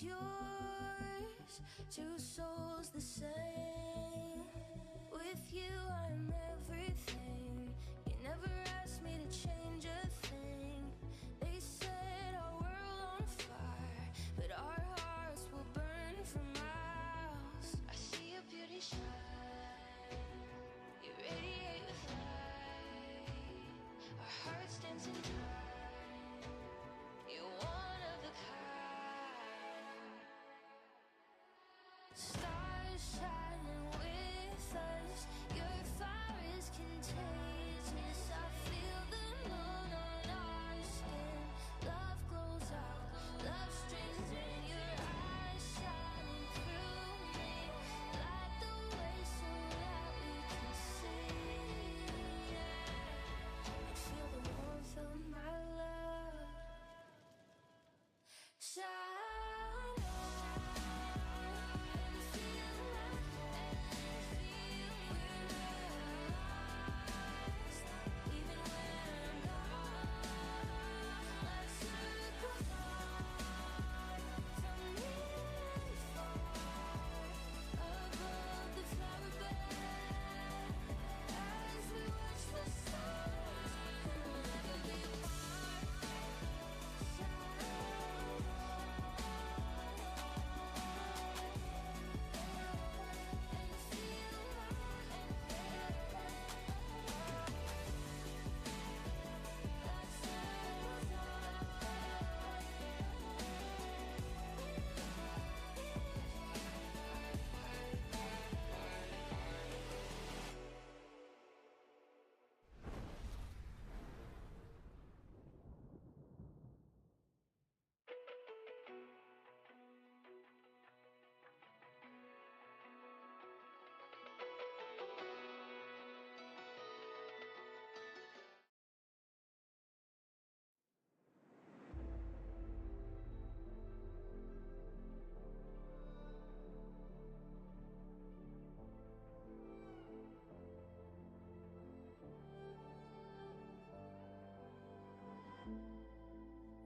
yours, two souls the same. With you I'm everything. You never asked me to change a thing. They set our world on fire, but our hearts will burn for miles. I see your beauty shine, you radiate with light. Our hearts dancing time, you're one of a kind. Stars shining with us, your fire is contagious. I feel the moon on our skin. Love glows out, love streams in. Your eyes shining through me. Light the way so that we can see. And feel the warmth of my love. Shine on and feel we're lost. Even when I'm gone, let's circle from near and far, above the flower bed. As we watch the stars, we'll never be apart.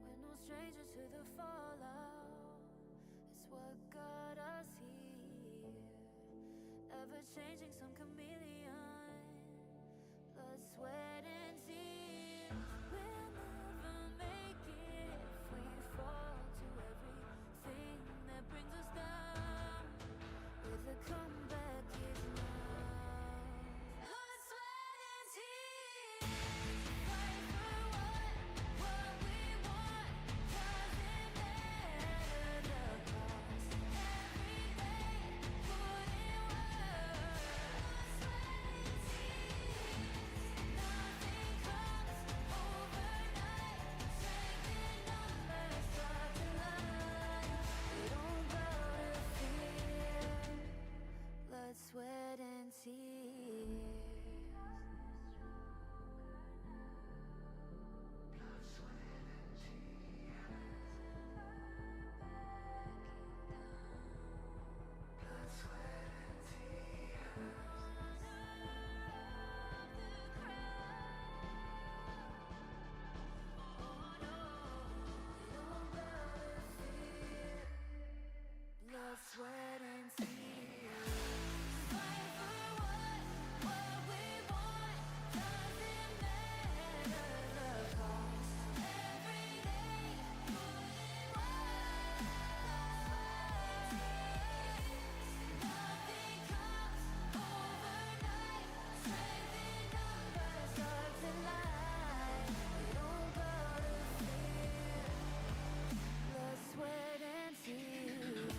We're no stranger to the fallout. It's what got us here. Ever changing, some chameleon. Blood, sweat, and tears. We'll never make it if we fall to everything that brings us down. With a comeback is now. Blood, sweat, and tears. Fight for what we want. Doesn't matter the cost. Every day, put in work. Blood, sweat, and tears. Nothing comes overnight. Strength in numbers, start to line. We don't bow to fear. Blood, sweat, and tears. Blood, sweat, and tears. Fight for what we want. Doesn't matter the cost. Every day, put in work. Nothing comes overnight. Strength in numbers, start to lie. We don't bow to fear. Blood, sweat, and tears.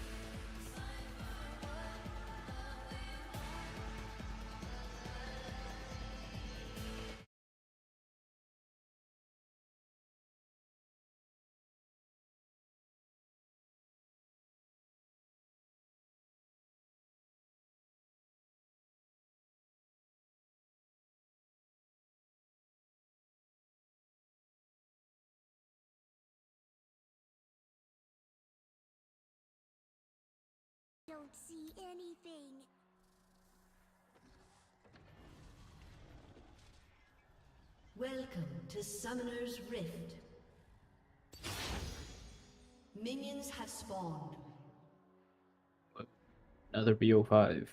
Don't see anything. Welcome to Summoner's Rift. Minions have spawned. Another BO5.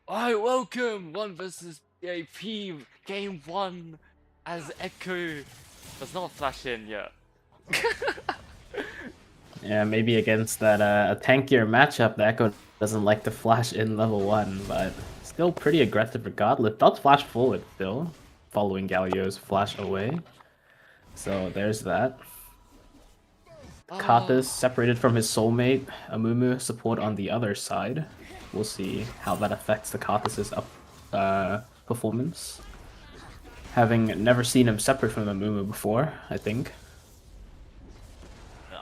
Alright, welcome! 1 versus PAP, game 1, as Echo does not flash in yet. Yeah, maybe against that a tankier matchup, the Echo doesn't like to flash in level 1, but still pretty aggressive regardless. Does flash forward still, following Galio's flash away. So there's that. Kathis separated from his soulmate, Amumu support on the other side. We'll see how that affects the Kathis's performance. Having never seen him separate from Amumu before, I think.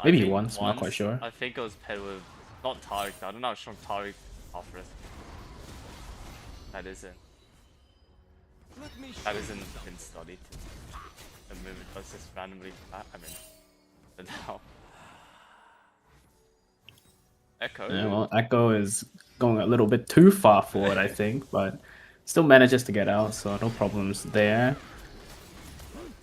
Maybe once, I'm not quite sure. I think it was paired with, not Tariq, I don't know how strong Tariq offers. That isn't been studied. The movement was just randomly flat, I mean, but now. Echo? Yeah, well, Echo is going a little bit too far forward, I think, but still manages to get out, so no problems there.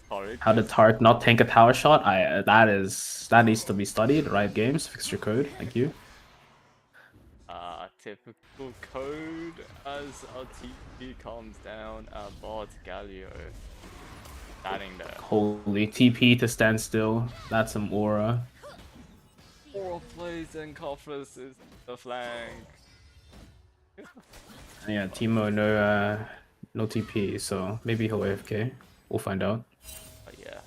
Tariq. How did Tariq not tank a tower shot? That needs to be studied. Riot Games, fix your code. Thank you. Typical code as our TP calms down about Galio. Standing there. Holy TP to stand still. That's some aura. Aura plays and Coffers is the flank. Yeah, Timo no TP, so maybe he'll AFK. We'll find out. But yeah.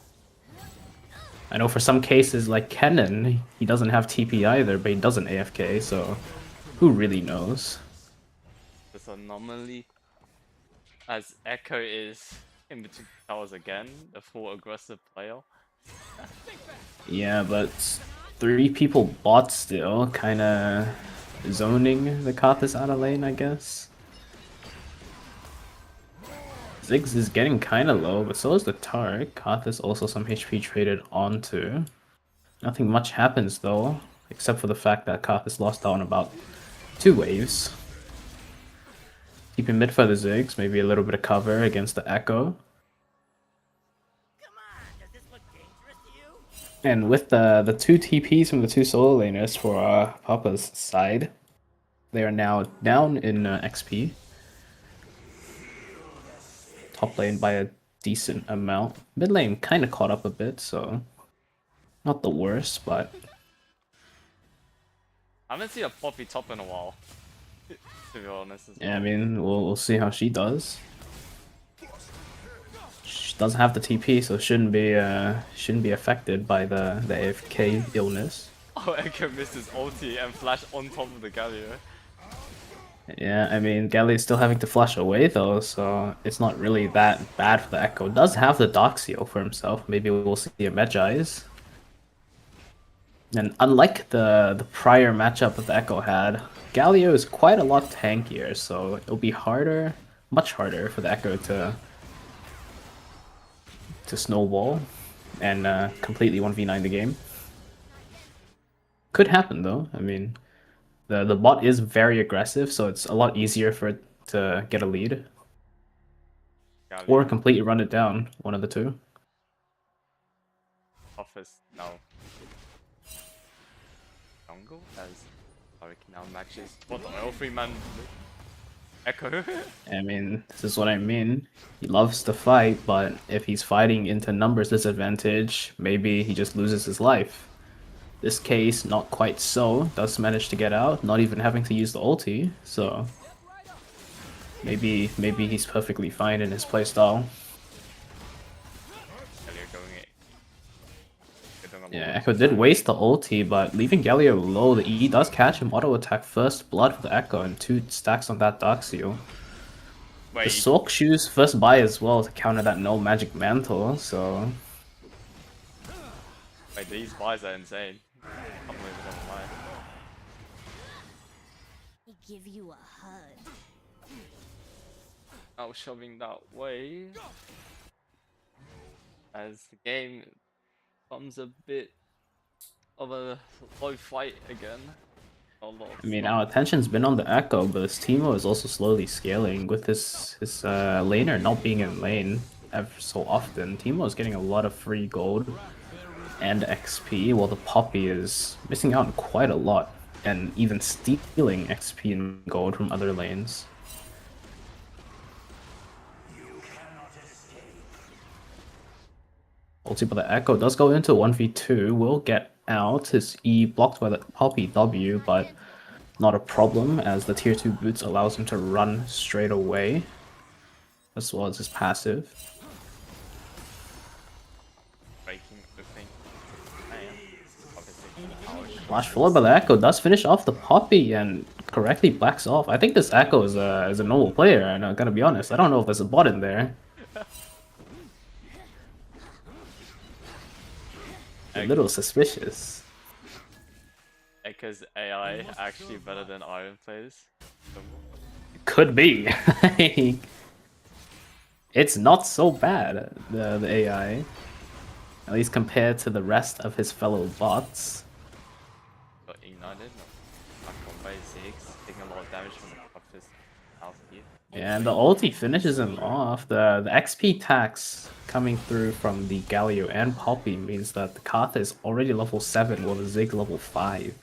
I know for some cases like Kennen, he doesn't have TP either, but he doesn't AFK, so who really knows? This anomaly as Echo is in between towers again, the full aggressive player. Yeah, but 3 people bot still, kinda zoning the Kathis out of lane, I guess. Ziggs is getting kinda low, but so is the Tariq. Kathis also some HP traded onto. Nothing much happens though, except for the fact that Kathis lost out on about 2 waves. Keeping mid for the Ziggs, maybe a little bit of cover against the Echo. And with the 2 TPs from the 2 solo laners for Papa's side, they are now down in XP. Top lane by a decent amount. Mid lane kind of caught up a bit, so not the worst, but I haven't seen a Poppy top in a while. To be honest. Yeah, I mean, we'll see how she does. She doesn't have the TP, so shouldn't be affected by the AFK illness. Oh, Echo missed his ulti and flash on top of the Galio. Yeah, I mean, Gally is still having to flash away though, so it's not really that bad for the Echo. Does have the Dark Seal for himself. Maybe we'll see a Magi's. And unlike the prior matchup that the Echo had, Galio is quite a lot tankier, so it'll be harder, much harder for the Echo to snowball and completely 1v9 the game. Could happen though. I mean, the bot is very aggressive, so it's a lot easier for it to get a lead. Galio. Or completely run it down, one of the two. Office, no. Jungle as Tariq now matches. What the hell, 3-man Echo? I mean, this is what I mean. He loves to fight, but if he's fighting into numbers disadvantage, maybe he just loses his life. This case, not quite so. Does manage to get out, not even having to use the ulti, so maybe he's perfectly fine in his playstyle. Yeah, Echo did waste the ulti, but leaving Galio low, the E does catch him auto attack first blood for the Echo and 2 stacks on that Dark Seal. Wait. The Soak Shoes first buy as well to counter that no magic mantle, so Wait, these buys are insane. I can't believe it doesn't lie. I give you a hug. Now shoving that way. As the game becomes a bit of a low fight again. I mean, our attention's been on the Echo, but this Teemo is also slowly scaling with his laner not being in lane ever so often. Teemo is getting a lot of free gold and XP, while the Poppy is missing out on quite a lot. and even stealing XP and gold from other lanes. Ulti, but the Echo does go into 1v2, will get out. His E blocked by the Poppy W, but not a problem as the tier 2 boots allows him to run straight away, as well as his passive. Breaking the thing. And obviously, Flash forward, but the Echo does finish off the Poppy and correctly backs off. I think this Echo is a normal player, and I'm gonna be honest, I don't know if there's a bot in there. A little suspicious. Echo's AI actually better than Iron players. Could be. It's not so bad, the AI. At least compared to the rest of his fellow bots. Got ignited, back on by 6, taking a lot of damage from the Copper's health here. And the ulti finishes him off. The XP tax coming through from the Galio and Poppy means that the Karth is already level 7 while the Zig level 5.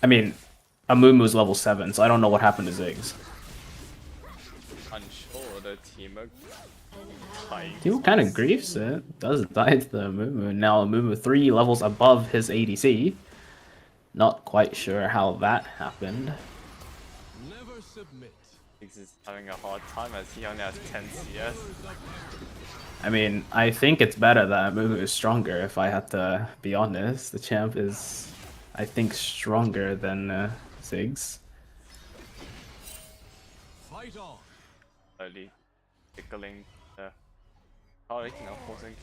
I mean, Amumu's level 7, so I don't know what happened to Ziggs. Unsure, the Teemo Teemo kind of griefs it. Does die to the Amumu. Now Amumu 3 levels above his ADC. Not quite sure how that happened. Never submit. is having a hard time as he only has 10 CS. I mean, I think it's better that Amumu is stronger, if I had to be honest. The champ is, I think, stronger than Ziggs. Fight on. Slowly tickling the Taric, now forcing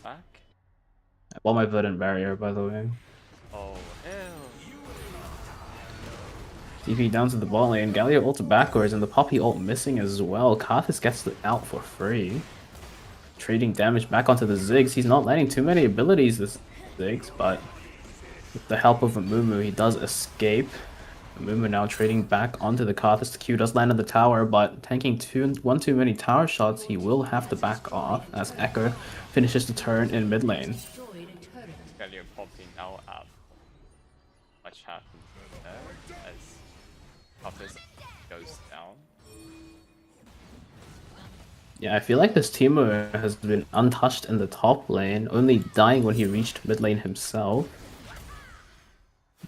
back. I bought my Verdant Barrier, by the way. Oh, hell. TP down to the bot lane, Galio ult backwards, and the Poppy ult missing as well. Karthus gets it out for free. Trading damage back onto the Ziggs. He's not landing too many abilities, this Ziggs, but with the help of Amumu, he does escape. Amumu now trading back onto the Karthus. The Q does land on the tower, but tanking one too many tower shots, he will have to back off as Echo finishes the turn in mid lane. Galio popping now up. Much happens there as Puppet goes down. Yeah, I feel like this Teemo has been untouched in the top lane, only dying when he reached mid lane himself.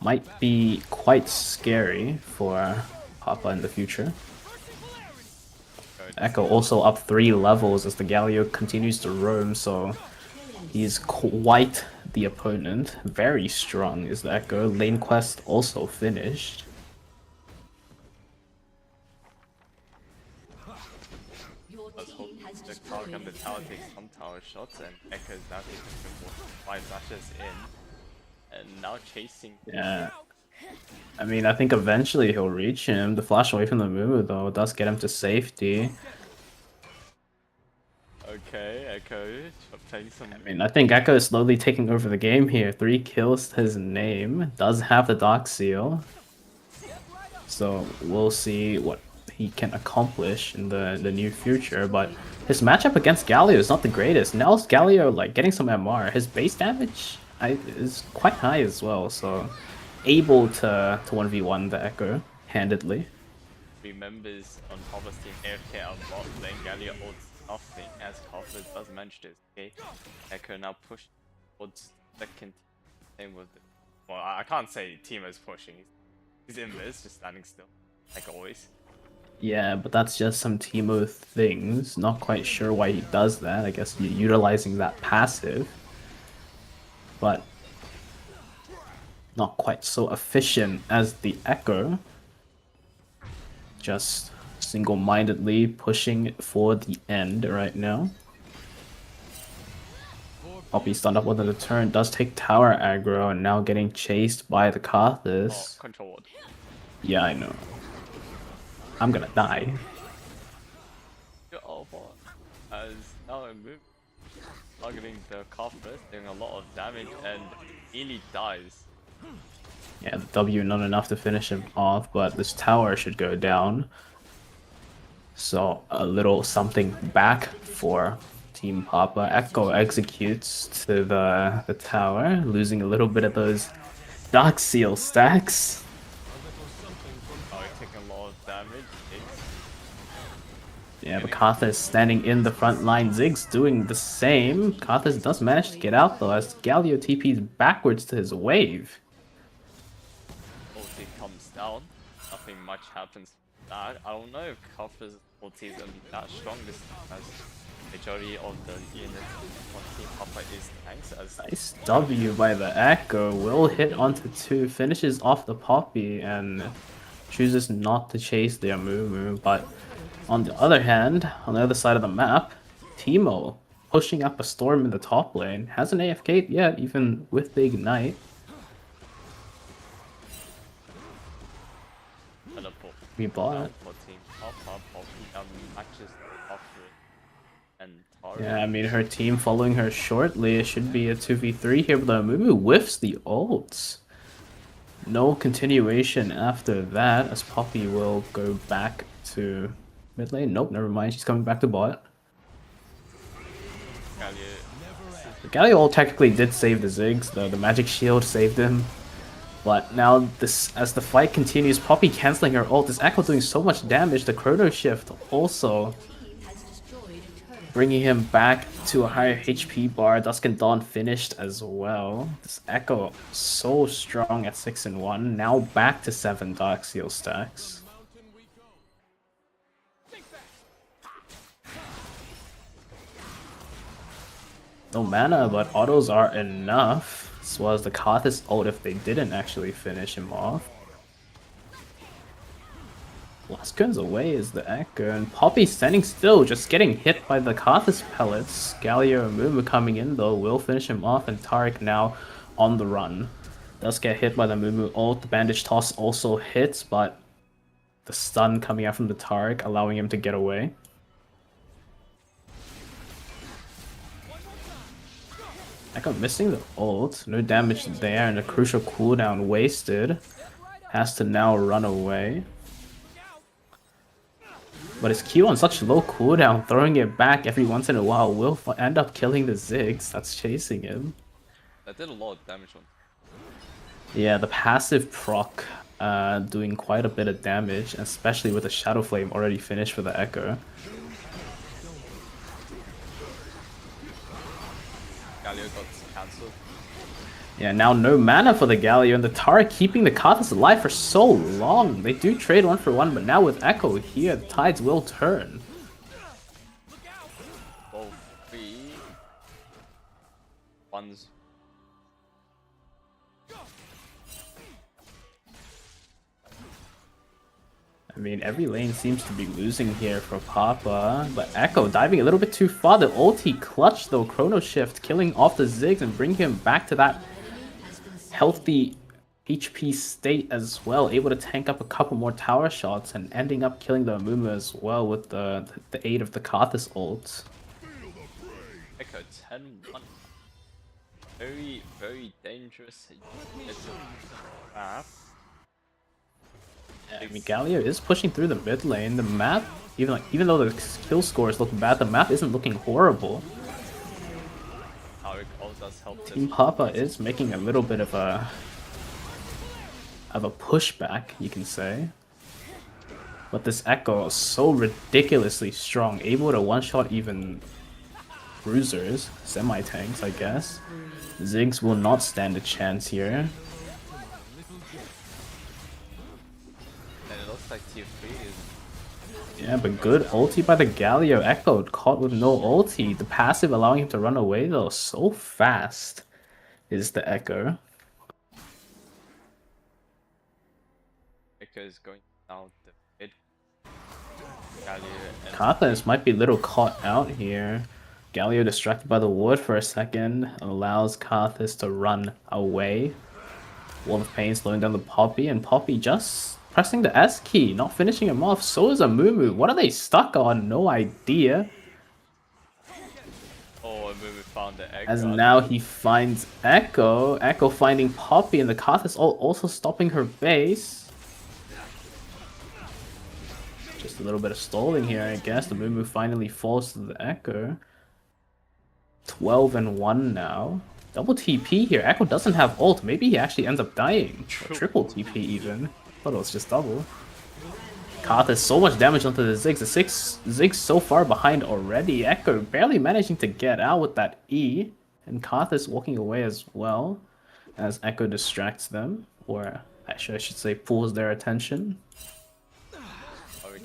Might be quite scary for Papa in the future. Echo also up 3 levels as the Galio continues to roam, so he's quite the opponent. Very strong is the Echo. Lane quest also finished. The Tark and the tower takes some tower shots, and Echo's now taking 5 flashes in, and now chasing. Yeah, I mean, I think eventually he'll reach him. The flash away from the Mumu, though, does get him to safety. Okay, Echo playing some. I mean, I think Echo is slowly taking over the game here. 3 kills to his name. Does have the Dark Seal. So we'll see what he can accomplish in the near future, but his matchup against Galio is not the greatest. Now's Galio like getting some MR. His base damage is quite high as well, so able to 1v1 the Echo handedly. Remembers on Pablo's team AFK out bot lane, Galio ults nothing as Copper does manage to escape. Echo now push towards second. Same with the, well, I can't say Teemo's pushing. He's in this, just standing still, like always. Yeah, but that's just some Teemo things. Not quite sure why he does that. I guess you're utilizing that passive. But not quite so efficient as the Echo. Just single-mindedly pushing for the end right now. Poppy stunned up under the turn, does take tower aggro, and now getting chased by the Karthus. Oh, control ward. Yeah, I know. I'm gonna die. Good old bot. As now a move targeting the Copper, doing a lot of damage, and Ely dies. Yeah, the W not enough to finish him off, but this tower should go down. So a little something back for Team Papa. Echo executes to the tower, losing a little bit of those Dark Seal stacks. Oh, he's taking a lot of damage. Yeah, but Karthus standing in the front line. Ziggs doing the same. Karthus does manage to get out though as Galio TPs backwards to his wave. Ulti comes down. Nothing much happens with that. I don't know if Kafka's ulti is gonna be that strong this time, as majority of the units on Team Papa is tanks. As Nice W by the Echo. Will hit onto 2, finishes off the Poppy and chooses not to chase their Mumu. But on the other hand, on the other side of the map, Teemo pushing up a Storm in the top lane. Hasn't AFK'd yet, even with the Ignite. teleport We bought. for Team Papa, Poppy matches after and Tara. Yeah, I mean, her team following her shortly. It should be a 2v3 here, but the Mumu whiffs the ults. No continuation after that, as Poppy will go back to mid lane. Nope, never mind. She's coming back to bot. The Galio ult technically did save the Ziggs, though. The magic shield saved him. But now, this as the fight continues, Poppy cancelling her ult. This Echo doing so much damage. The Chrono Shift also bringing him back to a higher HP bar. Dusk and Dawn finished as well. This Echo so strong at 6 and 1. Now back to 7 Dark Seal stacks. No mana, but autos are enough. As well as the Karthus ult if they didn't actually finish him off. Laskern's away is the Echo, and Poppy standing still, just getting hit by the Karthus pellets. Galio and Mumu coming in though will finish him off, and Taric now on the run. Does get hit by the Mumu ult. The bandage toss also hits, but the stun coming out from the Taric allowing him to get away. Echo missing the ult, no damage there, and a crucial cooldown wasted. Has to now run away. But his Q on such low cooldown, throwing it back every once in a while will end up killing the Ziggs that's chasing him. That did a lot of damage on. Yeah, the passive proc doing quite a bit of damage, especially with the Shadow Flame already finished for the Echo. Galio got cancelled. Yeah, now no mana for the Galio, and the Tara keeping the Karthus alive for so long. They do trade 1 for 1, but now with Echo here, the tides will turn. Both three. One's. I mean, every lane seems to be losing here for Papa, but Echo diving a little bit too far. The ulti clutch though, Chrono Shift, killing off the Ziggs and bring him back to that healthy HP state as well, able to tank up a couple more tower shots and ending up killing the Amumu as well with the aid of the Karthus ult. Echo 10-1. Very, very dangerous. It's a trap. I mean, Galio is pushing through the mid lane. The map, even though the kill scores look bad, the map isn't looking horrible. Taric all does help this. Team Papa is making a little bit of a pushback, you can say. But this Echo is so ridiculously strong, able to one-shot even bruisers, semi-tanks, I guess. Ziggs will not stand a chance here. And it looks like tier 3 is. Yeah, but good ulti by the Galio. Echo caught with no ulti. The passive allowing him to run away though. So fast is the Echo. Echo is going down the mid. Galio and Karthus might be a little caught out here. Galio distracted by the ward for a second. Allows Karthus to run away. Wall of Pain slowing down the Poppy, and Poppy just pressing the S key, not finishing him off. So is Amumu. What are they stuck on? No idea. oh, Amumu found the Echo. As now he finds Echo. Echo finding Poppy, and the Karthus also stopping her base. Just a little bit of stalling here, I guess. The Mumu finally falls to the Echo. 12 and 1 now. Double TP here. Echo doesn't have ult. Maybe he actually ends up dying. Or triple TP even. Thought it was just double. Karthus so much damage onto the Ziggs. The Ziggs so far behind already. Echo barely managing to get out with that E. And Karthus walking away as well. As Echo distracts them. Or actually I should say pulls their attention.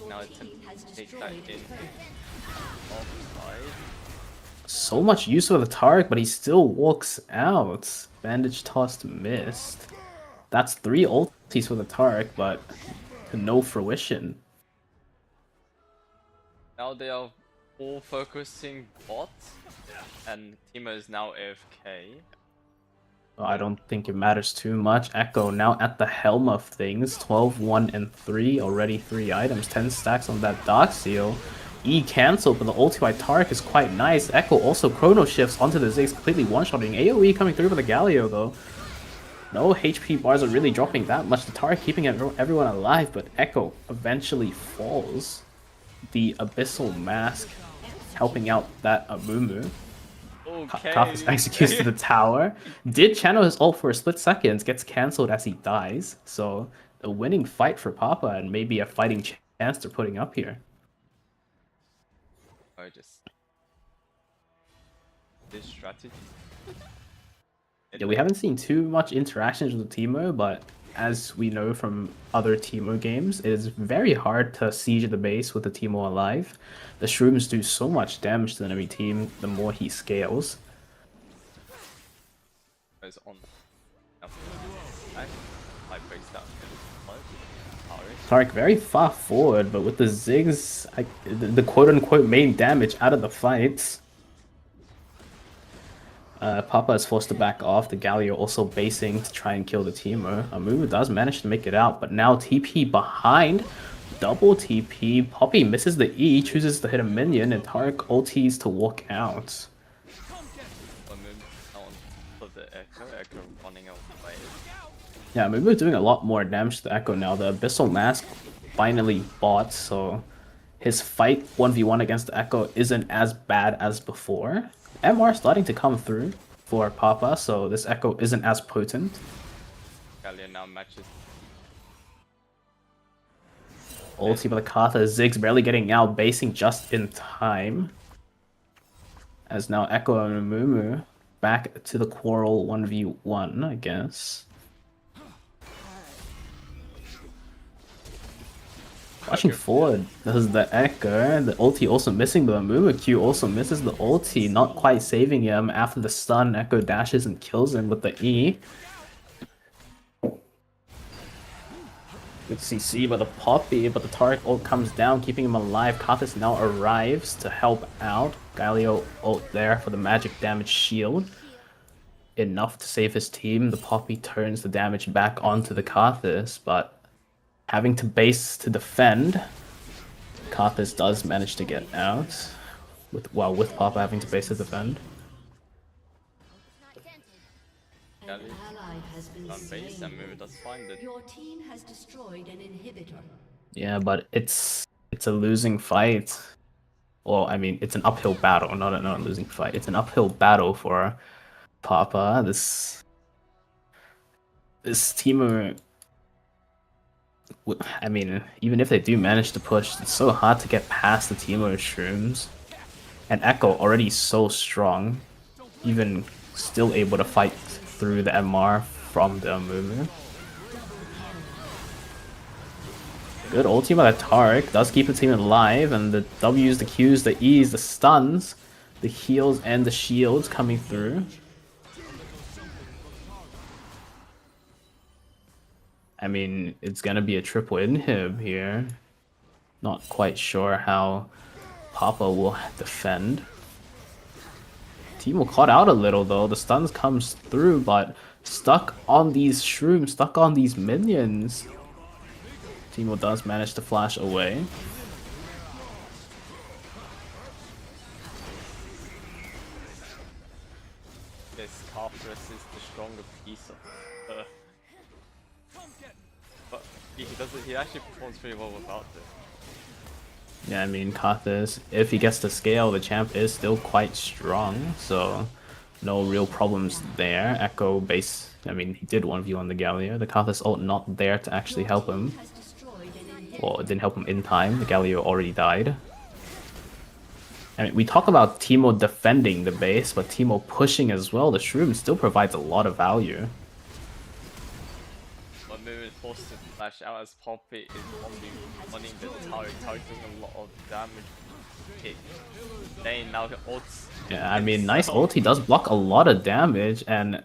Now attempt to take that in offside. So much use of the Tarek, but he still walks out. Bandage tossed missed. That's 3 ultis for the Tarek, but to no fruition. Now they are all focusing bot, and Teemo is now AFK. I don't think it matters too much. Echo now at the helm of things. 12, 1, and 3. Already 3 items. 10 stacks on that Dark Seal. E cancelled, but the ulti by Tarek is quite nice. Echo also chrono shifts onto the Ziggs, completely one-shotting. AoE coming through for the Galio though. No HP bars are really dropping that much. The Tarek keeping everyone alive, but Echo eventually falls. The Abyssal Mask helping out that Amumu. Okay. Karthus executes to the tower. Did channel his ult for a split second, gets cancelled as he dies. So a winning fight for Papa and maybe a fighting chance they're putting up here. Or just this strategy. Yeah, we haven't seen too much interactions with Teemo, but as we know from other Teemo games, it is very hard to siege the base with the Teemo alive. The shrooms do so much damage to the enemy team the more he scales. Is on. I breaks that. Tarek very far forward, but with the Ziggs, the quote-unquote main damage out of the fight. Papa is forced to back off. The Galio also basing to try and kill the Teemo. Amumu does manage to make it out, but now TP behind. Double TP. Poppy misses the E, chooses to hit a minion, and Tarek ultis to walk out. Echo running away. Yeah, Amumu doing a lot more damage to the Echo now. The Abyssal Mask finally bought, so his fight 1v1 against the Echo isn't as bad as before. MR starting to come through for Papa, so this Echo isn't as potent. Gallia now matches. Ulti by the Karthus, Ziggs barely getting out, basing just in time. As now Echo and Amumu back to the quarrel 1v1, I guess. Watching forward, this is the Echo, the ulti also missing, but Amumu Q also misses the ulti, not quite saving him. After the stun, Echo dashes and kills him with the E. Good CC by the Poppy, but the Tarek ult comes down, keeping him alive. Karthus now arrives to help out. Galio ult there for the magic damage shield. Enough to save his team. The Poppy turns the damage back onto the Karthus, but having to base to defend, Karthus does manage to get out. With Papa having to base to defend. Gallia on base and Amumu does find it. Your team has destroyed an inhibitor. Yeah, but it's a losing fight. Well, I mean, it's an uphill battle, not a losing fight. It's an uphill battle for Papa. This team, I mean, even if they do manage to push, it's so hard to get past the Teemo shrooms. And Echo already so strong, even still able to fight through the MR from the Amumu. Good ulti by the Tarek, does keep the team alive, and the W's, the Q's, the E's, the stuns, the heals, and the shields coming through. I mean, it's gonna be a triple inhib here. Not quite sure how Papa will defend. Teemo caught out a little though. The stuns comes through, but stuck on these shrooms, stuck on these minions. Teemo does manage to flash away. This Karthus is the stronger piece of her. But he actually performs pretty well without it. Yeah, I mean, Karthus, if he gets to scale, the champ is still quite strong, so no real problems there. Echo base, I mean, he did 1v on the Galio. The Katha's ult not there to actually help him. Well, it didn't help him in time. The Galio already died. I mean, we talk about Teemo defending the base, but Teemo pushing as well. The Shroom still provides a lot of value. But maybe forced to flash out as Poppy is running the tower, doing a lot of damage. They now get ults. Yeah, I mean, nice ult. He does block a lot of damage, and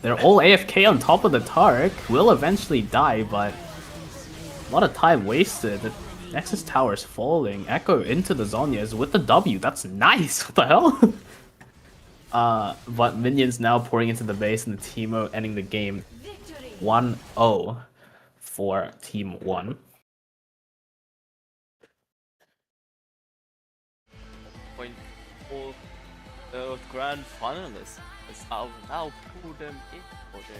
they're all AFK on top of the Tark. Will eventually die, but a lot of time wasted. The Nexus Tower is falling. Echo into the Zhonya's with the W. That's nice. What the hell? But minions now pouring into the base, and the Teemo ending the game 1-0 for Team 1. Point for the grand finalists. I'll now pull them in for the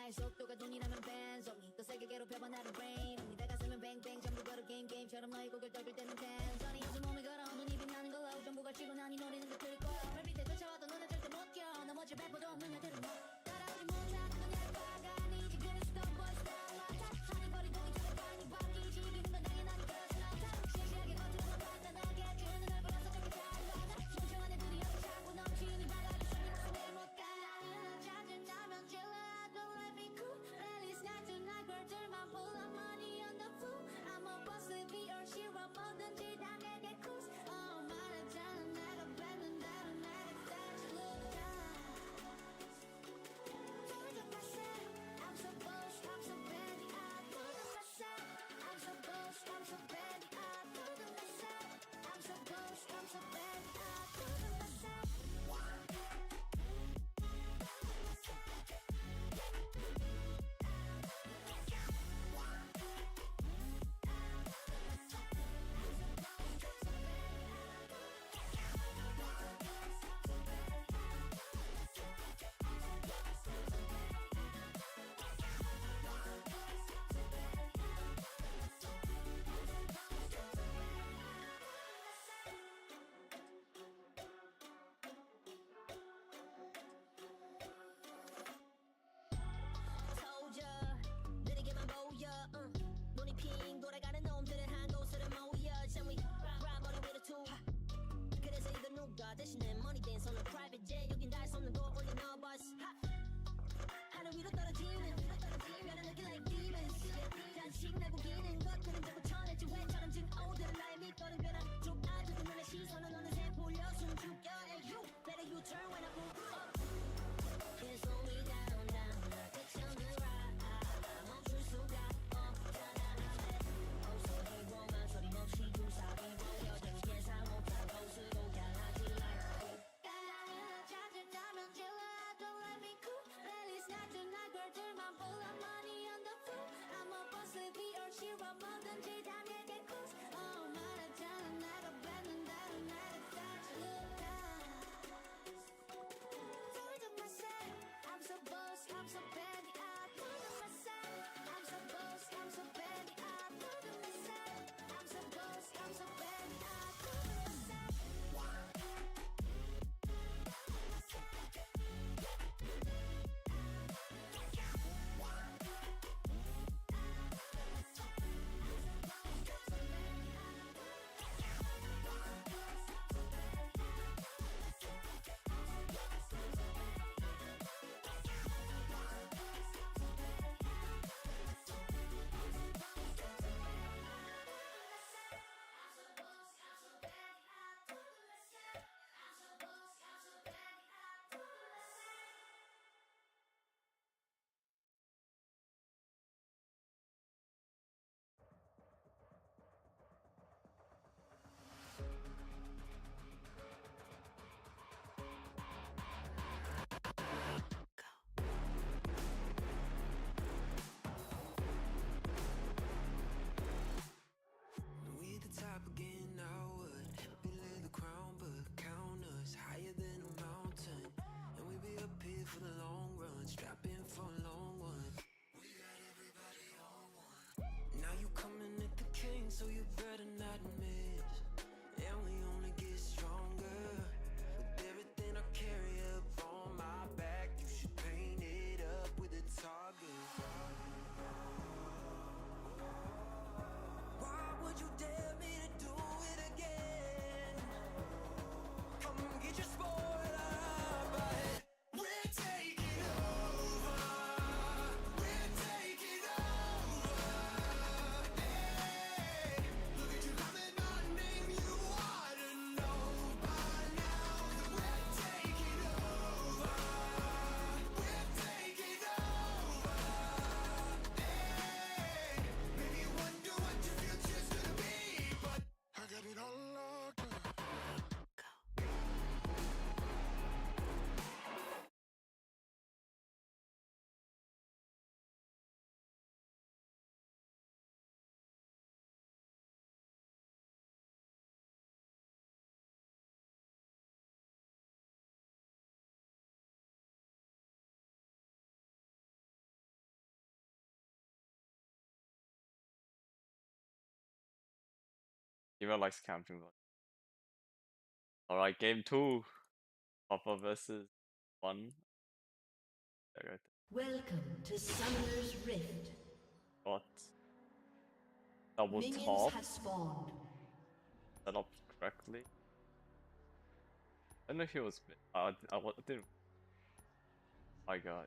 나의 속도가 돈이라면 벤송이 더 세게 괴롭혀봐 나를 rain 내가 쓰면 뱅뱅 전부 걸어 게임처럼 너의 곡을 떨굴 때는 텐션이 요즘 몸을 걸어 눈이 빛나는 걸로 전부가 치고 난 이 노래는 더 들을 거야 발 밑에 쫓아와도 너는 절대 못 껴 넘어질 배포도 없는 애들은 뭐 따라오지 못한 너의 과가 아니지 그래서 boy style 하니 거리동이 저렇게 바뀌지 비는 건 당연한 것이라 시시하게 겉으로만 판단하게 주는 얼굴에서 저렇게 달라 멍청한 애들이 여기 자꾸 넘치니 바다를 숨이 목숨을 못 가 짜증나면 질러 don't let me cool at least not tonight girl들만 pull up money on the floor I'm a boss be or zero 뭐든지 다 내게 cruise 말하자면 내가 뱉는다로 내가 다시 look Told myself I'm so boss I'm so bad I told myself I'm so boss I'm so bad I told myself I'm so boss I'm so bad I told myself told ya 느리게만 보여 눈이 핑 돌아가는 놈들은 한 곳으로 모여 Tell me right 머리 위로 투 그래서 이건 누가 대신에 money dance on a private jet 여긴 닿을 수 없는 곳 올려 no bus 하늘 위로 떨어지는 나는 looking like demons 단식 나고 기는 것들은 자꾸 쳐냈지 왜처럼 지금 오늘은 나의 밑거름 변한 쭉 아주도 눈에 시선은 어느새 몰려 숨죽여 And you better you turn when I pull up Can't slow me down 끝이 없는 ride 멈출 수가 없잖아 소리로만 소림없이 두 사이 모여든 예상 못한 곳으로 향하지 like 짜증나면 질러 don't let me cool at least not tonight girl들만 pull up money on the floor I'm a boss be or zero 뭐든지 다 내게 cruise 말하자면 내가 뱉는다로 내가 다시 look Told myself I'm so boss I'm so bad I told myself I'm so boss I'm so bad I told myself I'm so boss I'm so bad I told myself We the top again, now would belay the crown, but count us higher than a mountain. And we be up here for the long run, strapping for a long one. We got everybody on one. Now you coming at the king, so you better not miss. And we only get stronger with everything I carry up on my back. You should paint it up with a target. Why would you dare me to do it again? Come get your spoiler, but we're taking over. We're taking over. Hey, look Hero likes camping. Alright, game 2. Papa versus 1. Welcome to Summoner's Rift. Got double Minions top have spawned. set up correctly. I don't know if he was. I didn't. My god.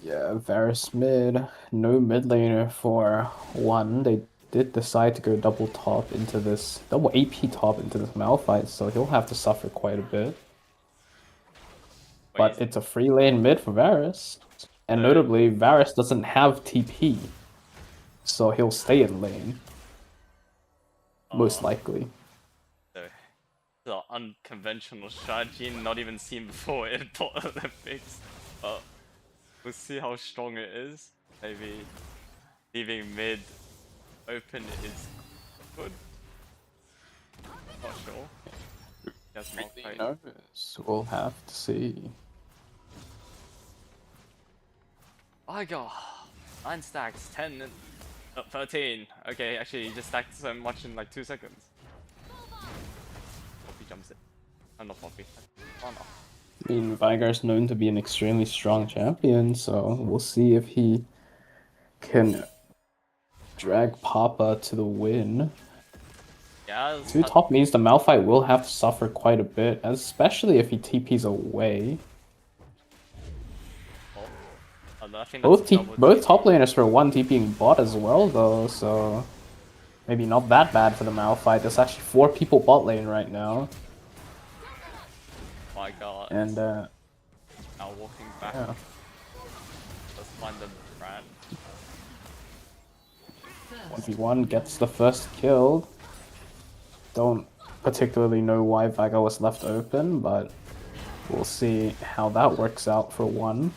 Yeah, Varus mid. No mid laner for 1. They did decide to go double top into this, double AP top into this Malphite, so he'll have to suffer quite a bit. Wait, But it's a free lane mid for Varus. And So- notably, Varus doesn't have TP. So he'll stay in lane. Most likely. so the unconventional strategy, not even seen before in Botlympics. But we'll see how strong it is. Maybe leaving mid open is good. Not sure. Yes, Malphite. So we'll have to see. My god. 9 stacks, 10 and 13. Okay, actually he just stacked so much in like 2 seconds. Poppy jumps in. I'm not Poppy. Oh no. I mean, Vigar's known to be an extremely strong champion, so we'll see if he can drag Papa to the win. Yeah, 2 top means the Malphite will have to suffer quite a bit, especially if he TP's away. I think Both that's double both TP. top laners for 1 TPing bot as well, though, so maybe not that bad for the Malphite. There's actually 4 people bot lane right now, My god. and Now walking back. yeah. Let's find the brand. 1v1 gets the first kill. Don't particularly know why Vigar was left open, but we'll see how that works out for 1.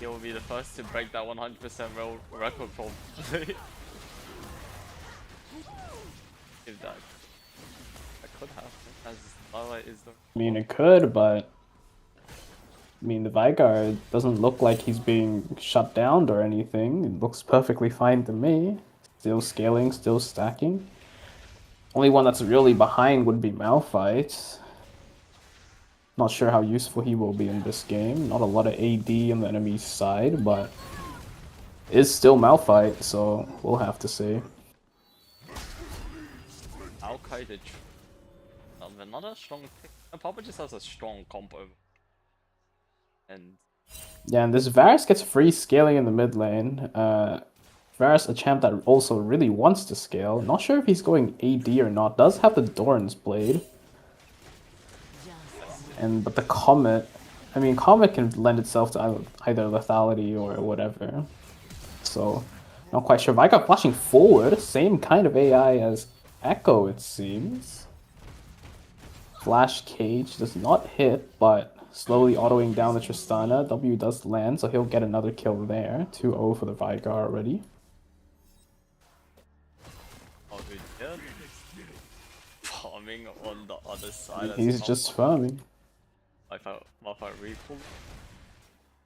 He will be the first to break that 100% record probably. If that could happen, as Lala is the. I mean, it could, but I mean, the Vigar doesn't look like he's being shut down or anything. It looks perfectly fine to me. Still scaling, still stacking. Only one that's really behind would be Malphite. Not sure how useful he will be in this game. Not a lot of AD on the enemy's side, but is still Malphite, so we'll have to see. Al-Qaeda. Another strong pick. Papa just has a strong combo. And Yeah, and this Varus gets free scaling in the mid lane. Varus, a champ that also really wants to scale. Not sure if he's going AD or not. Does have the Doran's Blade. But the Comet, I mean, Comet can lend itself to either lethality or whatever. So, not quite sure. Vigar flashing forward, same kind of AI as Echo, it seems. Flash Cage does not hit, but slowly autoing down the Tristana. W does land, so he'll get another kill there. 2-0 for the Vigar already. oh, dude, yeah. Farming on the other side. He's just farming. Malphite recall.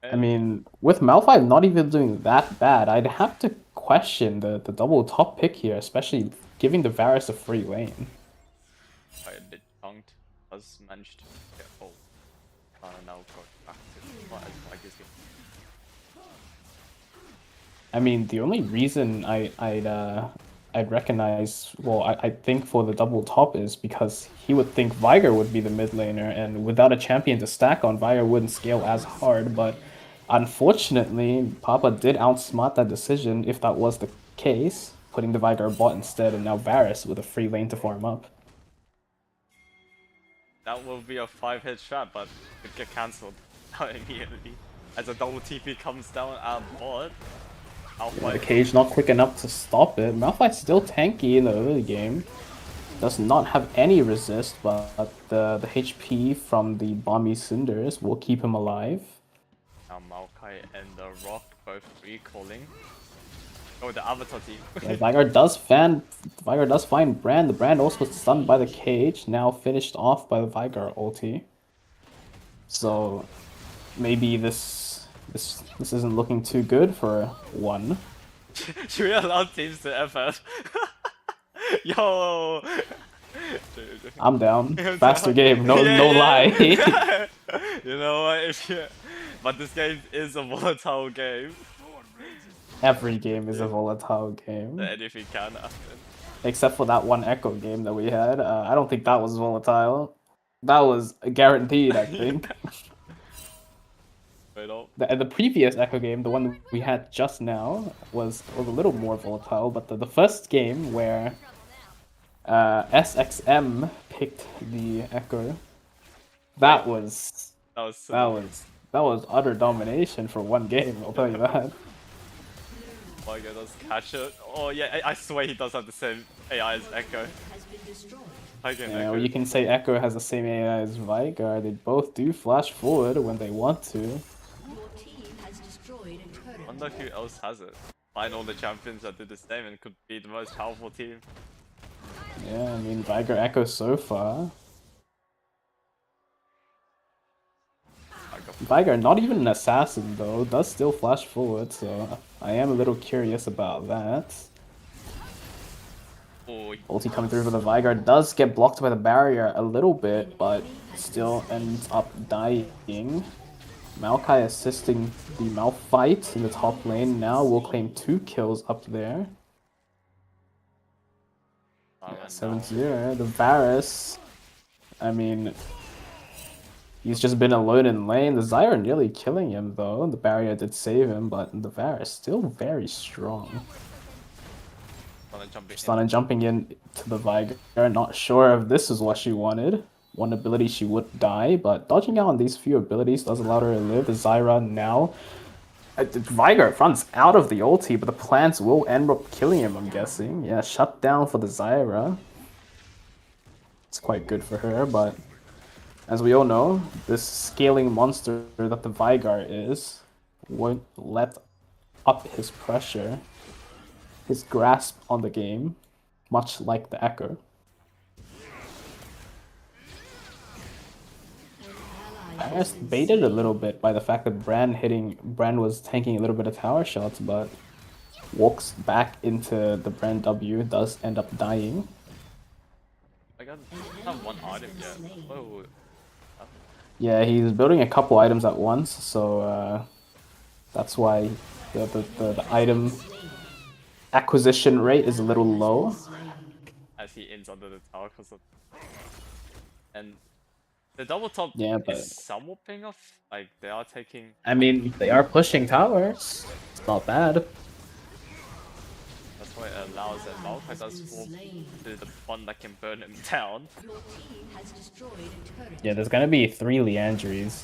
I mean, with Malphite not even doing that bad, I'd have to question the double top pick here, especially giving the Varus a free lane. Quite a bit chunked. Has managed to get hold. Now got back to I guess. I mean, the only reason I'd recognize, well, I think for the double top is because he would think Vigar would be the mid laner, and without a champion to stack on, Vigar wouldn't scale as hard, but unfortunately, Papa did outsmart that decision if that was the case, putting the Vigar bot instead, and now Varus with a free lane to farm up. That will be a 5-hit strat, but it get cancelled immediately. As a double TP comes down at bot. Yeah, the cage not quick enough to stop it. Malphite's still tanky in the early game. Does not have any resist, but the HP from the Bomby Cinders will keep him alive. Now Maokai and the Rock both recalling. Oh, the Avatar team. Yeah, Vigar does find Brand. The Brand also stunned by the cage, now finished off by the Vigar ulti. So maybe this isn't looking too good for 1. Should we allow teams to effort? Yo! Dude. I'm down. I'm Faster down. game, no Yeah, no yeah. lie. You know what? If you, but this game is a volatile game. Every game is a Yeah. volatile So game. anything can happen. Except for that one Echo game that we had. I don't think that was volatile. That was guaranteed, I think. Wait up. The previous Echo game, the one we had just now, was a little more volatile, but the first game where SXM picked the Echo, that was That was that silly. was utter domination for one game, I'll tell you that. Oh my god, does catch it. Oh yeah, I swear he does have the same AI as Echo. Again, Yeah, Echo. well, you can say Echo has the same AI as Vigar. They both do flash forward when they want to. Your team has destroyed a turret. Wonder who else has it. Find all the champions that do the same and could be the most powerful team. Yeah, I mean, Vigar Echo so far. Vigar, not even an assassin though, does still flash forward, so I am a little curious about that. Oh, Ulti coming through for the Vigar does get blocked by the barrier a little bit, but still ends up dying. Maokai assisting the Malphite in the top lane now will claim 2 kills up there. I went 7-0. The Varus, I mean, he's just been alone in lane. The Zyra nearly killing him though. The barrier did save him, but the Varus still very strong. Tristana jumping in to the Vigar, not sure if this is what she wanted. One ability she would die, but dodging out on these few abilities does allow her to live. The Zyra now. Vigar runs out of the ulti, but the plants will end up killing him, I'm guessing. Yeah, shut down for the Zyra. It's quite good for her, but as we all know, this scaling monster that the Vigar is won't let up his pressure, his grasp on the game, much like the Echo. I was baited a little bit by the fact that Brand was tanking a little bit of tower shots, but walks back into the Brand W, does end up dying. I got not one item yet. Oh, Yeah, he's building a couple items at once, so that's why the item acquisition rate is a little low. as he ends under the tower because of... And the double top Yeah, but is somewhat paying off. Like, they are taking... I mean, they are pushing towers. It's not bad. That's why it allows that Malphite does fall to the one that can burn him down. Your team has destroyed a turret. Yeah, there's gonna be 3 Leandries,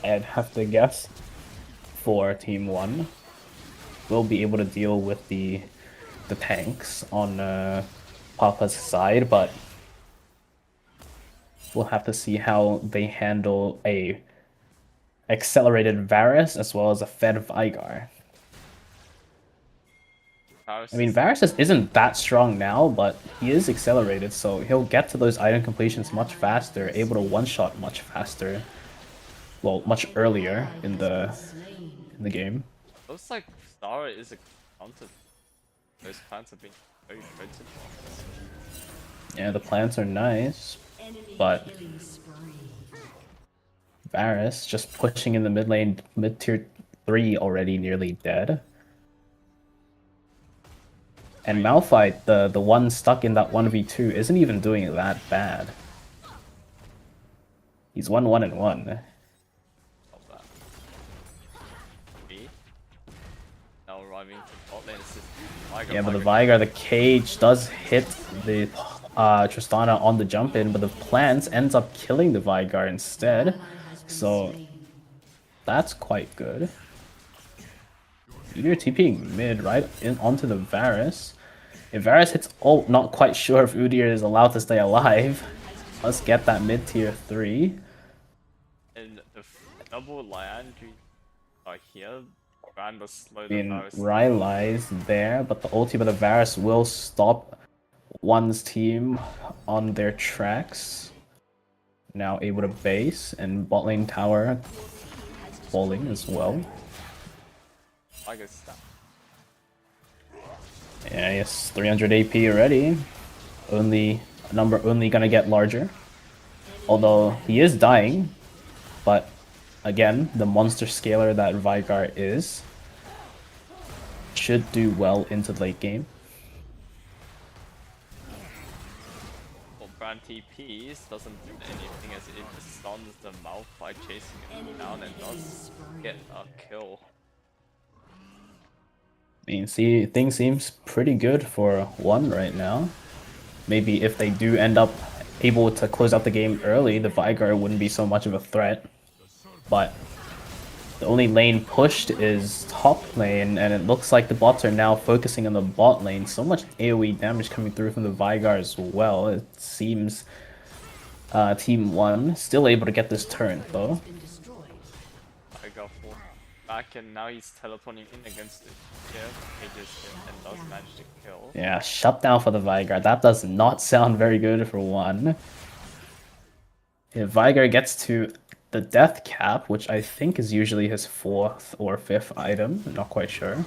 I'd have to guess, for Team 1. We'll be able to deal with the tanks on Papa's side, but we'll have to see how they handle a accelerated Varus as well as a fed Vigar. I mean, Varus isn't that strong now, but he is accelerated, so he'll get to those item completions much faster, able to one-shot much faster. Well, much earlier in the game. Looks like Star is a counter. Those plants have been very expensive. Yeah, the plants are nice, but Varus just pushing in the mid lane, mid-tier 3 already nearly dead. And Malphite, the one stuck in that 1v2, isn't even doing it that bad. He's 1-1-1. Not bad. B. Now arriving to bot lane assist. Yeah, but the Vigar, the cage does hit the Tristana on the jump in, but the plants ends up killing the Vigar instead. So that's quite good. You're TPing mid right in onto the Varus. If Varus hits ult, not quite sure if Udyr is allowed to stay alive. Let's get that mid tier 3. And the double Liandry are here. Trying to slow I the mean, Varus. Rylai's there, but the ulti by the Varus will stop one's team on their tracks. Now able to base, and bot lane tower falling as well. I guess that. Yeah, yes, 300 AP already. Only number only gonna get larger. Although he is dying, but again, the monster scaler that Vigar is should do well into the late game. Well, Brand TPs doesn't do anything as it just stuns the Malphite chasing him down and does get a kill. I mean, see, things seems pretty good for one right now. Maybe if they do end up able to close out the game early, the Vigar wouldn't be so much of a threat. But the only lane pushed is top lane, and it looks like the bots are now focusing on the bot lane. So much AoE damage coming through from the Vigar as well. It seems Team 1 still able to get this turn, though. I got full back and now he's teleporting in against it. Yeah, he just hit and does manage to kill. Yeah, shutdown for the Vigar. That does not sound very good for one. If Vigar gets to the death cap, which I think is usually his 4th or 5th item, I'm not quite sure,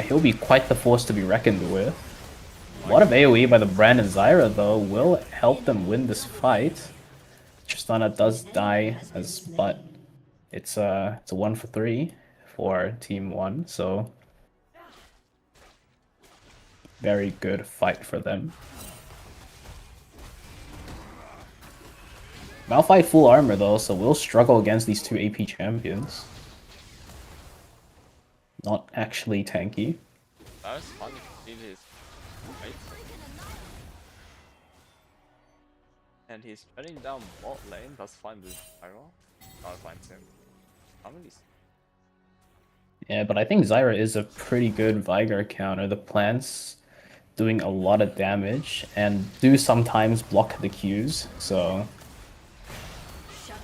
he'll be quite the force to be reckoned with. A lot of AoE by the Brand and Zyra, though, will help them win this fight. Tristana does die, but it's a 1 for 3 for Team 1, so very good fight for them. Malphite full armor though, so we'll struggle against these two AP champions. Not actually tanky. That was fun to see his fight. And he's treading down bot lane, does find this Pyro. Finds him. Families. Yeah, but I think Zyra is a pretty good Vigar counter. The plants doing a lot of damage and do sometimes block the Qs, so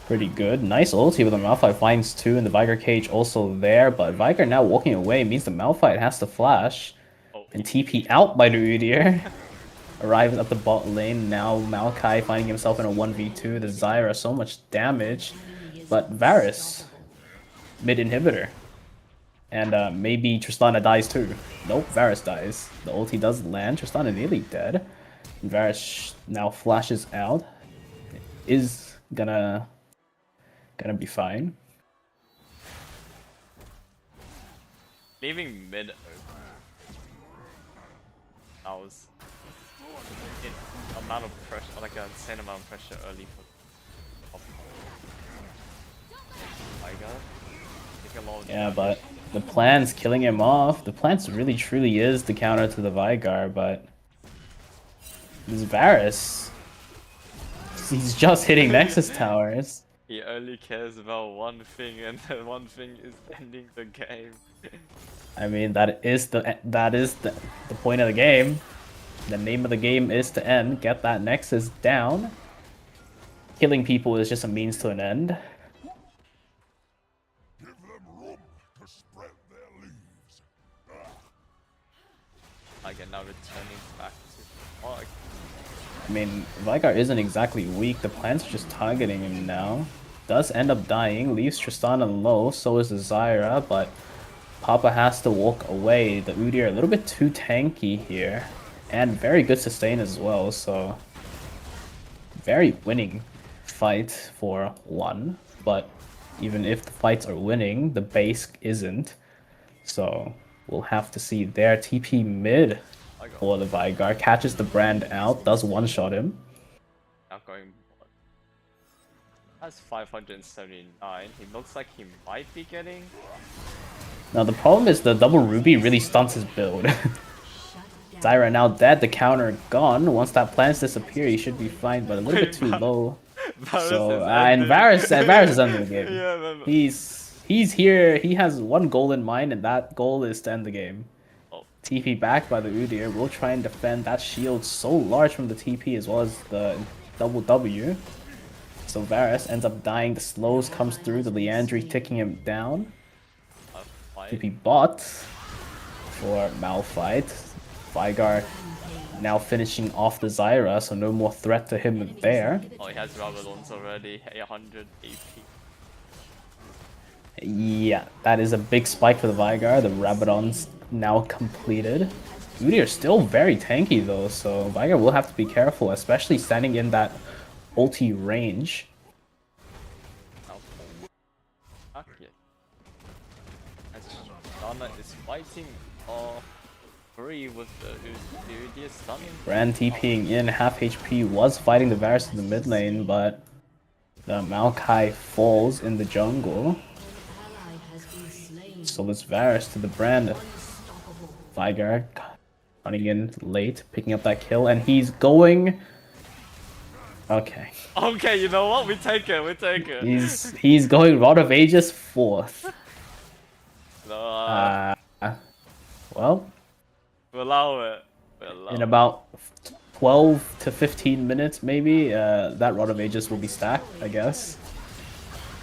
pretty good. Nice ulti with the Malphite finds 2 and the Vigar cage also there, but Vigar now walking away means the Malphite has to flash and TP out by the Udyr. Arrives at the bot lane, now Maokai finding himself in a 1v2, the Zyra, so much damage, but Varus, mid inhibitor. And maybe Tristana dies too. Nope, Varus dies. The ulti does land, Tristana nearly dead. Varus now flashes out, is gonna be fine. Leaving mid open. That was amount of pressure, like an insane amount of pressure early for Yeah, but the plant's killing him off. The plant's really truly is the counter to the Vigar, but this Varus, he's just hitting Nexus towers. He only cares about one thing, and that one thing is ending the game. I mean, that is the point of the game. The name of the game is to end. Get that Nexus down. Killing people is just a means to an end. Give them room to spread their leaves. Again, now returning back to. Oh, I mean, Vigar isn't exactly weak. The plant's just targeting him now. Does end up dying. Leaves Tristana low. So is the Zyra, but Papa has to walk away. The Udyr a little bit too tanky here. And very good sustain as well, so very winning fight for one. But even if the fights are winning, the base isn't. So we'll have to see there. TP mid for the Vigar. Catches the Brand out, does one-shot him. not going. That's 579. He looks like he might be getting. Now the problem is the double ruby really stunts his build. Zyra now dead, the counter gone. Once that plants disappear, he should be fine, but a little bit too low. So and Varus is under the game. Yeah, He's here. He has one goal in mind, and that goal is to end the game. Oh. TP back by the Udyr. Will try and defend that shield so large from the TP as well as the double W. So Varus ends up dying. The slows comes through. The Leandry ticking him down. TP bot for Malphite. Vigar now finishing off the Zyra, so no more threat to him there. Oh, he has Rabadons already, 100 AP. Yeah, that is a big spike for the Vigar. The Rabadon's now completed. Udyr is still very tanky though, so Viger will have to be careful, especially standing in that ulti range. Now, back yet. As Dana is fighting free with the Udyr stunning. Brand TPing in, half HP, was fighting the Varus in the mid lane, but the Maokai falls in the jungle. So it's Varus to the Brand. Viger running in late, picking up that kill, and he's going. Okay. Okay, you know what? We take it. We take it. He's going Rod of Ages 4th. No, Well, we'll allow it. We'll allow in about 12 to 15 minutes, maybe, that Rod of Ages will be stacked, I guess.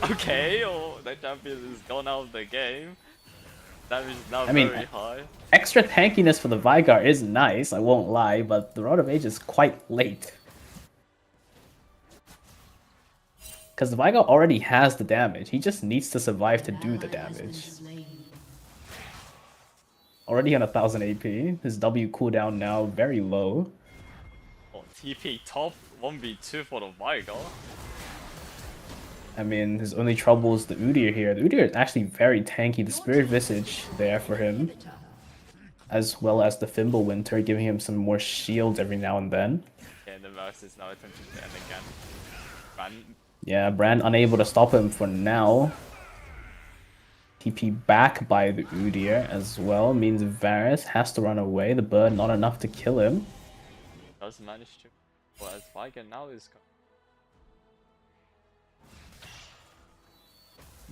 it. Okay, the champion is gone out of the game. Damage is now I mean, very high. extra tankiness for the Vigar is nice, I won't lie, but the Rod of Ages is quite late. Because the Vigar already has the damage, he just needs to survive to do the damage. Already on 1000 AP, his W cooldown now very low. TP top 1v2 for the Vigar. I mean, his only trouble is the Udyr here. The Udyr is actually very tanky. The Spirit Visage there for him, as well as the Fimbulwinter, giving him some more shields every now and then. Okay, the Varus is now attempting to end again. Brand. Yeah, Brand unable to stop him for now. TP back by the Udyr as well, means Varus has to run away. The bird not enough to kill him. Does manage to. Well, as Vigar now is.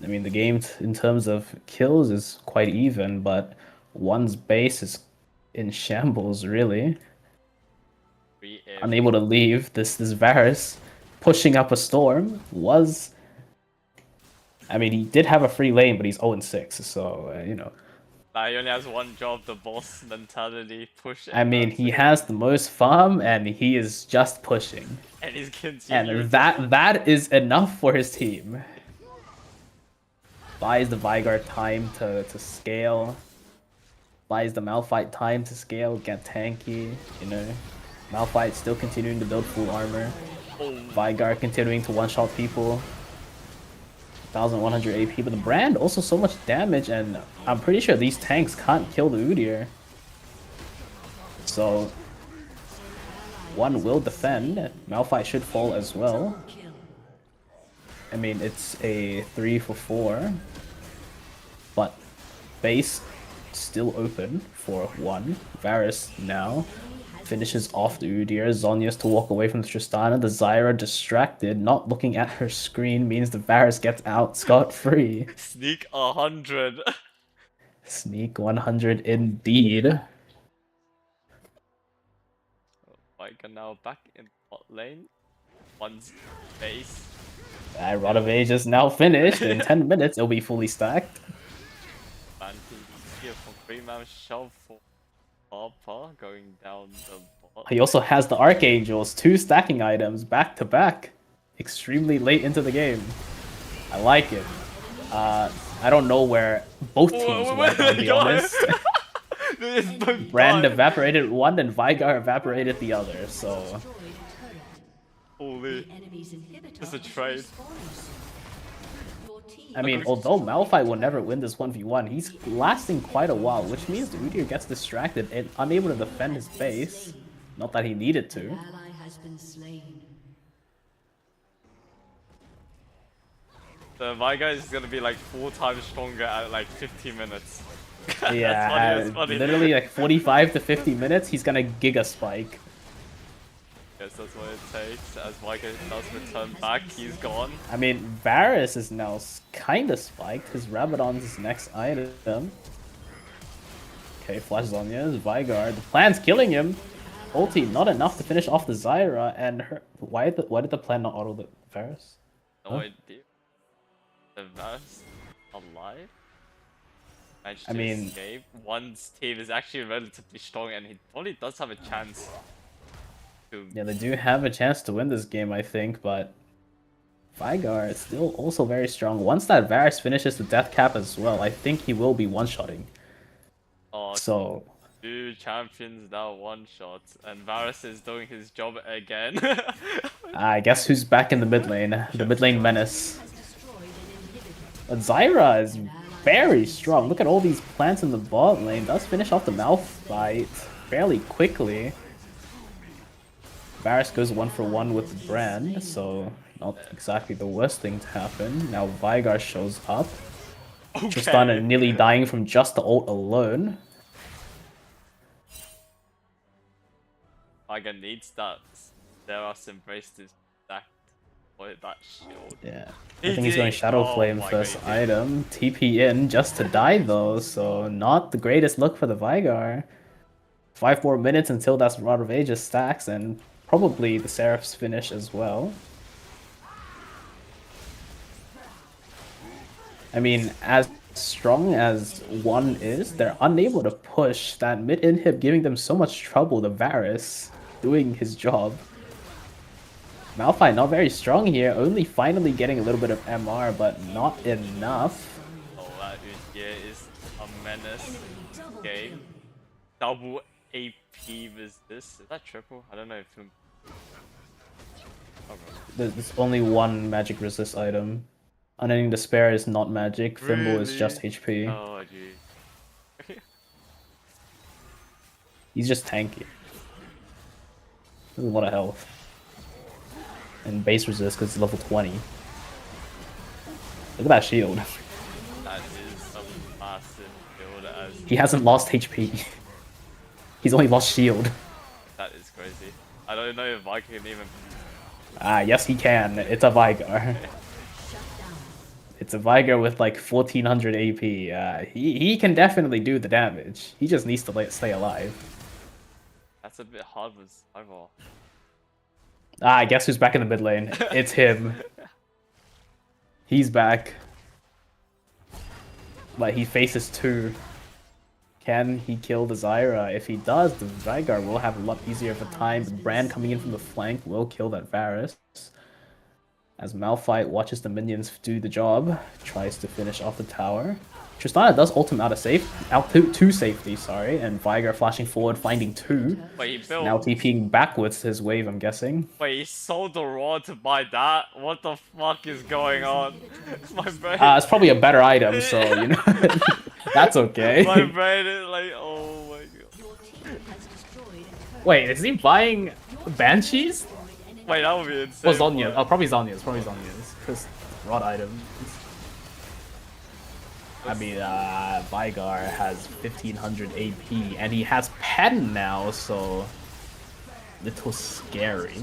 I mean, the game in terms of kills is quite even, but one's base is in shambles, really. Unable to leave. This Varus pushing up a storm was. I mean, he did have a free lane, but he's 0-6, so, you know. He only has one job, the boss mentality, push. I mean, he has the most farm, and he is just pushing. And he's continuing. And that is enough for his team. Buys the Vigar time to scale. Buys the Malphite time to scale, get tanky, you know. Malphite still continuing to build full armor. Vigar continuing to one-shot people. 1100 AP, but the Brand also so much damage, and I'm pretty sure these tanks can't kill the Udyr. So, one will defend. Malphite should fall as well. I mean, it's a 3 for 4, but base still open for 1. Varus now finishes off the Udyr. Zhonya's to walk away from the Tristana. The Zyra distracted, not looking at her screen, means the Varus gets out scot-free. Sneak 100. Sneak 100 indeed. Vigar now back in bot lane. One's base. That Rod of Age is now finished. In 10 minutes, it'll be fully stacked. Fancy here from 3-man shove for Harper going down the bot. He also has the Archangels, 2 stacking items back to back. Extremely late into the game. I like it. I don't know where both teams went, to be honest. Brand evaporated one and Vigar evaporated the other, so... Holy. It's a trade. I mean, although Malphite will never win this 1v1, he's lasting quite a while, which means the Udyr gets distracted and unable to defend his base. Not that he needed to. Ally has been slain. The Vigar is gonna be like 4 times stronger at like 15 minutes. Yeah, that's funny. literally like 45 to 50 minutes, he's gonna Giga Spike. Yes, that's what it takes. As Vigar does return back, he's gone. I mean, Varus is now kinda spiked. His Rabadon's his next item. Okay, Flash Zhonya's Vigar. The plan's killing him. Ulti, not enough to finish off the Zyra, and her... Why did the plan not auto the Varus? No idea. The Varus alive? Managed to I mean... escape. One's team is actually relatively strong, and he probably does have a chance to... Yeah, they do have a chance to win this game, I think, but... Vigar is still also very strong. Once that Varus finishes the death cap as well, I think he will be one-shotting. Oh, So... 2 champions now one shot, and Varus is doing his job again. I guess who's back in the mid lane? The mid lane menace. But Zyra is very strong. Look at all these plants in the bot lane. Does finish off the Malphite fairly quickly. Varus goes 1-for-1 with the brand, so not exactly the worst thing to happen. Now Veigar shows up. Okay. Tristana nearly dying from just the ult alone. Veigar needs that. Zeros embraced his stack for that shield. Yeah. He I think he's did going it. Shadow Oh Flame my first God, he did. item. TP in just to die though, so not the greatest look for the Veigar. 5 more minutes until that Rod of Ages stacks, and probably the Seraph's finish as well. I mean, as strong as one is, they're unable to push. That mid inhib giving them so much trouble. The Varus doing his job. Malphite not very strong here, only finally getting a little bit of MR, but not enough. Oh, that Udyr is a menace. Game. Double AP was this. Is that triple? I don't know if him. Oh, There's only one magic resist item. Unending Despair is not magic, Thimble is just really? HP. Oh, gee. He's just tanky. There's a lot of health. And base resist because it's level 20. Look at that shield. That is a massive build as He hasn't lost HP. He's only lost shield. that is crazy. I don't know if I can even. Ah, yes he can. It's a Veigar. It's a Veigar with like 1400 AP. He can definitely do the damage. He just needs to stay alive. That's a bit hard with survival. Ah, guess who's back in the mid lane? It's him. He's back. But he faces 2. Can he kill the Zyra? If he does, the Veigar will have a lot easier of a time. The Brand coming in from the flank will kill that Varus. As Malphite watches the minions do the job, tries to finish off the tower. Tristana does ult him out to safety, sorry, and Veigar flashing forward, finding 2. Wait, he built. Now TPing backwards his wave, I'm guessing. Wait, he sold the raw to buy that? What the fuck is going on? My brain. It's probably a better item, so, you know, that's okay. My brain is like, oh my god. Wait, is he buying Banshees? Wait, that would be insane. Or Zhonya's? Oh, probably Zhonya's, because rod items. I mean, Veigar has 1500 AP, and he has Pen now, so little scary.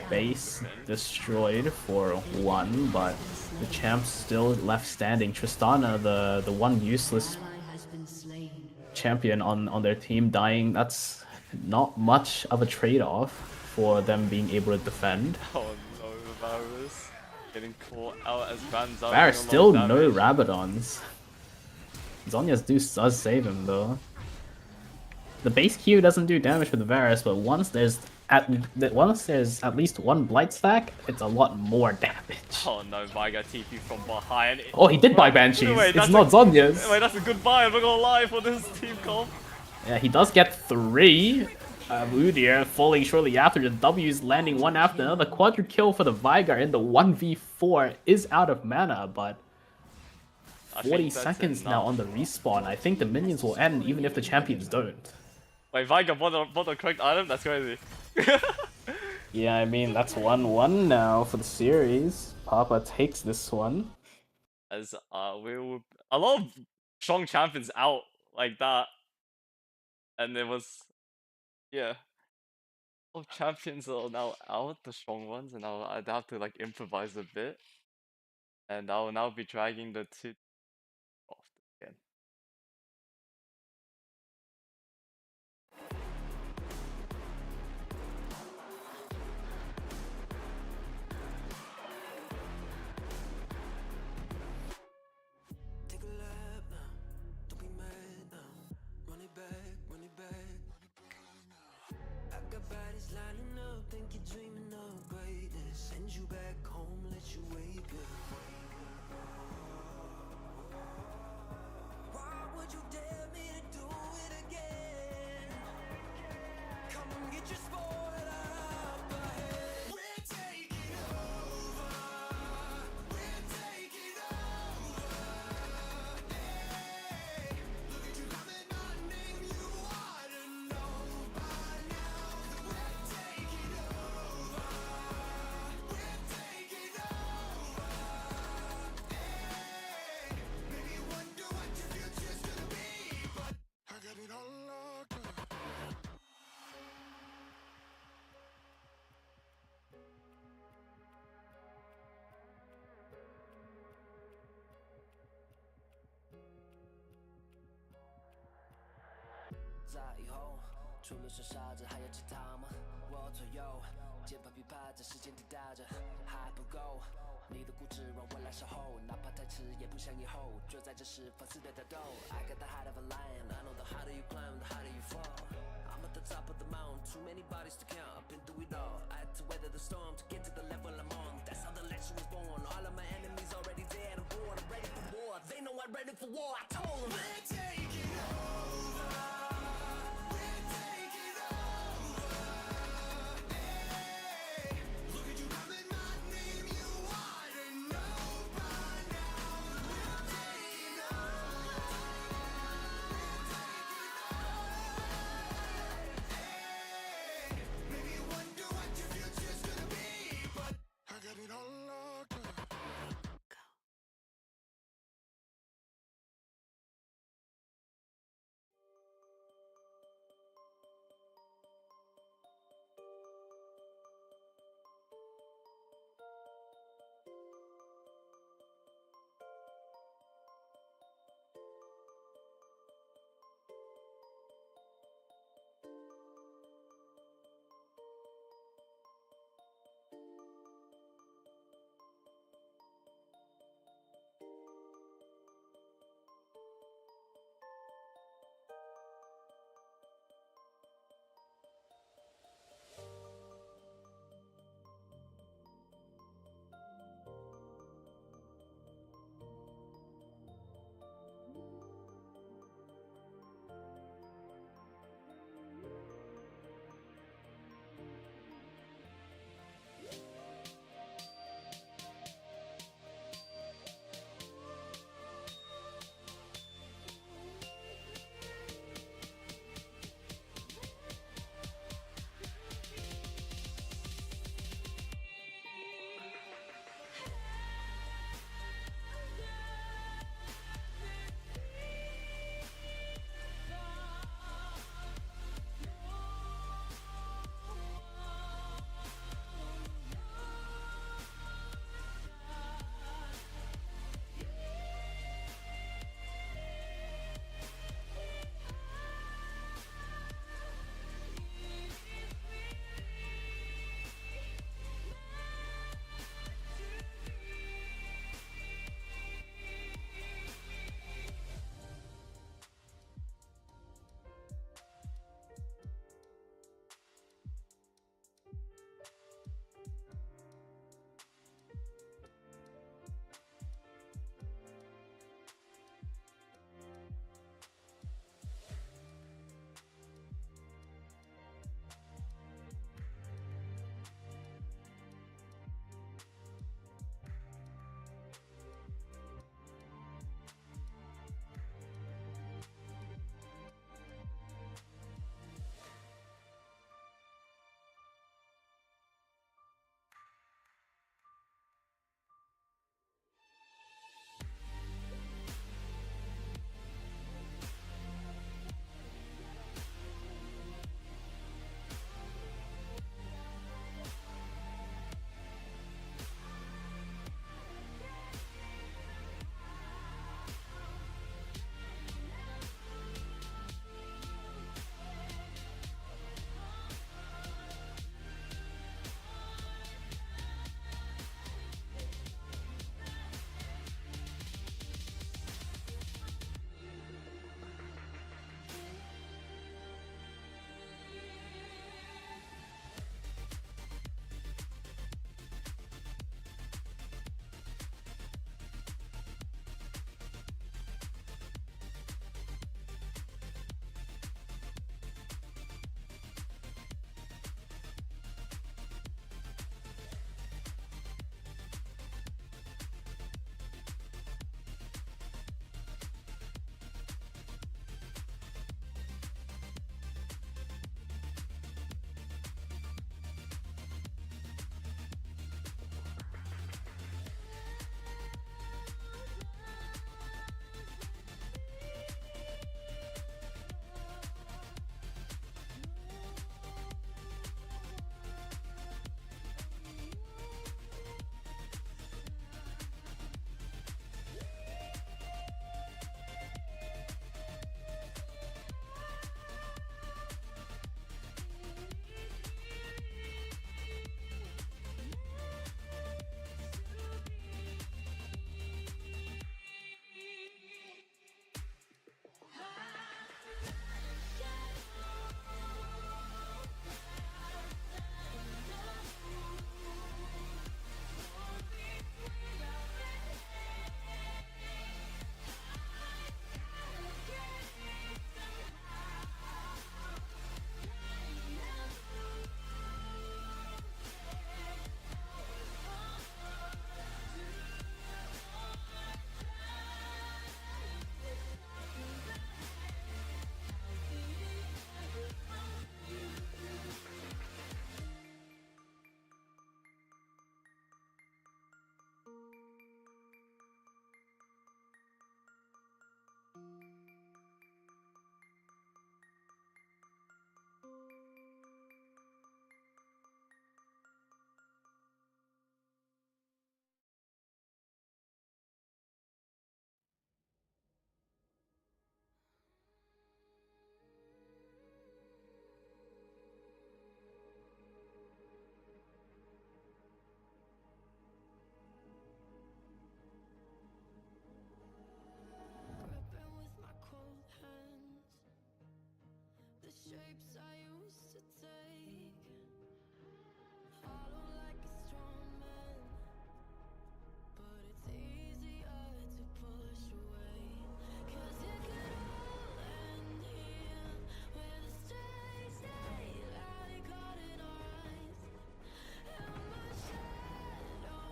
Base destroyed for 1, but the champ's still left standing. Tristana, the one useless champion on their team, dying. That's not much of a trade-off for them being able to defend. Oh no, the Varus getting caught out as Van Zan. Varus still no Rabadons. Zhonya's does save him though. The base Q doesn't do damage with the Varus, but once there's at least one Blight stack, it's a lot more damage. Oh no, Veigar TP from behind. Oh, he did buy Banshees. Wait, it's not Zhonya's. Wait, that's a good buy. I'm not gonna lie for this team comp. Yeah, he does get 3. Udyr falling shortly after. The W's landing one after another. Quadra kill for the Veigar in the 1v4 is out of mana, but 40 seconds now on the respawn. I think the minions will end even if the champions don't. Wait, Veigar bought the correct item? That's crazy. Yeah, I mean, that's 1-1 now for the series. Papa takes this one. As a lot of strong champions out like that. And it was, yeah. A lot of champions are now out, the strong ones, and I'd have to like improvise a bit. And I will now be dragging the 2 off again. Take a lap now, don't be mad now. Run it back, run it back. I got bodies lining up, think you're dreaming of greatness. Send you back home, let you wake up. Would you dare me to do it again? Come on, get your spoiler up ahead. We're taking over. We're taking over. Hey, look at you coming on, name you ought to know by now that we're taking over. We're taking over. Hey, maybe you wonder what your future's gonna be, but I got it all locked up.在以后，除了是傻子，还有其他吗？我左右，键盘琵琶在时间滴答着，还不够。你的固执让我来守候，哪怕太迟也不想以后。就在这时放肆的挑逗。I got the heart of a lion, I know the harder you climb, the harder you fall. I'm at the top of the mountain, too many bodies to count. I've been through it all. I had to weather the storm to get to the level I'm on. That's how the legend was born. All of my enemies already dead. I'm bored, I'm ready for war. They know I'm ready for war. I told them. We're taking over. We're taking over. Hey, look at you coming, my name you ought to know by now. We're taking over. We're taking over. Hey, maybe you wonder what your future's gonna be, but I got it all locked up. stripes I used to take. Hollow like a strong man, but it's easier to push away. 'Cause it could all end here, with a strange daylight caught in our eyes. And my shadow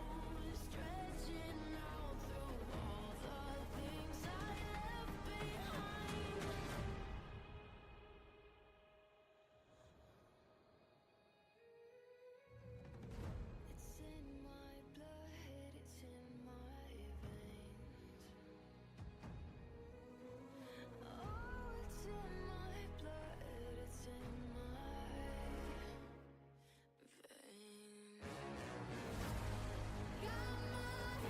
is stretching out through all the things I left behind. It's in my blood, it's in my veins. Oh, it's in my blood, it's in my veins. Got my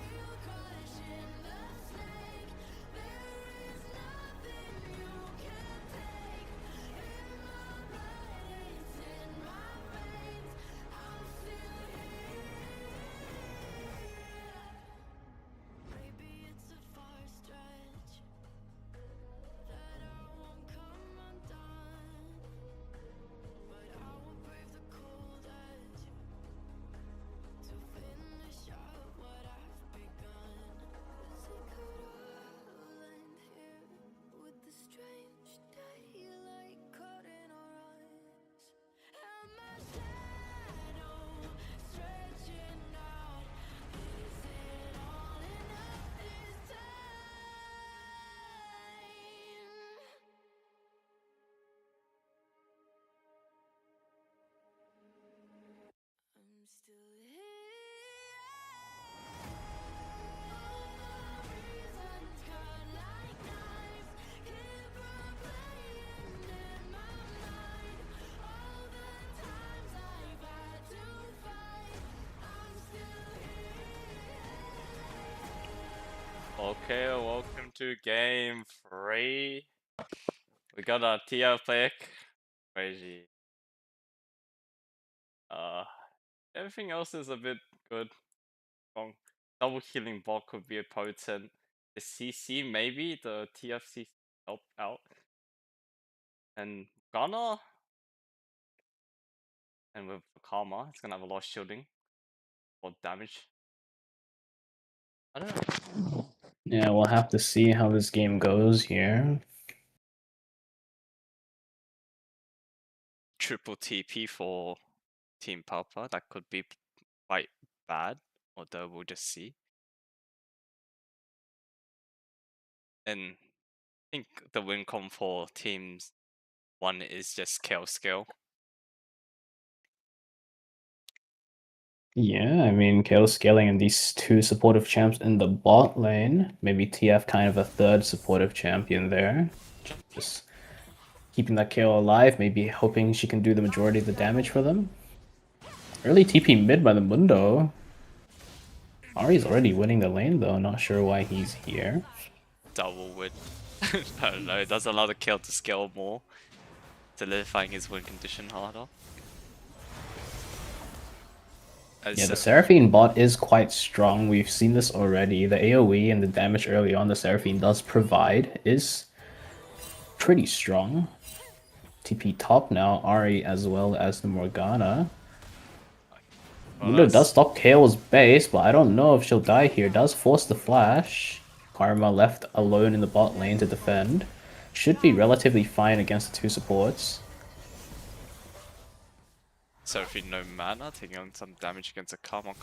heel crushing the snake. There is nothing you can take. In my blood, it's in my veins. I'm still here. Maybe it's a far stretch that I won't come undone, but I will brave the cold edge to finish up what I've begun. 'Cause it could all end here, with the strange daylight caught in our eyes. And my shadow stretching out. Is it all enough this time? I'm still here. All the reasons cut like knives, keep replaying in my mind. All the times I've had to fight, I'm still here. Okay, welcome to game 3. We got a TF pick. Crazy. Everything else is a bit good. Wrong. Double healing bot could be a potent. The CC maybe the TFC help out. And Ghana and with Karma, it's gonna have a lot of shielding or damage. I don't know. Yeah, we'll have to see how this game goes here. Triple TP for Team Papa, that could be quite bad, although we'll just see. And I think the win con for teams 1 is just kill skill. Yeah, I mean, KO scaling and these two supportive champs in the bot lane. Maybe TF kind of a third supportive champion there. Just keeping that KO alive, maybe hoping she can do the majority of the damage for them. Early TP mid by the Mundo. Ari's already winning the lane though, not sure why he's here. Double win. I don't know, it does allow the kill to scale more, solidifying his win condition harder. Yeah, the Seraphine bot is quite strong. We've seen this already. The AoE and the damage early on the Seraphine does provide is pretty strong. TP top now, Ari as well as the Morgana. Mundo does stop KO's base, but I don't know if she'll die here. Does force the flash. Karma left alone in the bot lane to defend. Should be relatively fine against the two supports. Seraphine no mana, taking on some damage against a Karma.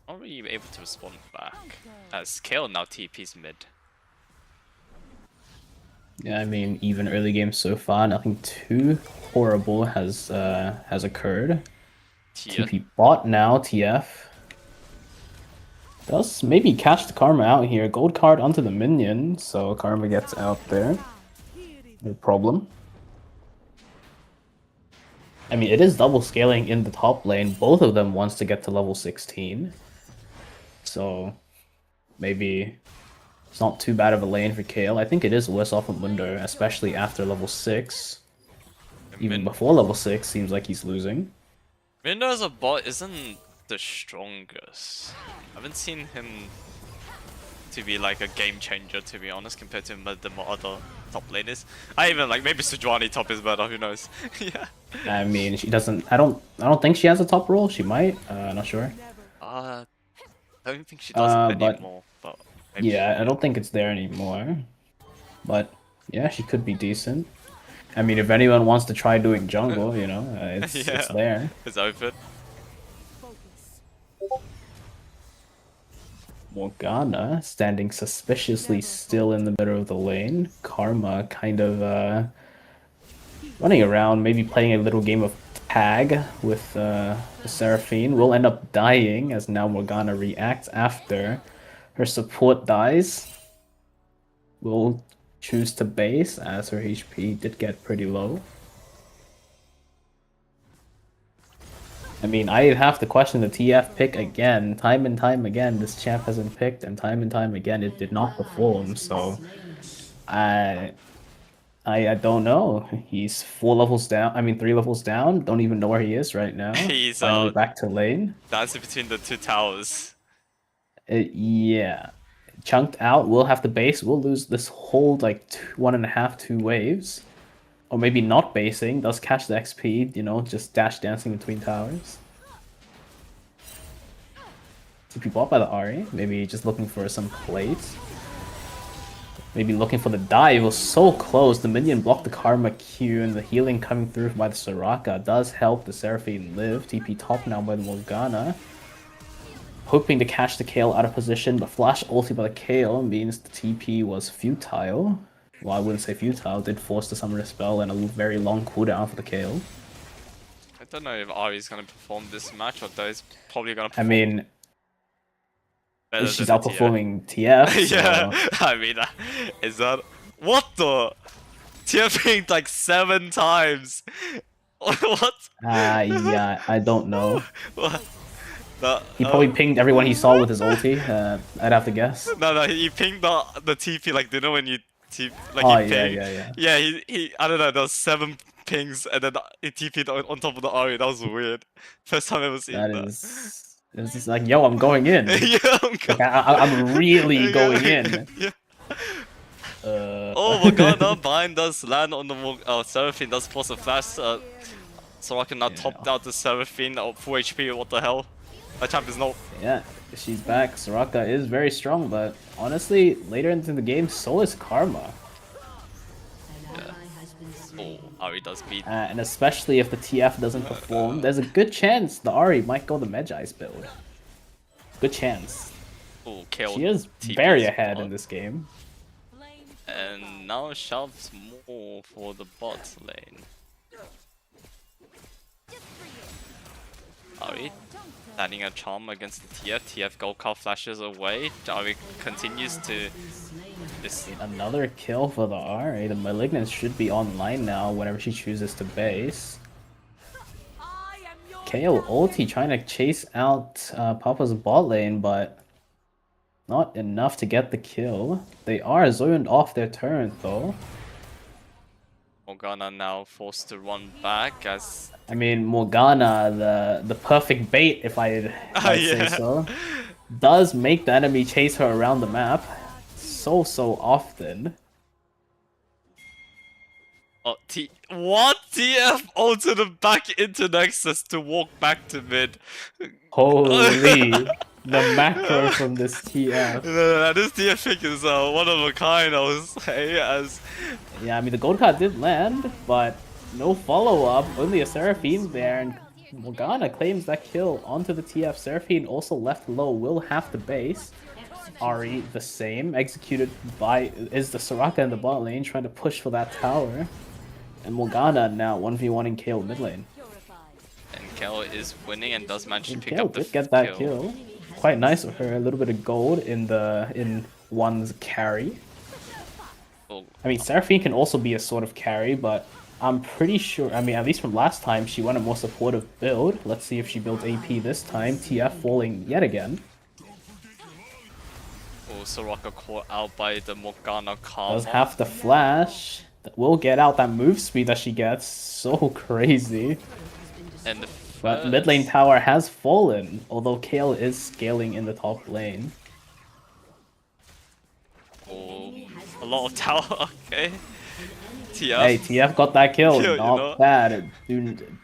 Not really able to respond back, as KO now TP's mid. Yeah, I mean, even early game so far, nothing too horrible has occurred. TP bot now, TF. Does maybe catch the Karma out here. Gold card onto the minion, so Karma gets out there. No problem. I mean, it is double scaling in the top lane. Both of them wants to get to level 16. So maybe it's not too bad of a lane for Kale. I think it is worse off of Mundo, especially after level 6. Even before level 6, seems like he's losing. Mundo as a bot isn't the strongest. I haven't seen him to be like a game changer, to be honest, compared to the other top laners. I even like maybe Sejuani top is better. Who knows? Yeah. I mean, she doesn't. I don't think she has a top role. She might. Not sure. I don't think she does But anymore. But maybe yeah, she, I don't think it's there anymore. But yeah, she could be decent. I mean, if anyone wants to try doing jungle, you know, it's yeah, there. it's open. Morgana standing suspiciously still in the middle of the lane. Karma kind of running around, maybe playing a little game of tag with the Seraphine. Will end up dying as now Morgana reacts after her support dies. Will choose to base as her HP did get pretty low. I mean, I have to question the TF pick again. Time and time again, this champ has been picked, and time again, it did not perform. So, I don't know. He's 4 levels down. I mean, 3 levels down. Don't even know where he is right now. He's Finally back to lane. dancing between the two towers. Yeah, chunked out. We'll have to base. We'll lose this whole like 1.5, 2 waves. Or maybe not basing, does catch the XP, you know, just dash dancing between towers. TP bought by the Ahri, maybe just looking for some plates. Maybe looking for the dive, was so close, the minion blocked the Karma Q, and the healing coming through by the Soraka does help the Seraphine live. TP top now by the Morgana. Hoping to catch the Kayle out of position, but flash ulti by the Kayle means the TP was futile. Well, I wouldn't say futile, did force the Summoner Spell and a very long cooldown for the Kayle. I don't know if Ari's gonna perform this match or though he's probably gonna perform. I mean, better she's than outperforming TF. Yeah, So... I mean, is that what the TF pinged like 7 times? What? Yeah, I don't know. What? He probably pinged everyone he saw with his ulti. I'd have to guess. No, he pinged the TP like, do you know when you TP like Oh he pinged? yeah. Yeah, he I don't know. There was 7 pings and then he TP'd on top of the Ari. That was weird. First time I've ever seen that. It's just like, yo, I'm going in. Yeah, I'm really going in. Yeah. Oh, Morgana bind does land on the Seraphine, does force a flash. Soraka now topped out the Seraphine at full HP. What the hell? That champ is not. Yeah, she's back. Soraka is very strong, but honestly, later into the game, so is Karma. Yeah. Oh, Ari does beat. And especially if the TF doesn't perform, there's a good chance the Ahri might go the Medjai's build. Good chance. Oh, she is very ahead in this game. And now shoves more for the bot lane. Ari landing a charm against the TF. TF gold card flashes away. Ari continues to. Another kill for the Ahri. The Malignant should be online now whenever she chooses to base. Kayle ulti trying to chase out Papa's bot lane, but not enough to get the kill. They are zoned off their turret though. Morgana now forced to run back as. I mean, Morgana, the perfect bait, if I say so, does make the enemy chase her around the map so often. Oh, what? TF ulted him back into Nexus to walk back to mid. Holy, the macro from this TF. This TF pick is one of a kind, I would say, as. Yeah, I mean, the gold card did land, but no follow-up, only a Seraphine there, and Morgana claims that kill onto the TF. Seraphine also left low, will have to base. Ahri the same, executed by is the Soraka in the bot lane, trying to push for that tower. And Morgana now 1v1ing Kayle mid lane. And Kayle is winning and does manage to pick Kayle up the did get that kill. Quite nice of her, a little bit of gold in one's carry. I mean, Seraphine can also be a sort of carry, but I'm pretty sure, I mean, at least from last time, she went a more supportive build. Let's see if she builds AP this time. TF falling yet again. Oh, Soraka caught out by the Morgana Karma. Does have the flash. That will get out that move speed that she gets. So crazy. And but mid lane tower has fallen, although Kayle is scaling in the top lane. A lot of tower, okay. TF. Hey, TF got that kill. Yeah, you Not know. bad. Dude,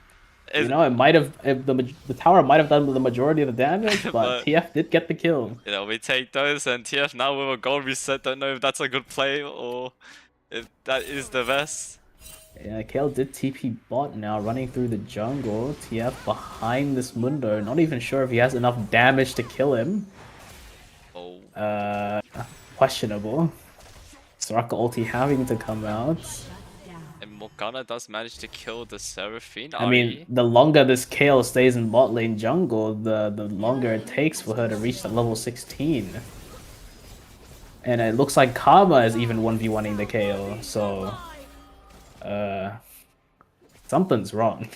you know, it might have the tower might have done the majority of the damage, but But- TF did get the kill. You know, we take those, and TF now with a gold reset. Don't know if that's a good play or if that is the best. Yeah, Kale did TP bot now, running through the jungle. TF behind this Mundo. Not even sure if he has enough damage to kill him. Oh. Questionable. Soraka ulti having to come out. And Morgana does manage to kill the Seraphine. I mean, the longer this Kale stays in bot lane jungle, the longer it takes for her to reach the level 16. And it looks like Karma is even 1v1ing the Kale, so... something's wrong.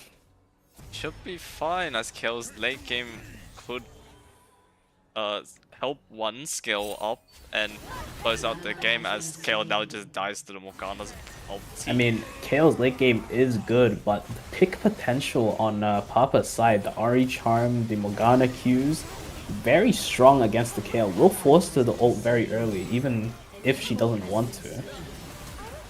Should be fine, as Kale's late game could help one skill up and close out the game, as Kale now just dies to the Morgana's ulti. I mean, Kale's late game is good, but the pick potential on Papa's side, the Ari Charm, the Morgana Qs, very strong against the Kale. Will force her the ult very early, even if she doesn't want to.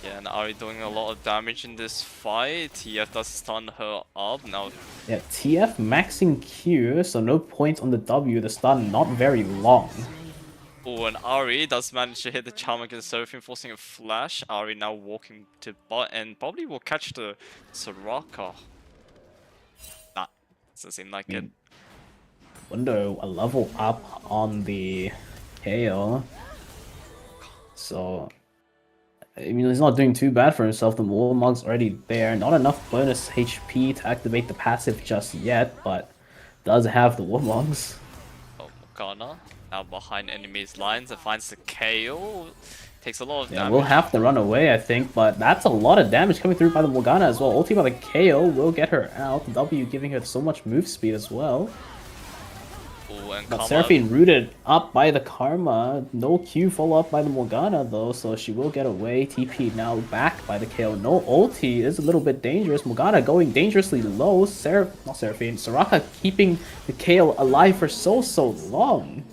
Yeah, and Ari doing a lot of damage in this fight. TF does stun her up now. Yeah, TF maxing Q, so no points on the W, the stun not very long. Oh, and Ari does manage to hit the charm against Seraphine, forcing a flash. Ari now walking to bot and probably will catch the Soraka. Nah, doesn't seem like it. Mundo a level up on the Kale. So, I mean, he's not doing too bad for himself. The Warmog's already there. Not enough bonus HP to activate the passive just yet, but does have the Warmogs. Oh, Morgana now behind enemy's lines and finds the KO. Takes a lot of Yeah, damage. we'll have to run away, I think, but that's a lot of damage coming through by the Morgana as well. Ulti by the KO will get her out. The W giving her so much move speed as well. Oh, and But Karma, Seraphine rooted up by the Karma. No Q follow up by the Morgana though, so she will get away. TP now back by the KO. No ulti is a little bit dangerous. Morgana going dangerously low. Not Seraphine. Soraka keeping the KO alive for so long.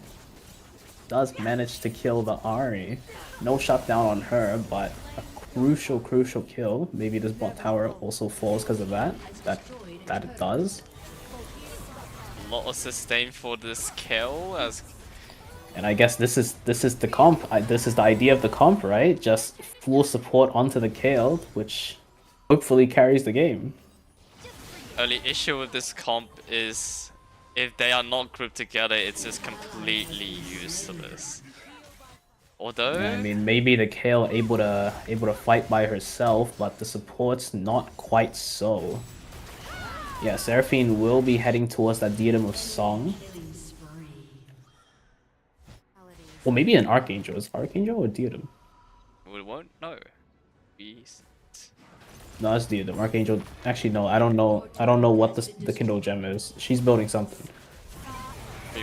Does manage to kill the Ari. No shutdown on her, but a crucial kill. Maybe this bot tower also falls because of that. That it does. a lot of sustain for this kill, as And I guess this is the comp. This is the idea of the comp, right? Just full support onto the Kale, which hopefully carries the game. only issue with this comp is if they are not grouped together, it's just completely useless. Although, I mean, maybe the Kale able to fight by herself, but the support's not quite so. Yeah, Seraphine will be heading towards that Diadem of Song. Well, maybe an Archangel. Is Archangel or Diadem? we won't know. Beast. No, it's Diadem. Archangel. Actually, no. I don't know. I don't know what the Kindle gem is. She's building something.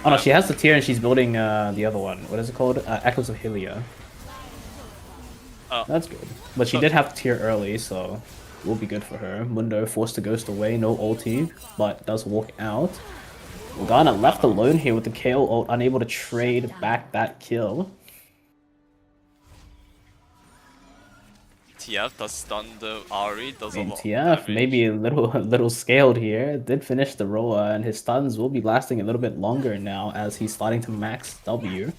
Oh no, she has the tier and she's building the other one. What is it called? Echoes of Hylia. Oh. That's good. But she did have the tier early, so will be good for her. Mundo forced to ghost away, no ulti, but does walk out. Morgana left alone here with the KO ult, unable to trade back that kill. TF does stun the Ari, does a lot of TF damage. maybe a little scaled here. Did finish the Roa, and his stuns will be lasting a little bit longer now as he's starting to max W.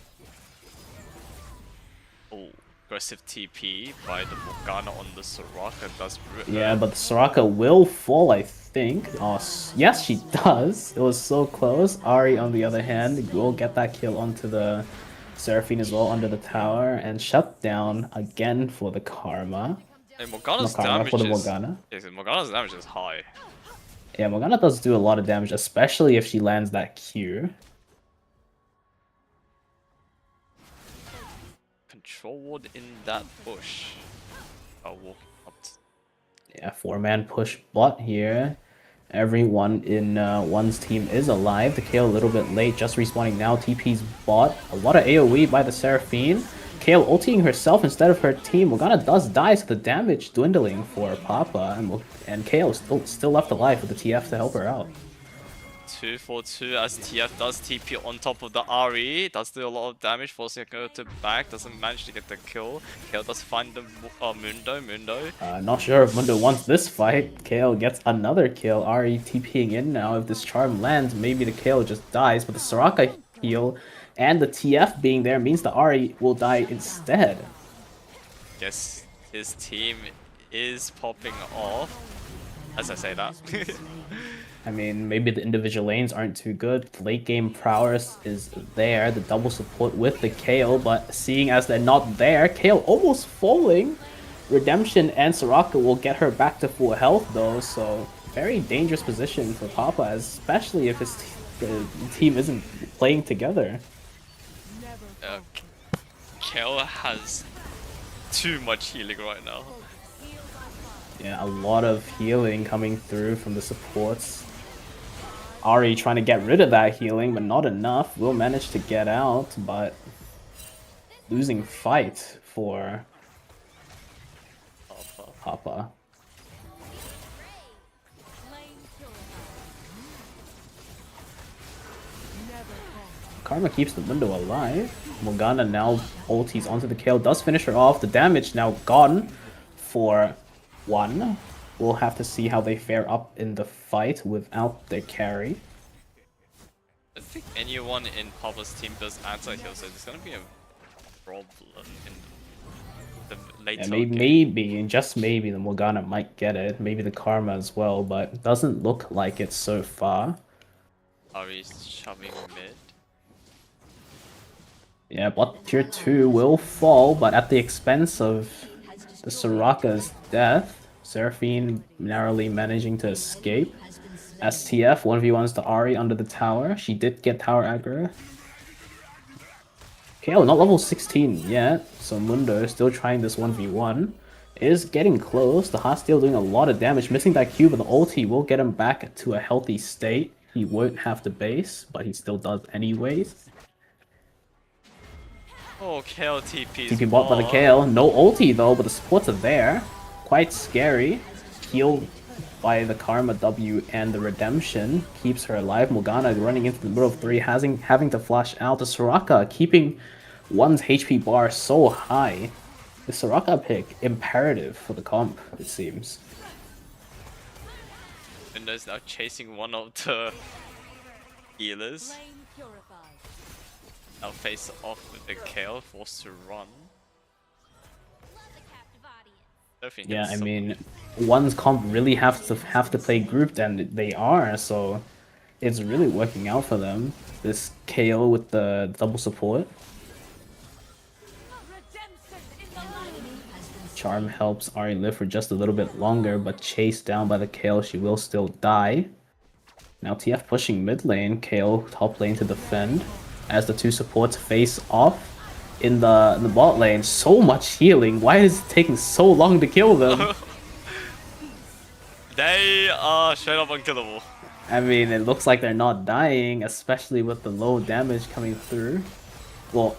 Oh, aggressive TP by the Morgana on the Soraka does. Yeah, but the Soraka will fall, I think. Oh, yes, she does. It was so close. Ari, on the other hand, will get that kill onto the Seraphine as well under the tower, and shut down again for the Karma. Hey, Morgana's Not Karma, damage for the is... Morgana. Yes, Morgana's damage is high. Yeah, Morgana does do a lot of damage, especially if she lands that Q. Control ward in that bush. Oh, walking up. Yeah, 4-man push bot here. Everyone in one's team is alive. The KO a little bit late, just respawning now. TP's bot. A lot of AoE by the Seraphine. KO ulting herself instead of her team. Morgana does die, so the damage dwindling for Papa. And KO still left alive with the TF to help her out. 2-for-2 as TF does TP on top of the RE. Does do a lot of damage, forcing her to back. Doesn't manage to get the kill. KO does find the Mundo. Not sure if Mundo wants this fight. KO gets another kill. Ari TPing in now. If this charm lands, maybe the KO just dies. But the Soraka heal and the TF being there means the Ari will die instead. Yes, his team is popping off. As I say that. I mean, maybe the individual lanes aren't too good. Late game prowess is there. The double support with the KO, but seeing as they're not there, KO almost falling. Redemption and Soraka will get her back to full health though, so very dangerous position for Papa, especially if the team isn't playing together. KO has too much healing right now. Yeah, a lot of healing coming through from the supports. Ari trying to get rid of that healing, but not enough. Will manage to get out, but losing fight for Papa. Karma keeps the window alive. Morgana now ulties onto the KO, does finish her off. The damage now gone for one. We'll have to see how they fare up in the fight without their carry. I think anyone in Papa's team does anti-heal, so there's gonna be a problem in the later game. Maybe, just maybe, the Morgana might get it. Maybe the Karma as well, but it doesn't look like it so far. Ari's shoving mid. Yeah, bot tier 2 will fall, but at the expense of the Soraka's death. Seraphine narrowly managing to escape. STF 1v1s to Ari under the tower. She did get tower aggro. KO not level 16 yet, so Mundo still trying this 1v1. Is getting close. The Hostile doing a lot of damage. Missing that cube, and the ulti will get him back to a healthy state. He won't have to base, but he still does anyways. Oh, KO TP's TP bot by the KO. No ulti though, but the supports are there. Quite scary. Healed by the Karma W and the Redemption. Keeps her alive. Morgana running into the middle of 3, having to flash out. The Soraka keeping one's HP bar so high. The Soraka pick imperative for the comp, it seems. Windows now chasing one of the healers. Now face off with the KO, forced to run. Yeah, I mean, one's comp really have to play grouped, and they are, so it's really working out for them. This KO with the double support. Charm helps Ari live for just a little bit longer, but chased down by the KO, she will still die. Now TF pushing mid lane, KO top lane to defend, as the two supports face off. In the bot lane, so much healing. Why is it taking so long to kill them? They are straight up unkillable. I mean, it looks like they're not dying, especially with the low damage coming through. Well,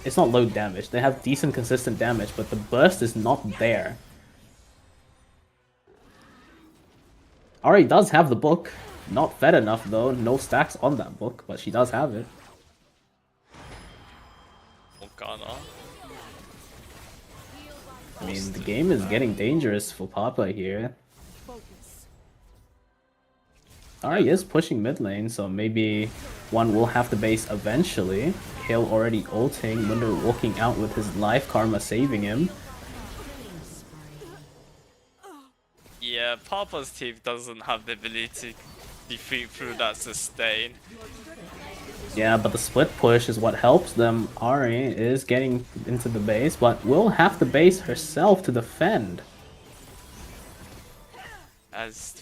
it's not low damage. They have decent, consistent damage, but the burst is not there. Ari does have the book. Not fed enough though. No stacks on that book, but she does have it. I mean, the game is getting dangerous for Papa here. Ari is pushing mid lane, so maybe one will have to base eventually. Kale already ulting, Mundo walking out with his life, Karma saving him. Yeah, Papa's team doesn't have the ability to defeat through that sustain. Yeah, but the split push is what helps them. Ari is getting into the base, but will have to base herself to defend.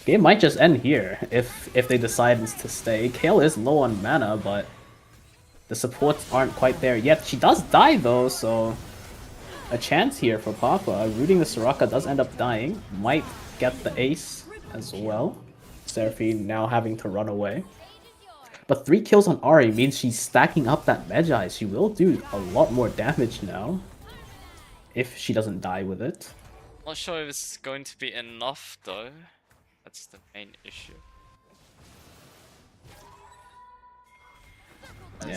Game might just end here if they decide to stay. Kale is low on mana, but the supports aren't quite there yet. She does die though, so a chance here for Papa. Rooting the Soraka does end up dying. Might get the ace as well. Seraphine now having to run away. But 3 kills on Ari means she's stacking up that Magi. She will do a lot more damage now. If she doesn't die with it. Not sure if it's going to be enough though. That's the main issue.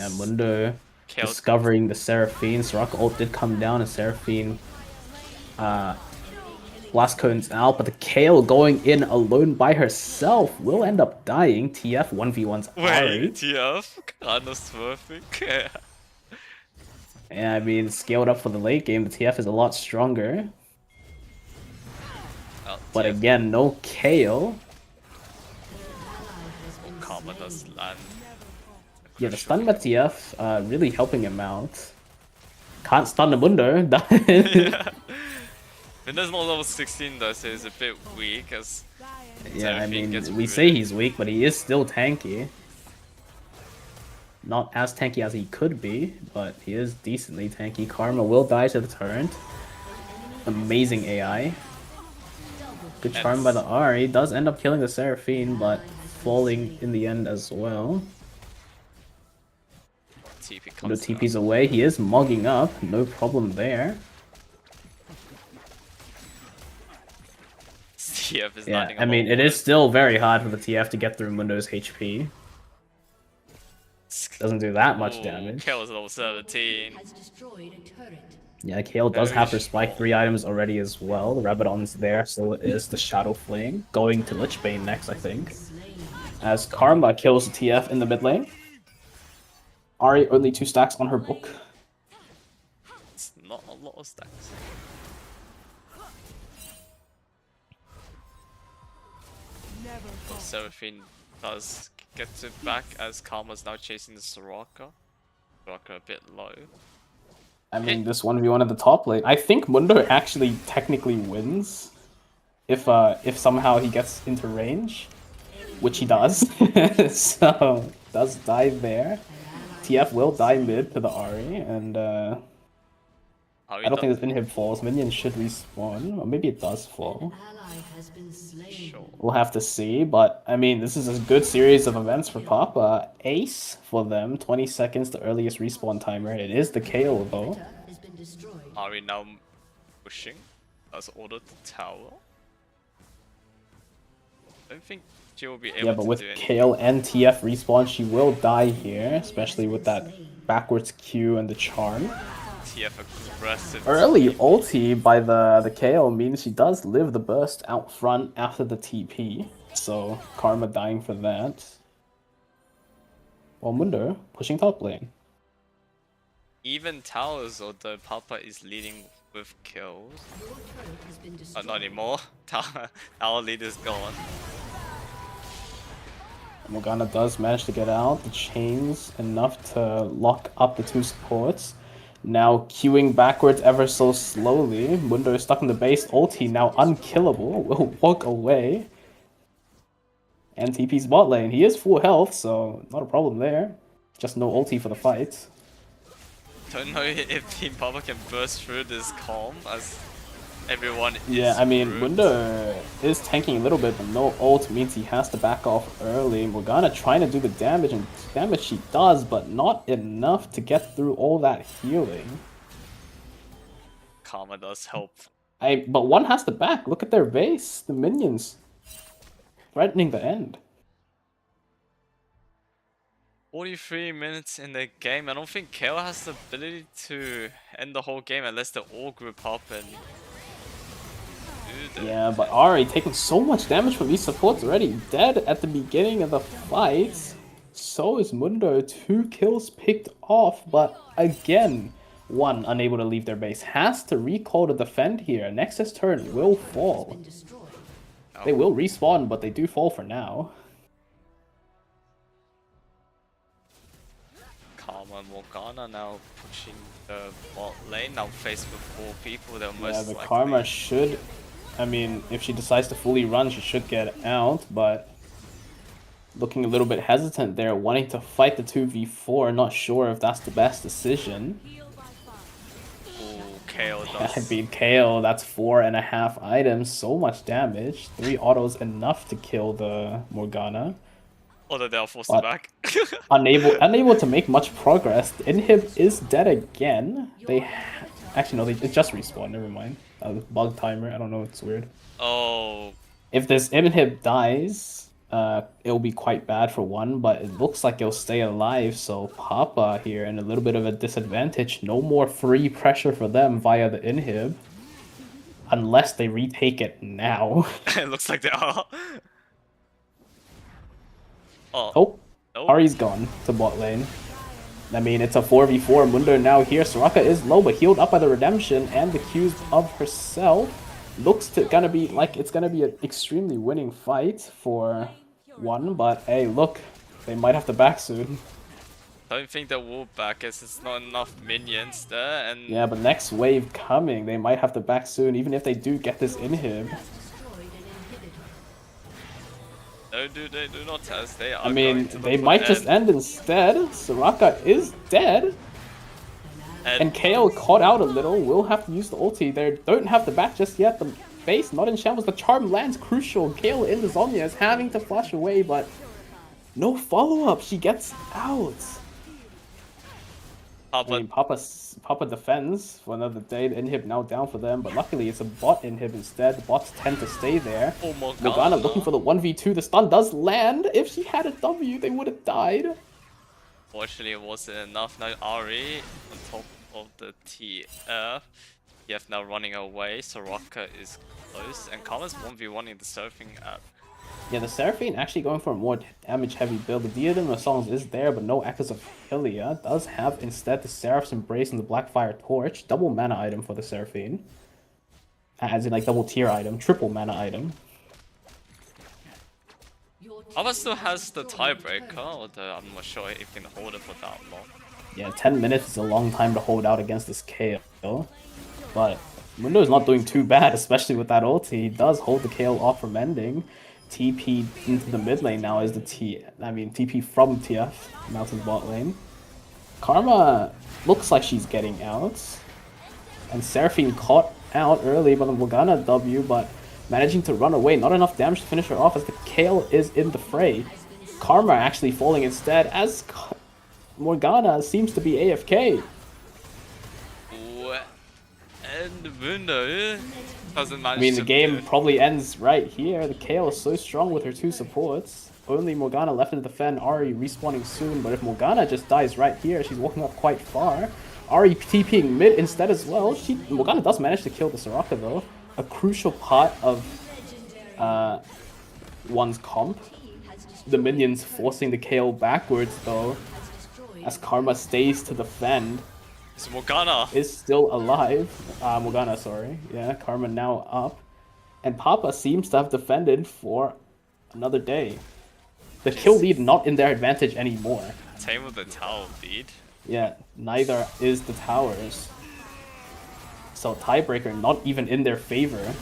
Yeah, Mundo Kale discovering the Seraphine. Soraka ult did come down, and Seraphine blast cones out, but the Kale going in alone by herself will end up dying. TF 1v1's Ari. Wait, TF? Kind of swerving. Yeah, I mean, scaled up for the late game, the TF is a lot stronger. Oh, But TF again, no Kale. Karma does land. Yeah, the stun by TF really helping him out. Can't stun the Mundo. Yeah. Windows not level 16 though, so he's a bit weak as Yeah, I Seraphine gets mean, we rid say of- he's weak, but he is still tanky. Not as tanky as he could be, but he is decently tanky. Karma will die to the turret. Amazing AI. Good charm by the Ari. Does end up killing the Seraphine, but falling in the end as well. TP The comes TP's away. He is mugging up. No problem there. TF is Yeah, landing I mean, on it is still very hard for the TF to get through Mundo's HP. Doesn't do that much damage. Kale is level 17. Has destroyed a turret. Yeah, Kale does Very have her spike strong. 3 items already as well. The Rabadon's there, so it is the Shadow Flame. Going to Lichbane next, I think. As Karma kills the TF in the mid lane. Ari only 2 stacks on her book. It's not a lot of stacks. Seraphine does get it back as Karma's now chasing the Soraka. Soraka a bit low. I mean, this 1v1 at the top lane. I think Mundo actually technically wins. If somehow he gets into range. Which he does. So, does die there. TF will die mid to the Ari, and I don't think this inhib falls. Minions should respawn, or maybe it does fall. Ally has been slain. Sure. We'll have to see, but I mean, this is a good series of events for Papa. Ace for them, 20 seconds, the earliest respawn timer. It is the KO though. Has been destroyed. Ari now pushing as ordered the tower. I don't think she will be able Yeah, but to with do anything. KO and TF respawn, she will die here, especially with that backwards Q and the charm. TF aggressive. Early ulti by the KO means she does live the burst out front after the TP. So Karma dying for that. While Mundo pushing top lane. Even towers, although Papa is leading with kills. Your turret has been destroyed. Not anymore. Our leader's gone. Morgana does manage to get out. The chains enough to lock up the 2 supports. Now queuing backwards ever so slowly. Mundo is stuck in the base. Ulti now unkillable. Will walk away. And TP's bot lane. He is full health, so not a problem there. Just no ulti for the fight. Don't know if Team Papa can burst through this calm as everyone is Yeah, I mean, screwed. Mundo is tanking a little bit, but no ult means he has to back off early. Morgana trying to do the damage, and damage she does, but not enough to get through all that healing. Karma does help. But one has to back. Look at their base, the minions. Threatening the end. 43 minutes in the game. I don't think Kale has the ability to end the whole game unless they all group up and do the Yeah, but Ari taking so much damage from these supports already. Dead at the beginning of the fight. So is Mundo. 2 kills picked off, but again, one unable to leave their base. Has to recall to defend here. Nexus turn will fall. Been destroyed. They will respawn, but they do fall for now. Karma and Morgana now pushing the bot lane. Now faced with 4 people, they'll most Yeah, the likely... Karma should... I mean, if she decides to fully run, she should get out, but... Looking a little bit hesitant there, wanting to fight the 2v4, not sure if that's the best decision. Ooh, Kale I does... mean, KO, that's 4.5 items, so much damage. 3 autos enough to kill the Morgana. Although they'll force What? it back. Unable to make much progress. The inhib is dead again. Actually, no, they just respawned, never mind. Bug timer, I don't know, it's weird. Oh, If this inhib dies, it'll be quite bad for one, but it looks like it'll stay alive. So Papa here in a little bit of a disadvantage. No more free pressure for them via the inhib. Unless they retake it now. It looks like they are. Oh. Oh, Nope. Ari's gone to bot lane. I mean, it's a 4v4. Mundo now here. Soraka is low, but healed up by the redemption and the Qs of herself. Looks to gonna be like it's gonna be an extremely winning fight for one, but hey, look, they might have to back soon. Don't think they will back as it's not enough minions there, and Yeah, but next wave coming, they might have to back soon, even if they do get this inhib. no, they do not test. They are I mean, going to they the might just end instead. Soraka is dead. And KO caught out a little, will have to use the ulti. They don't have the back just yet. The base not in shambles. The charm lands crucial. KO in the Zonya is having to flash away, but no follow-up. She gets out. I mean, Papa defends for another day. The inhib now down for them, but luckily it's a bot inhib instead. The bots tend to stay there. Oh my god. Morgana looking for the 1v2. The stun does land. If she had a W, they would have died. Fortunately, it wasn't enough. Now Ari on top of the TF. TF now running away. Soraka is close, and Karma's 1v1 in the surfing app. Yeah, the Seraphine actually going for a more damage-heavy build. The Diadem of Songs is there, but no Echoes of Hylia. Does have instead the Seraph's Embrace and the Blackfire Torch. Double mana item for the Seraphine. As in like double tier item, triple mana item. Ava still has the tiebreaker, although I'm not sure if he can hold it for that long. Yeah, 10 minutes is a long time to hold out against this KO. But Mundo's not doing too bad, especially with that ulti. He does hold the KO off from ending. TP into the mid lane now is the TP from TF, now to the bot lane. Karma looks like she's getting out. And Seraphine caught out early by the Morgana W, but managing to run away. Not enough damage to finish her off as the Kale is in the fray. Karma actually falling instead as Morgana seems to be AFK. And Mundo doesn't manage I mean, the to game probably ends right here. The Kale is so strong with her two supports. Only Morgana left to defend. Ari respawning soon, but if Morgana just dies right here, she's walking up quite far. Ari TPing mid instead as well. Morgana does manage to kill the Soraka though. A crucial part of one's comp. The minions forcing the KO backwards though, as Karma stays to defend. It's Morgana is still alive. Morgana, sorry. Yeah, Karma now up. And Papa seems to have defended for another day. The kill lead not in their advantage anymore. Same with the tower lead. Yeah, neither is the towers. So tiebreaker not even in their favor.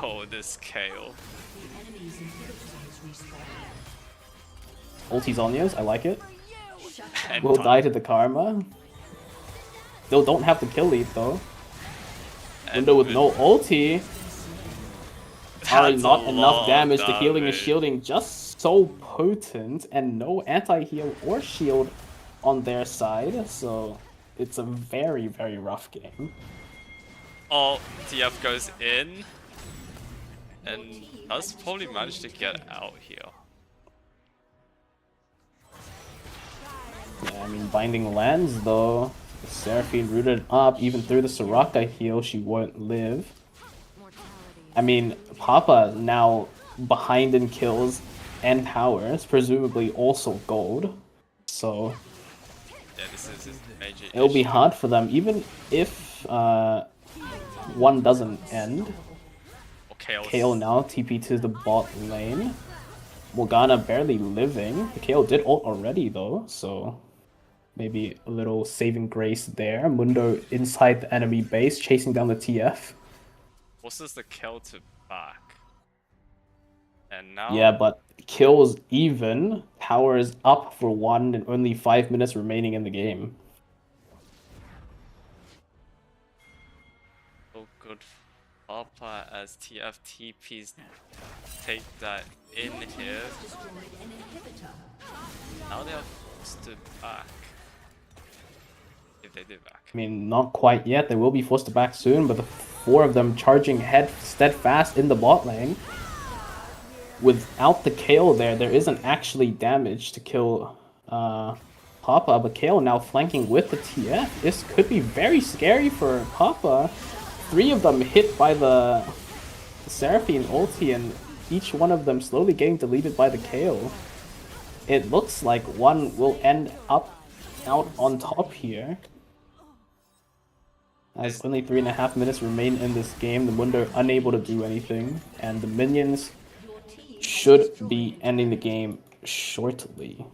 Oh, this KO. Ulti Zonyas, I like it. And Will die to the Karma. Still don't have the kill lead though. Mundo with no ulti. Are not enough damage. The healing and shielding just so potent, and no anti-heal or shield on their side, so it's a very, very rough game. Oh, TF goes in and does probably manage to get out here. Yeah, I mean, Binding lands though. The Seraphine rooted up, even through the Soraka heal, she won't live. I mean, Papa now behind in kills and towers, presumably also gold. So yeah, this is his major it'll issue. be hard for them, even if one doesn't end. KO now TP to the bot lane. Morgana barely living. The KO did ult already though, so maybe a little saving grace there. Mundo inside the enemy base, chasing down the TF. Forces the kill to back. And now... Yeah, but kills even. Power is up for one and only 5 minutes remaining in the game. So good for Papa as TF TPs take that in here. Now they are forced to back. If they do back. I mean, not quite yet. They will be forced to back soon, but the four of them charging head steadfast in the bot lane. without the KO there isn't actually damage to kill Papa, but KO now flanking with the TF. This could be very scary for Papa. 3 of them hit by the Seraphine ulti, and each one of them slowly getting deleted by the KO. It looks like one will end up out on top here. As only 3.5 minutes remain in this game, the Wunder unable to do anything, and the minions should be ending the game shortly.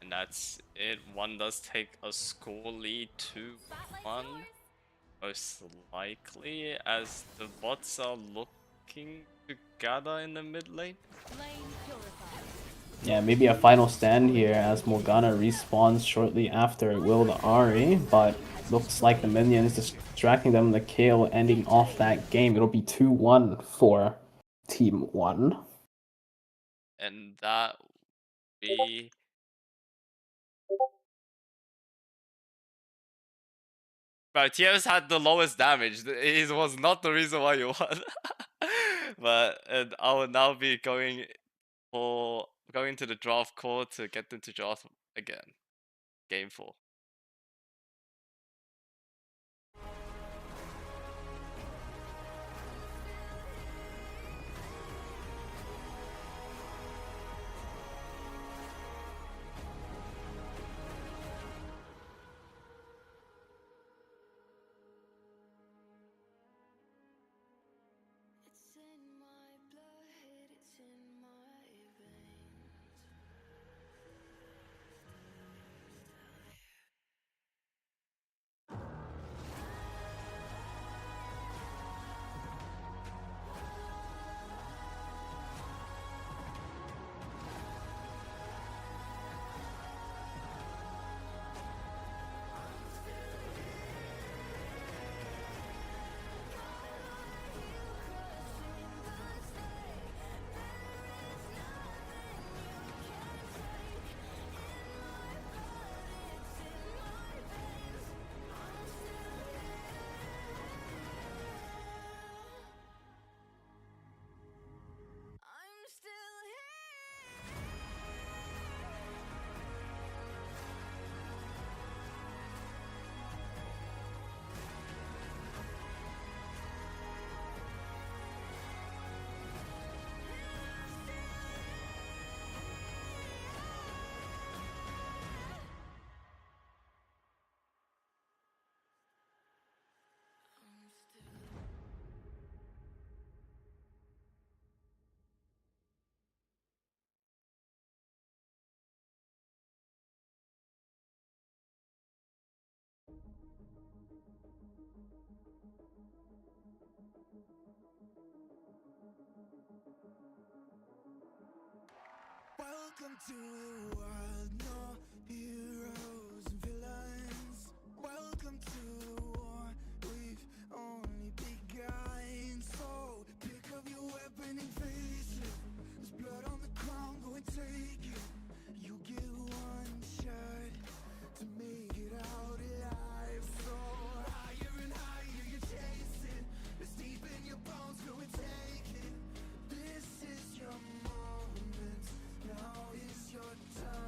And that's it. One does take a score lead 2-1. Most likely, as the bots are looking to gather in the mid lane. Yeah, maybe a final stand here as Morgana respawns shortly after it will the Ahri, but looks like the minions distracting them the kill, ending off that game. It'll be 2-1 for Team 1. And that be Bro, TF's had the lowest damage. It was not the reason why you won. But and I will now be going to the draft call to get them to draft again. Game 4. It's in my blood, it's in my veins. I'm still Welcome to the world, no heroes and villains. Welcome to the war, we've only begun. So pick up your weapon and face it. There's blood on the ground, go and take it. You get one shot to make it out alive. So higher and higher you chase it. It's deep in your bones, go and take it. This is your moment, now is your time.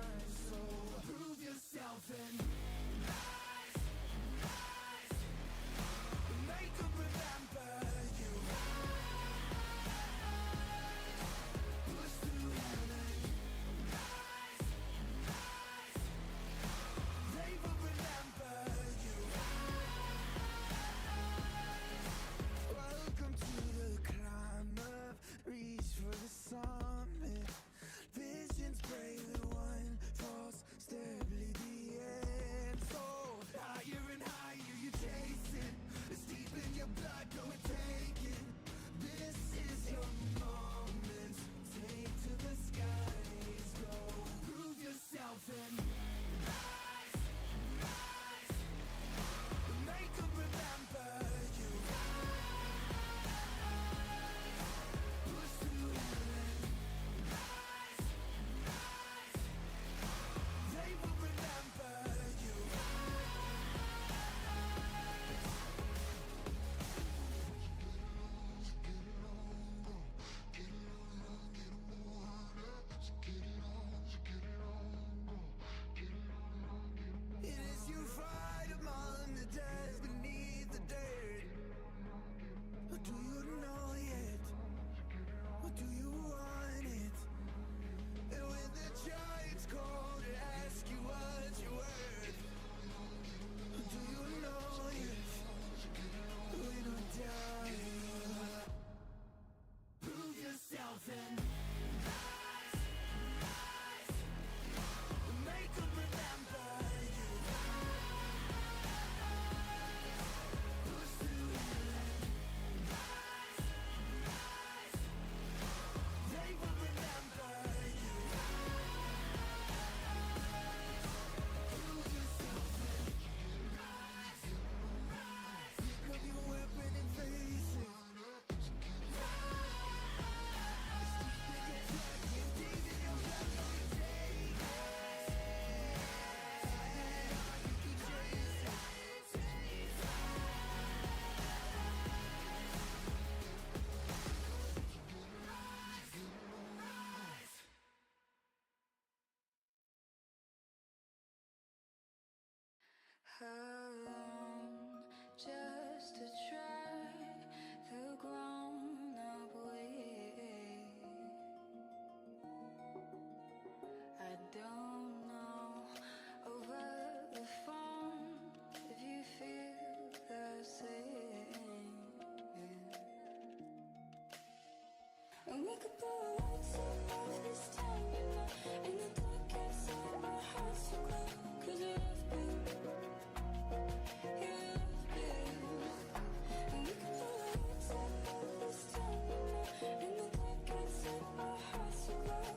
alone just to try the grown-up way. I don't know over the phone if you feel the same. And we could blow the lights off this time, you know, in the dark outside our hearts will glow. 'Cause we love you, yeah, yeah. And we could blow the lights off this time, you know, in the dark outside our hearts will glow.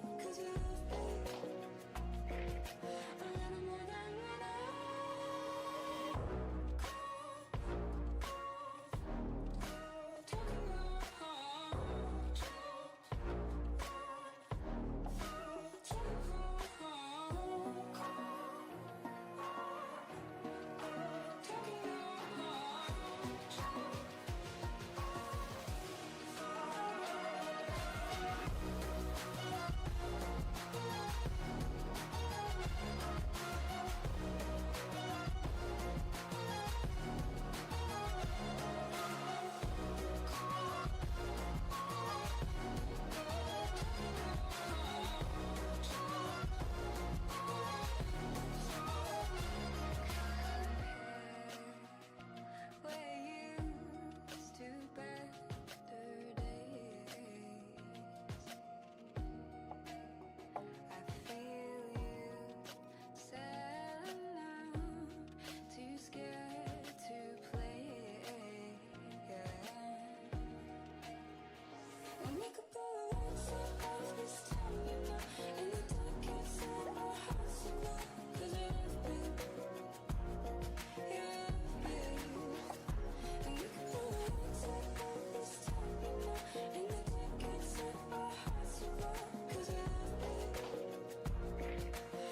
'Cause we love you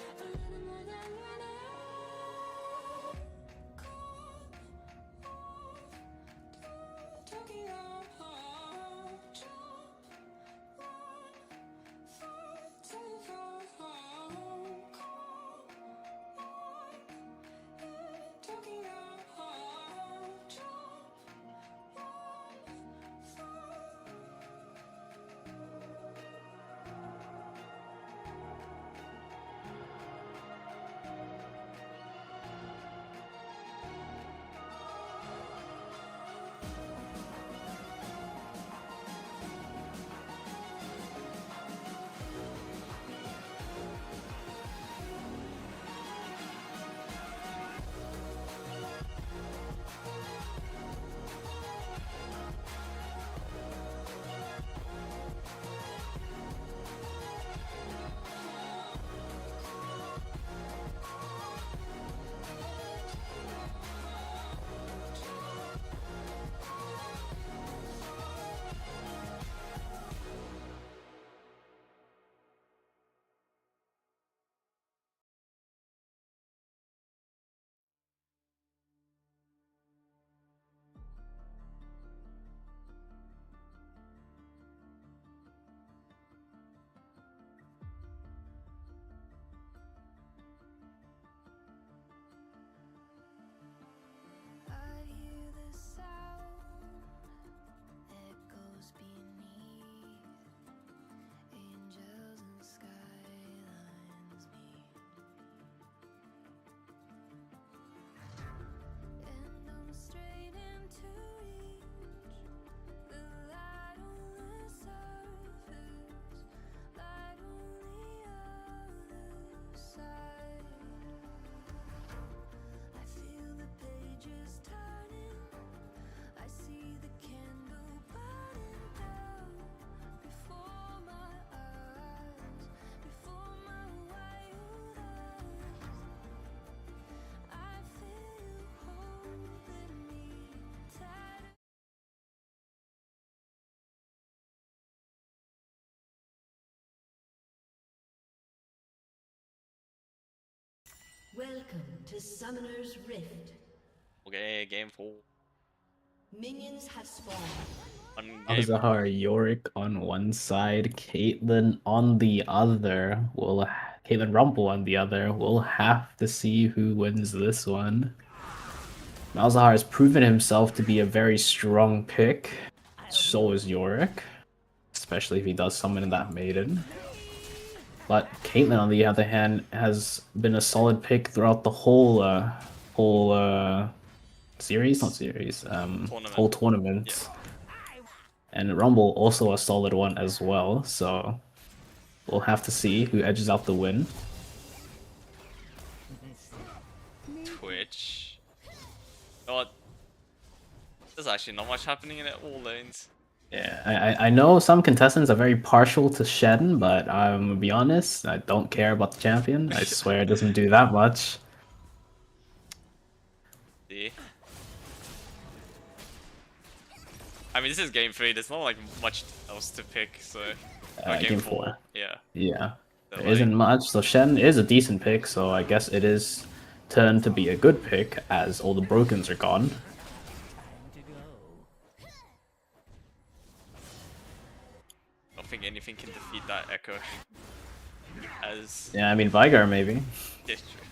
a little more than we know. Talking your heart. Welcome to Summoner's Rift. Okay, game 4. Minions have spawned. One game. Azahar Yorick on one side, Caitlyn on the other. Caitlyn Rumble on the other. We'll have to see who wins this one. Malzahar has proven himself to be a very strong pick. So is Yorick. Especially if he does summon in that Maiden. But Caitlyn, on the other hand, has been a solid pick throughout the whole series, not series, whole tournament. Yeah. And Rumble also a solid one as well, so we'll have to see who edges out the win. Twitch. God. There's actually not much happening in all lanes. Yeah, I know some contestants are very partial to Shen, but I'm gonna be honest, I don't care about the champion. I swear it doesn't do that much. See? I mean, this is game 3, there's not like much else to pick, so... Game 4. Yeah. Yeah. So, There isn't much, so Shen is a decent pick, so I guess it is turned to be a good pick as all the brokens are gone. I don't think anything can defeat that Echo. As... Yeah, I mean, Vigar maybe. Yeah, true.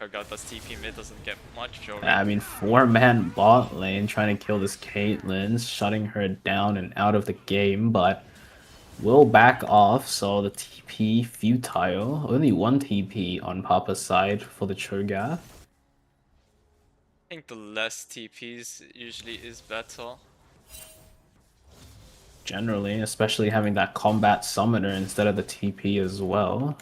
Oh god, does TP mid doesn't get much, or... I mean, 4-man bot lane trying to kill this Caitlyn, shutting her down and out of the game, but will back off, so the TP futile. Only one TP on Papa's side for the Cho'Gath. I think the less TPs usually is better. Generally, especially having that combat summoner instead of the TP as well.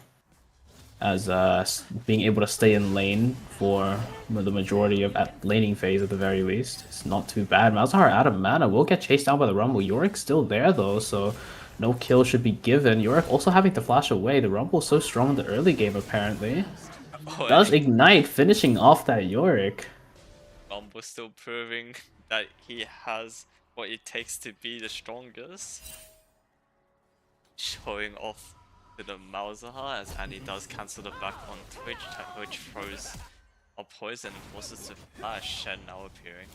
As being able to stay in lane for the majority of laning phase at the very least. It's not too bad. Malzahar out of mana will get chased down by the Rumble. Yorick's still there though, so no kill should be given. Yorick also having to flash away. The Rumble's so strong in the early game apparently. Oh, Does ignite, finishing off that Yorick. Rumble still proving that he has what it takes to be the strongest. Showing off to the Malzahar as Annie does cancel the back on Twitch, which throws a poison and forces to flash, and now appearing.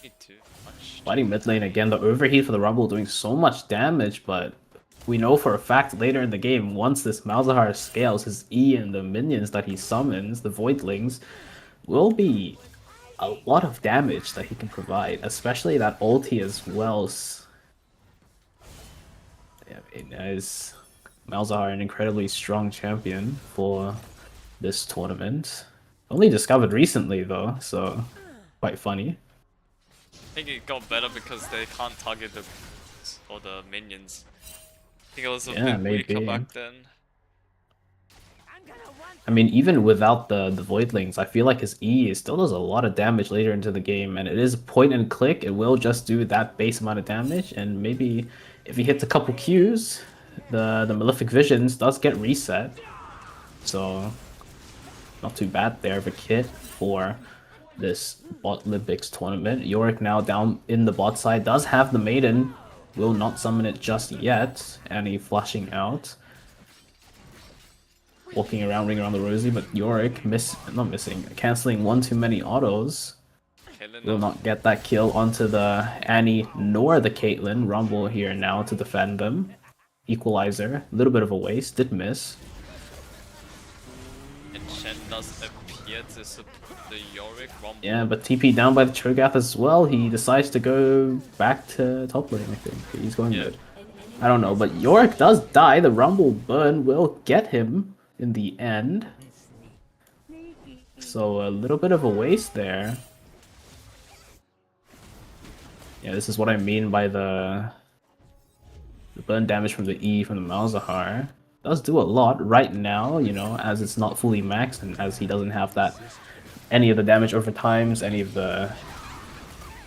Not too much. Fighting mid lane again, the overheat for the Rumble doing so much damage, but we know for a fact later in the game, once this Malzahar scales, his E and the minions that he summons, the Voidlings, will be a lot of damage that he can provide, especially that ulti as well. Yeah, it is Malzahar, an incredibly strong champion for this tournament. Only discovered recently though, so quite funny. I think it got better because they can't target the or the minions. I think it was a bit weaker back then. I mean, even without the Voidlings, I feel like his E still does a lot of damage later into the game, and it is point and click. It will just do that base amount of damage, and maybe if he hits a couple Qs, the Malefic Visions does get reset. So, not too bad there of a kit for this Botlympics tournament. Yorick now down in the bot side, does have the Maiden, will not summon it just yet. Annie flashing out. Walking around, ring around the rosy, but Yorick cancelling one too many autos. Will not get that kill onto the Annie nor the Caitlyn. Rumble here now to defend them. Equalizer, a little bit of a waste, did miss. And Shen does appear to support the Yorick Rumble. Yeah, but TP down by the Cho'Gath as well. He decides to go back to top lane, I think. He's going good. I don't know, but Yorick does die. The Rumble burn will get him in the end. So a little bit of a waste there. Yeah, this is what I mean by the burn damage from the E from the Malzahar. Does do a lot right now, you know, as it's not fully maxed and as he doesn't have that any of the damage over times, any of the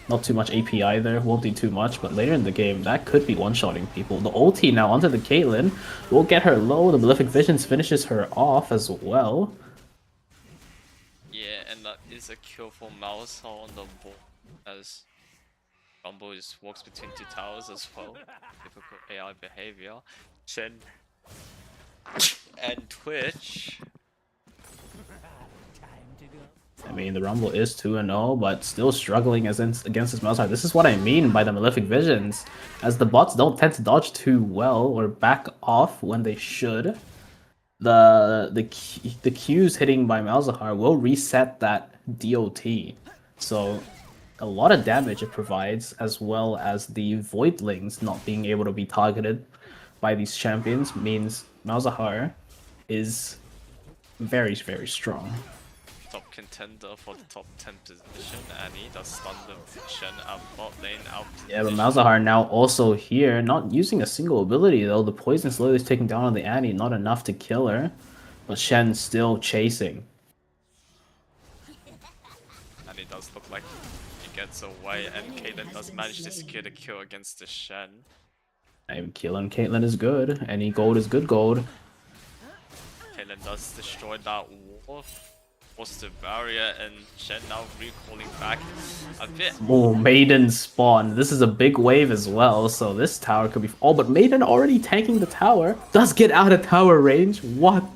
not too much AP either, won't do too much, but later in the game, that could be one-shotting people. The ulti now onto the Caitlyn will get her low. The Malefic Visions finishes her off as well. Yeah, and that is a kill for Malzahar on the ball, as Rumble just walks between two towers as well. Typical AI behavior. Shen and Twitch. I mean, the Rumble is 2-0, but still struggling against his Malzahar. This is what I mean by the Malefic Visions, as the bots don't tend to dodge too well or back off when they should. the Qs hitting by Malzahar will reset that DOT. So a lot of damage it provides, as well as the Voidlings not being able to be targeted by these champions, means Malzahar is very, very strong. Top contender for the top 10 position, and he does stun the Shen out bot lane out. Yeah, but Malzahar now also here, not using a single ability though. The poison slowly is taking down on the Annie, not enough to kill her. But Shen still chasing. And it does look like he gets away, and Caitlyn does manage to secure the kill against the Shen. I'm killing Caitlyn is good. Any gold is good gold. Caitlyn does destroy that wall, force the barrier, and Shen now recalling back a bit. Oh, Maiden spawn. This is a big wave as well, so this tower could be... Oh, but Maiden already tanking the tower. Does get out of tower range. What?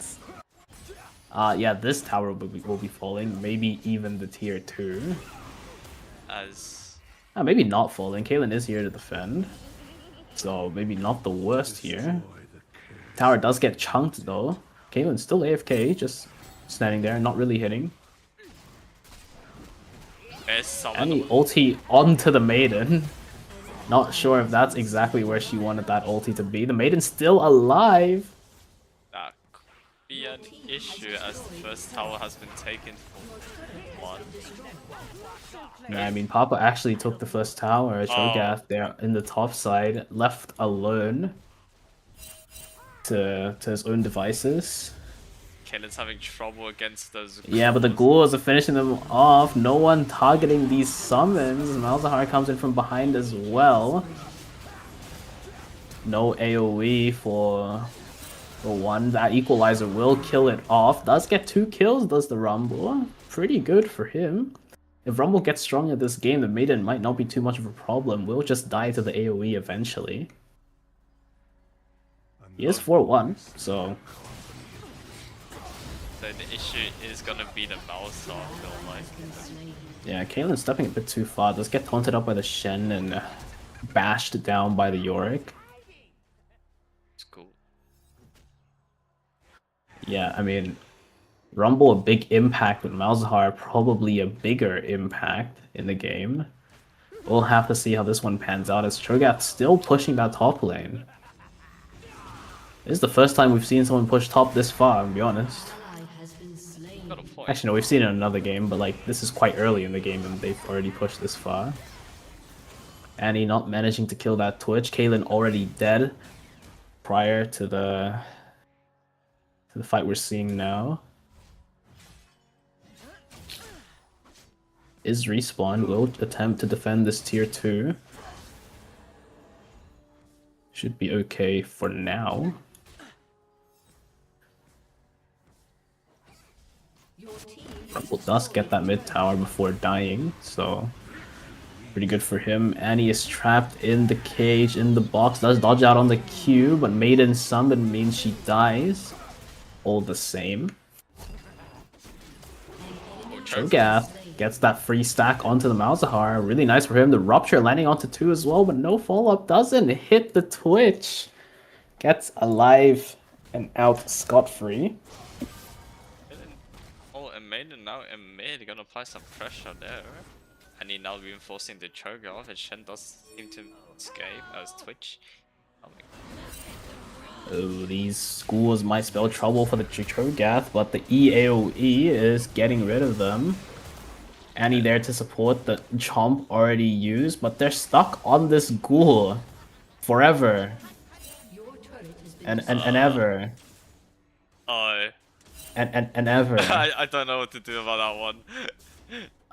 Yeah, this tower will be falling. Maybe even the tier 2. As Maybe not falling. Caitlyn is here to defend. So maybe not the worst here. Tower does get chunked though. Caitlyn's still AFK, just standing there, not really hitting. And the ulti onto the Maiden. Not sure if that's exactly where she wanted that ulti to be. The Maiden's still alive. that could be an issue, as the first tower has been taken for one. Yeah, I mean, Papa actually took the first tower. Cho'Gath there in the top side, left alone to his own devices. Caitlyn's having trouble against those. Yeah, but the ghouls are finishing them off. No one targeting these summons. Malzahar comes in from behind as well. No AoE for one. That equalizer will kill it off. Does get 2 kills, does the Rumble. Pretty good for him. If Rumble gets strong at this game, the Maiden might not be too much of a problem. We'll just die to the AoE eventually. He is 4-1, so... So the issue is gonna be the mouse, I feel like. Yeah, Caitlyn's stepping a bit too far. Does get taunted up by the Shen and bashed down by the Yorick. It's cool. Yeah, I mean, Rumble a big impact with Malzahar, probably a bigger impact in the game. We'll have to see how this one pans out, as Cho'Gath still pushing that top lane. This is the first time we've seen someone push top this far, to be honest. Actually, no, we've seen it in another game, but like this is quite early in the game and they've already pushed this far. Annie not managing to kill that Twitch. Caitlyn already dead prior to the fight we're seeing now. Is respawn, will attempt to defend this tier 2. Should be okay for now. Rumble does get that mid tower before dying, so pretty good for him. Annie is trapped in the cage, in the box, does dodge out on the Q, but Maiden summon means she dies. All the same. Cho'Gath gets that free stack onto the Malzahar. Really nice for him. The Rupture landing onto 2 as well, but no follow-up. Doesn't hit the Twitch. Gets alive and out scot-free. Oh, and Maiden now in mid, gonna apply some pressure there. And he now reinforcing the Cho'Gath, and Shen does seem to escape as Twitch. Oh, these schools might spell trouble for the Cho'Gath, but the EAOE is getting rid of them. Annie there to support the Chomp already used, but they're stuck on this ghoul forever and ever. Oh. And ever. I don't know what to do about that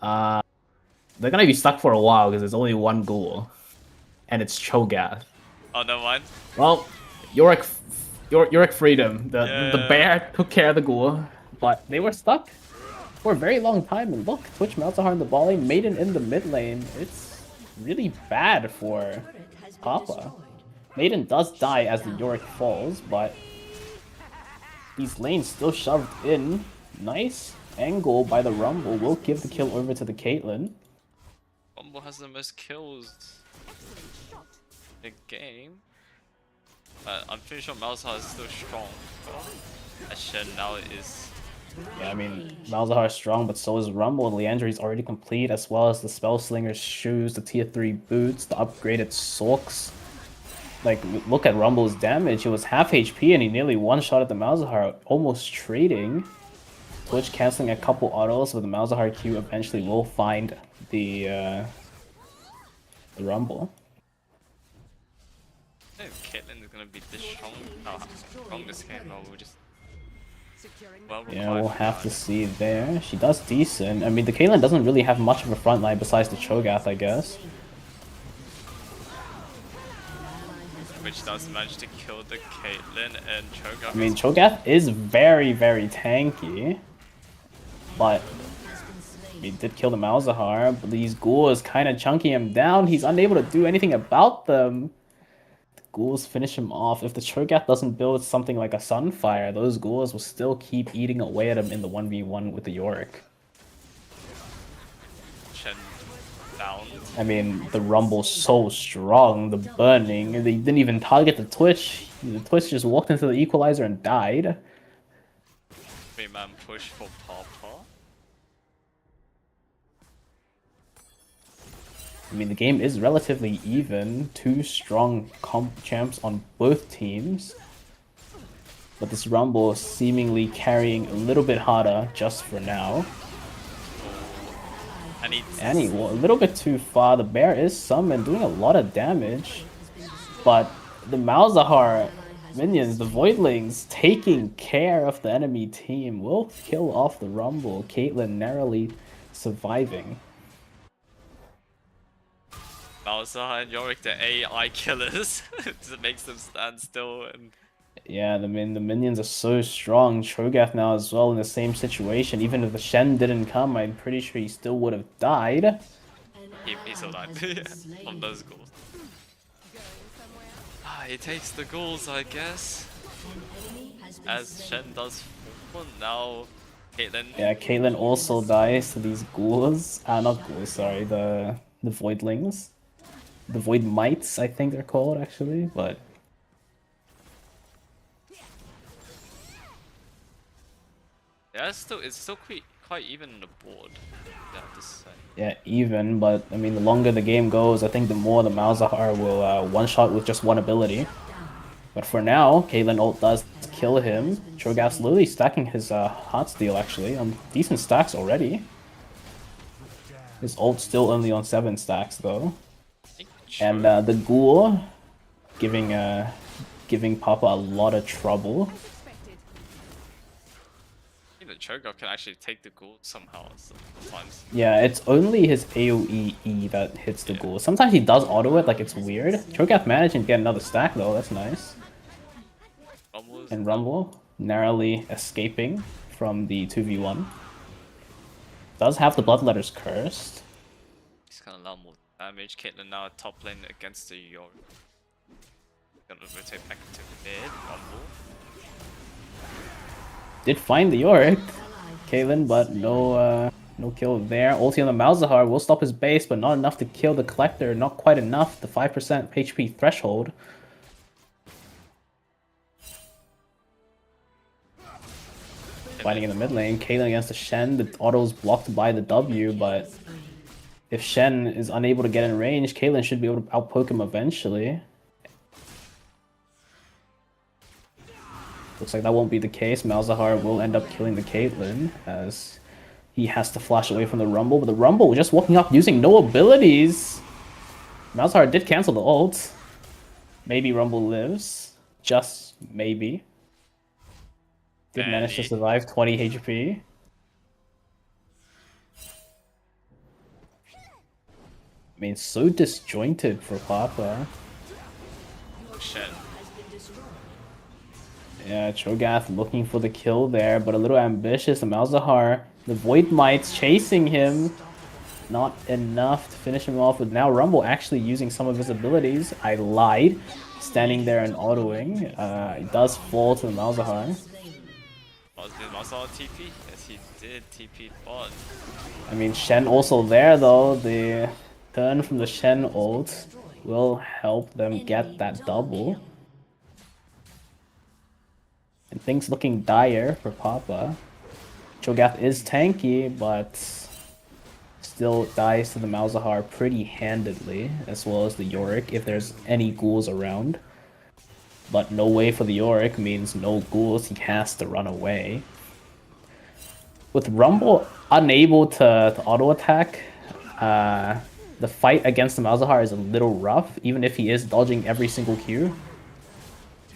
one. They're gonna be stuck for a while because there's only one ghoul, and it's Cho'Gath. Oh, never mind. Well, Yorick freedom. The bear took care of the ghoul, but they were stuck for a very long time. And look, Twitch Malzahar in the ball lane, Maiden in the mid lane. It's really bad for Papa. Maiden does die as the Yorick falls, but these lanes still shoved in. Nice angle by the Rumble will give the kill over to the Caitlyn. Rumble has the most kills in the game. I'm pretty sure Malzahar is still strong. Shen now is Yeah, I mean, Malzahar is strong, but so is Rumble. Leandre is already complete, as well as the Spellslinger's shoes, the tier 3 boots, the upgraded socks. Like, look at Rumble's damage. It was half HP and he nearly one-shot the Malzahar, almost trading. Twitch canceling a couple autos, but the Malzahar Q eventually will find the Rumble. I think Caitlyn is gonna be this strong. Strong this game, or we'll just. Well, Yeah, we'll have to see there. She does decent. I mean, the Caitlyn doesn't really have much of a front line besides the Cho'Gath, I guess. Which does manage to kill the Caitlyn and Cho'Gath. I mean, Cho'Gath is very, very tanky. But he did kill the Malzahar, but these ghouls kind of chunking him down. He's unable to do anything about them. The ghouls finish him off. If the Cho'Gath doesn't build something like a Sunfire, those ghouls will still keep eating away at him in the 1v1 with the Yorick. Shen down. I mean, the Rumble's so strong, the burning, they didn't even target the Twitch. The Twitch just walked into the Equalizer and died. 3-man push for Papa. I mean, the game is relatively even. Two strong comp champs on both teams. But this Rumble is seemingly carrying a little bit harder just for now. Annie, well, a little bit too far. The bear is summoned, doing a lot of damage. But the Malzahar minions, the Voidlings, taking care of the enemy team, will kill off the Rumble. Caitlyn narrowly surviving. Malzahar and Yorick, the AI killers. It makes them stand still and. Yeah, the minions are so strong. Cho'Gath now as well in the same situation. Even if the Shen didn't come, I'm pretty sure he still would have died. He still died from those ghouls. He takes the ghouls, I guess. As Shen does fall. Now Caitlyn. Yeah, Caitlyn also dies to these ghouls. Not ghouls, sorry, the Voidlings. The Void Mites, I think they're called, actually, but... Yeah, it's still quite even on the board. Yeah, even, but I mean, the longer the game goes, I think the more the Malzahar will one-shot with just one ability. But for now, Caitlyn ult does kill him. Cho'Gath's literally stacking his Heartsteel, actually, on decent stacks already. His ult's still only on 7 stacks, though. And the Ghoul giving Papa a lot of trouble. The Cho'Gath can actually take the ghoul somehow sometimes. Yeah, it's only his AoE E that hits the ghoul. Sometimes he does auto it, like it's weird. Cho'Gath managing to get another stack though, that's nice. And Rumble narrowly escaping from the 2v1. Does have the Bloodletter's cursed. He's gonna allow more damage. Caitlyn now top lane against the Yorick. Gonna rotate back into mid. Rumble. Did find the Yorick, Caitlyn, but no kill there. Ulti on the Malzahar will stop his base, but not enough to kill the Collector. Not quite enough. The 5% HP threshold. Fighting in the mid lane. Caitlyn against the Shen. The auto's blocked by the W, but if Shen is unable to get in range, Caitlyn should be able to outpoke him eventually. Looks like that won't be the case. Malzahar will end up killing the Caitlyn as he has to flash away from the Rumble. But the Rumble just walking up using no abilities. Malzahar did cancel the ult. Maybe Rumble lives. Just maybe. Did manage to survive 20 HP. I mean, so disjointed for Papa. Shit. Yeah, Cho'Gath looking for the kill there, but a little ambitious. The Malzahar, the Void Mites chasing him. Not enough to finish him off, but now Rumble actually using some of his abilities. I lied. Standing there and autoing. It does fall to the Malzahar. Did Malzahar TP? Yes, he did TP bot. I mean, Shen also there though. The turn from the Shen ult will help them get that double. And things looking dire for Papa. Cho'Gath is tanky, but still dies to the Malzahar pretty handedly, as well as the Yorick if there's any ghouls around. But no way for the Yorick means no ghouls, he has to run away. With Rumble unable to auto-attack, the fight against the Malzahar is a little rough, even if he is dodging every single Q.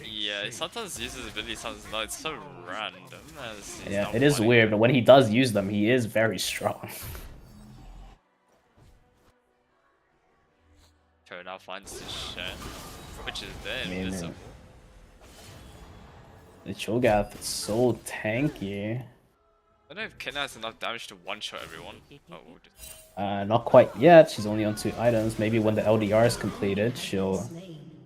Yeah, he sometimes uses ability, sometimes not. It's so random. Yeah, it is weird, but when he does use them, he is very strong. Turn now finds the Shen, which is then invisible. The Cho'Gath is so tanky. I don't know if Kena has enough damage to one-shot everyone. Oh, we'll just... Not quite yet. She's only on 2 items. Maybe when the LDR is completed, she'll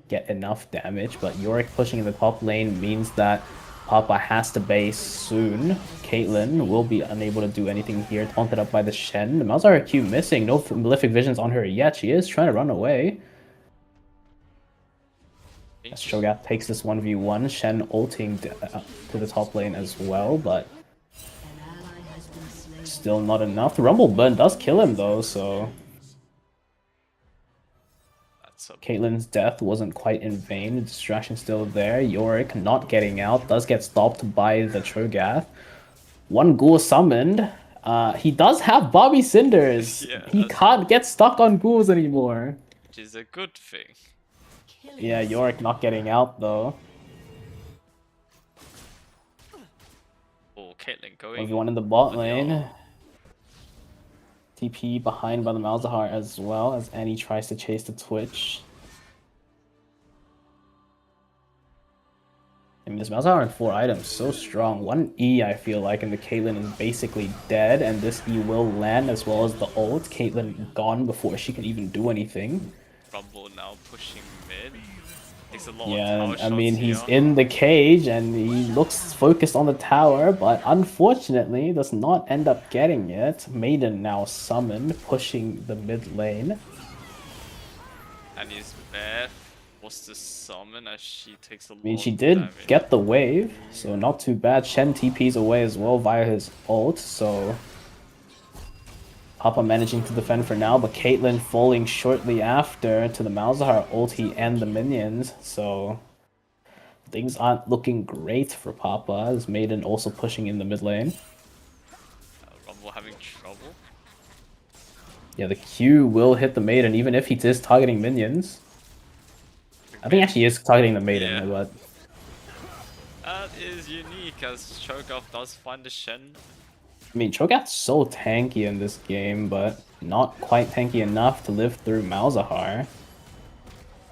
get enough damage. But Yorick pushing in the top lane means that Papa has to base soon. Caitlyn will be unable to do anything here. Taunted up by the Shen. The Malzahar Q missing. No Malefic Visions on her yet. She is trying to run away. As Cho'Gath takes this 1v1. Shen ulting to the top lane as well, but still not enough. The Rumble Burn does kill him though, so Caitlyn's death wasn't quite in vain. The distraction still there. Yorick not getting out, does get stopped by the Cho'Gath. One ghoul summoned. He does have Bobby Cinders. Yeah, he can't get stuck on ghouls anymore. Which is a good thing. Yeah, Yorick not getting out though. Oh, Caitlyn going. 1v1 in the bot lane. TP behind by the Malzahar as well as Annie tries to chase the Twitch. I mean, this Malzahar on 4 items, so strong. 1 E, I feel like, and the Caitlyn is basically dead, and this E will land as well as the ult. Caitlyn gone before she can even do anything. Rumble now pushing mid. Takes a lot Yeah, of tower I mean, shots he's here. in the cage, and he looks focused on the tower, but unfortunately does not end up getting it. Maiden now summoned, pushing the mid lane. And he's there. What's the summon as she takes a lot I mean, she of did damage. get the wave, so not too bad. Shen TP's away as well via his ult, so Papa managing to defend for now, but Caitlyn falling shortly after to the Malzahar ulti and the minions, so things aren't looking great for Papa, as Maiden also pushing in the mid lane. Rumble having trouble. Yeah, the Q will hit the Maiden, even if he is targeting minions. I think actually he is targeting the Maiden, Yeah. but That is unique as Cho'Gath does find the Shen. I mean, Cho'Gath's so tanky in this game, but not quite tanky enough to live through Malzahar.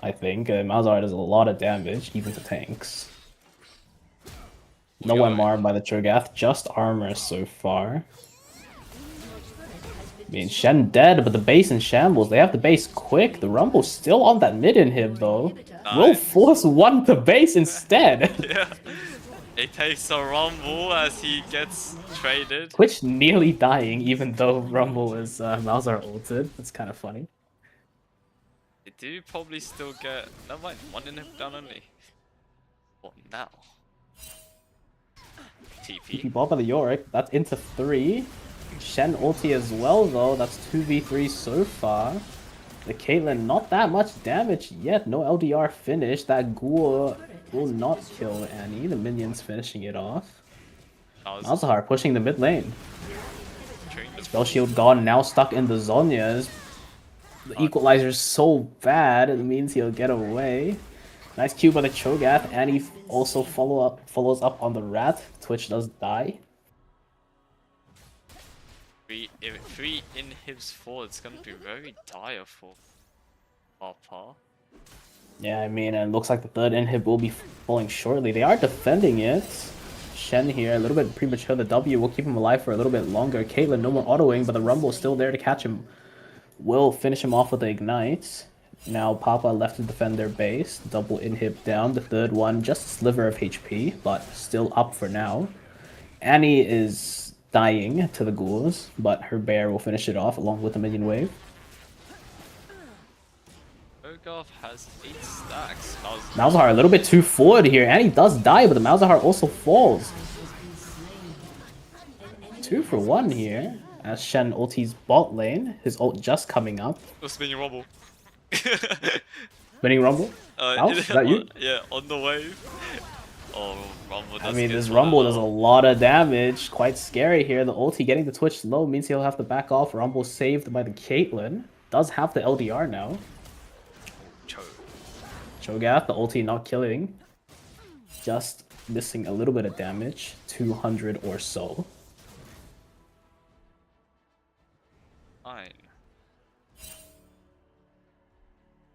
I think Malzahar does a lot of damage, even to tanks. No MR by the Cho'Gath, just armor so far. I mean, Shen dead, but the base in shambles. They have the base quick. The Rumble's still on that mid inhib though. Will force one to base instead. Yeah. It takes a Rumble as he gets traded. Twitch nearly dying, even though Rumble is Malzahar ulted. That's kind of funny. They do probably still get... Never mind, 1 inhib down only. What now? TP. TP ball by the Yorick. That's into 3. Shen ulti as well though. That's 2v3 so far. The Caitlyn not that much damage yet. No LDR finish. That ghoul will not kill Annie. The minions finishing it off. Malzahar pushing the mid lane. Spell shield gone. Now stuck in the Zhonya's. The equalizer's so bad. It means he'll get away. Nice Q by the Cho'Gath. Annie also follows up on the rat. Twitch does die. 3 inhibs 4, it's gonna be very dire for Papa. Yeah, I mean, it looks like the 3rd inhib will be falling shortly. They are defending it. Shen here, a little bit premature. The W will keep him alive for a little bit longer. Caitlyn, no more autoing, but the Rumble is still there to catch him. Will finish him off with the Ignite. Now Papa left to defend their base. Double inhib down. The 3rd one, just a sliver of HP, but still up for now. Annie is dying to the ghouls, but her bear will finish it off along with the minion wave. Cho'Gath has 8 stacks. Malzahar a little bit too forward here, and he does die, but the Malzahar also falls. 2 for 1 here, as Shen ultis bot lane. His ult just coming up. Oh, spinning rumble. Spinning Rumble? Mouse, is that you? Yeah, on the wave. Oh, Rumble does I mean, get this swallowed Rumble does a out. lot of damage. Quite scary here. The ulti getting the Twitch low means he'll have to back off. Rumble saved by the Caitlyn. Does have the LDR now. Cho'Gath, the ulti not killing. Just missing a little bit of damage. 200 or so. Fine.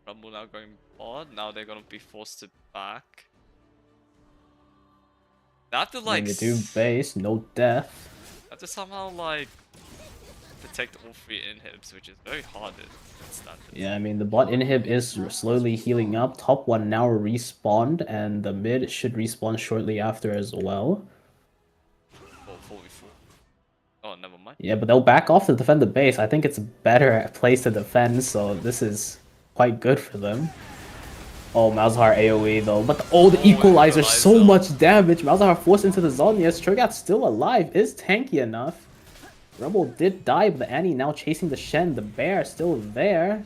Rumble now going bot. Now they're gonna be forced to back. They have to I mean, like. they do base, no death. Have to somehow like protect all 3 inhibs, which is very hard in standard. Yeah, I mean, the bot inhib is slowly healing up. Top one now respawned, and the mid should respawn shortly after as well. Oh, 44. Oh, never mind. Yeah, but they'll back off to defend the base. I think it's a better place to defend, so this is quite good for them. Oh, Malzahar AoE though, but the equalizer, so much damage. Malzahar forced into the Zhonya's. Cho'Gath still alive, is tanky enough. Rumble did die, but the Annie now chasing the Shen. The bear still there.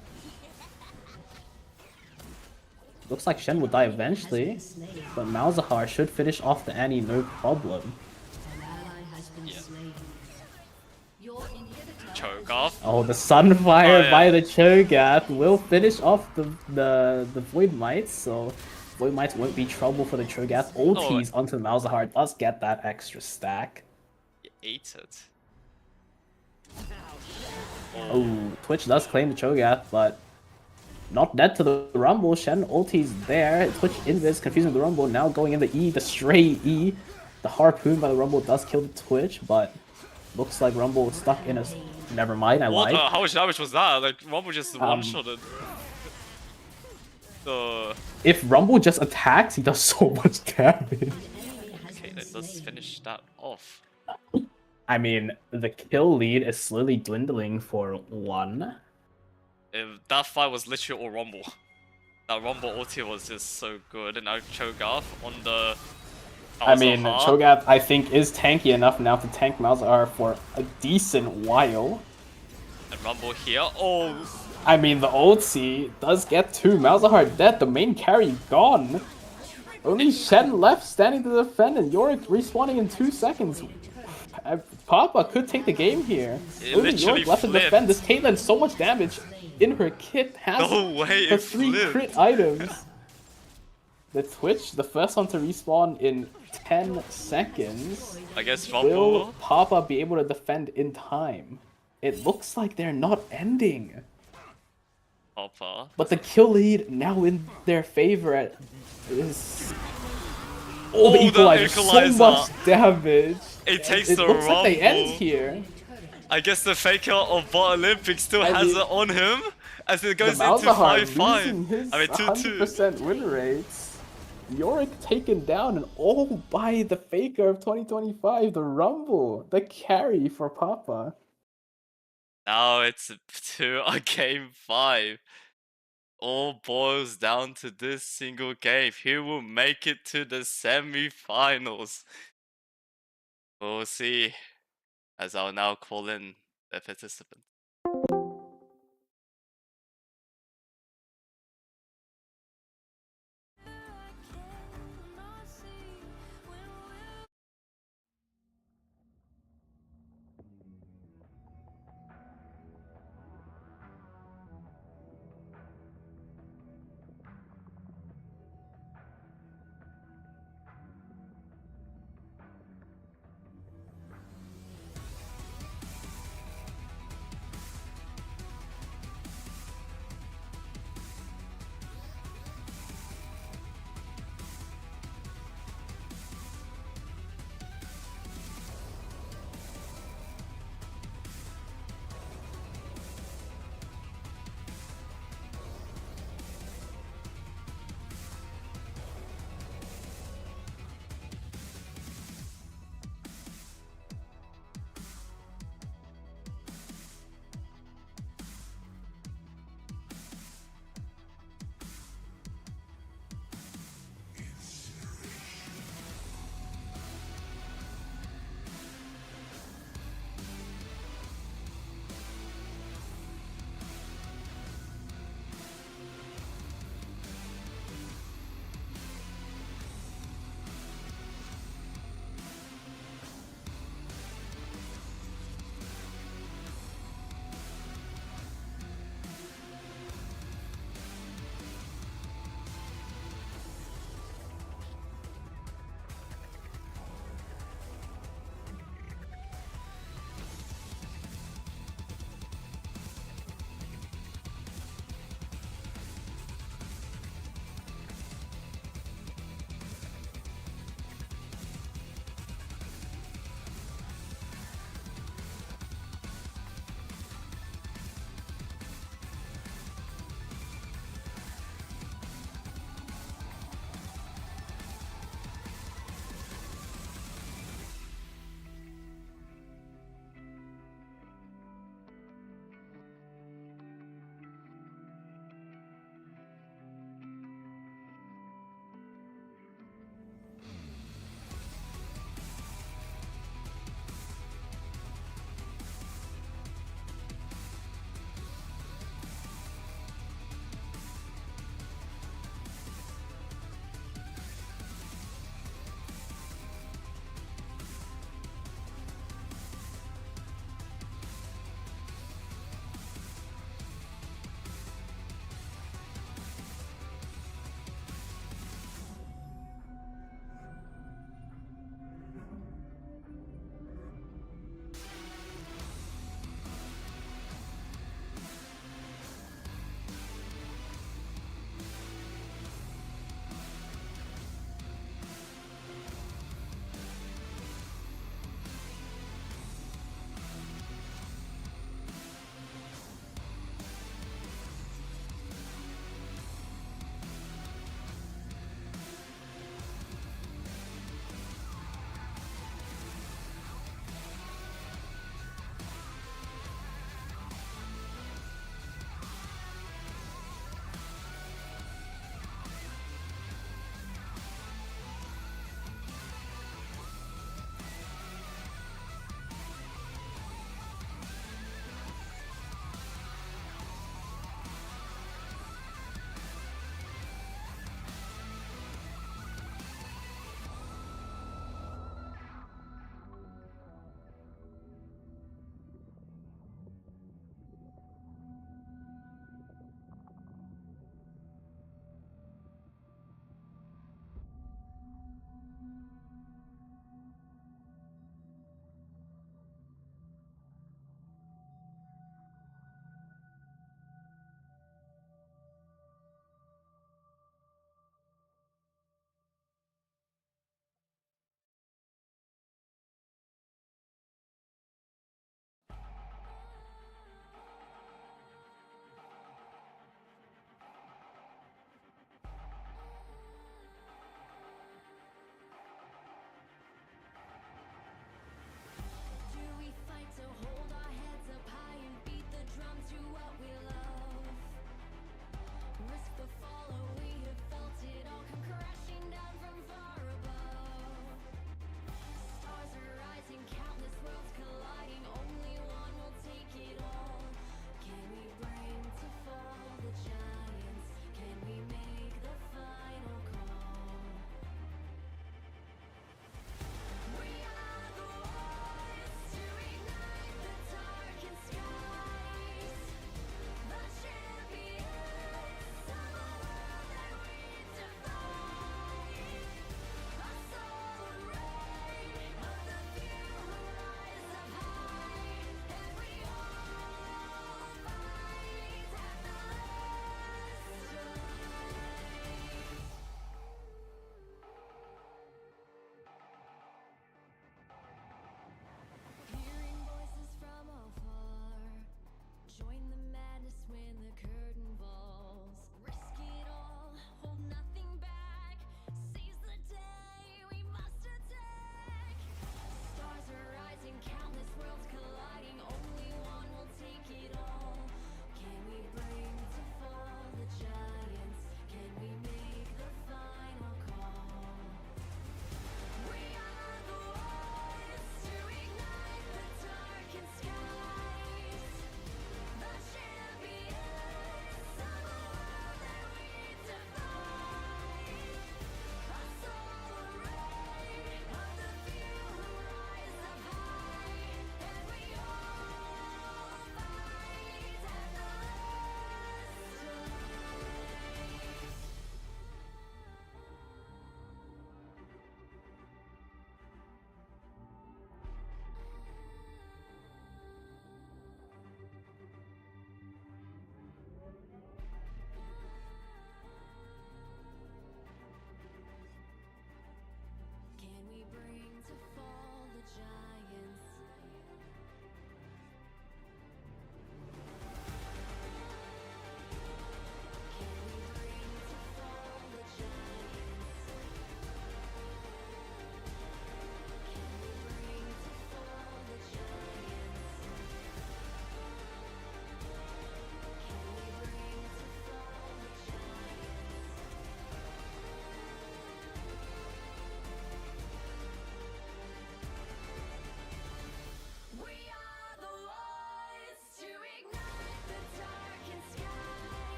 Looks like Shen will die eventually, but Malzahar should finish off the Annie no problem. Cho'Gath. Oh, the Sunfire by the Cho'Gath will finish off the Void Mites, so Void Mites won't be trouble for the Cho'Gath. Ultis onto the Malzahar does get that extra stack. You ate it. Oh, Twitch does claim the Cho'Gath, but not dead to the Rumble. Shen ulti's there. Twitch invis confusing the Rumble, now going in the E, the stray E. The harpoon by the Rumble does kill the Twitch, but looks like Rumble stuck in a... Never mind, I lied. How much damage was that? Like, Rumble just one-shotted. If Rumble just attacks, he does so much damage. Okay, let's finish that off. I mean, the kill lead is slowly dwindling for 1. If that fight was literally all Rumble. That Rumble ulti was just so good, and now Cho'Gath on the... I mean, Cho'Gath, I think, is tanky enough now to tank Malzahar for a decent while. And Rumble here, oh! I mean, the ulti does get 2. Malzahar dead, the main carry gone. Only Shen left standing to defend, and Yorick respawning in 2 seconds. Papa could take the game here. Only Yorick left to defend. This Caitlyn, so much damage in her kit, has her 3 crit items. The Twitch, the first one to respawn in 10 seconds. I guess Will Papa be able to defend in time? It looks like they're not ending. Papa. But the kill lead now in their favor is... Oh, the equalizer, so much damage. It takes it the looks Rumble. Like they end here. I guess the faker of Botlympics still has it on him as it goes into Malzahar 5-5. losing his 2-2. 100% win rates. Yorick taken down, and all by the faker of 2025, the Rumble, the carry for Papa. Now it's to a game 5. All boils down to this single game. Who will make it to the semi-finals? We'll see, as I'll now call in the participants.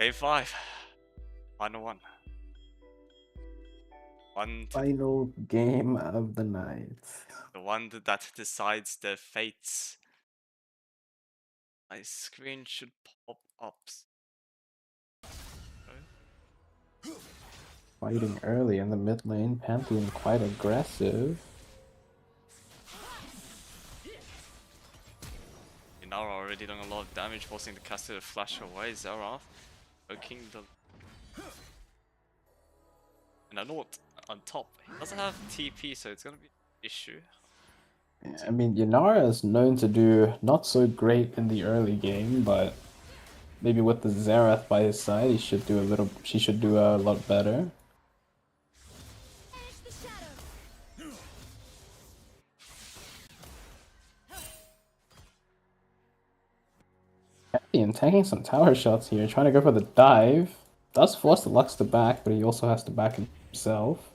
Game 5. Final one. Final game of the night. The one that decides their fates. My screen should pop up. Fighting early in the mid lane, Pantheon quite aggressive. Inara already done a lot of damage, forcing the caster to flash away. Zerath poking the. And I know what on top. He doesn't have TP, so it's gonna be an issue. I mean, Yanara is known to do not so great in the early game, but maybe with the Xerath by his side, she should do a lot better. And taking some tower shots here, trying to go for the dive. Does force the Lux to back, but he also has to back himself.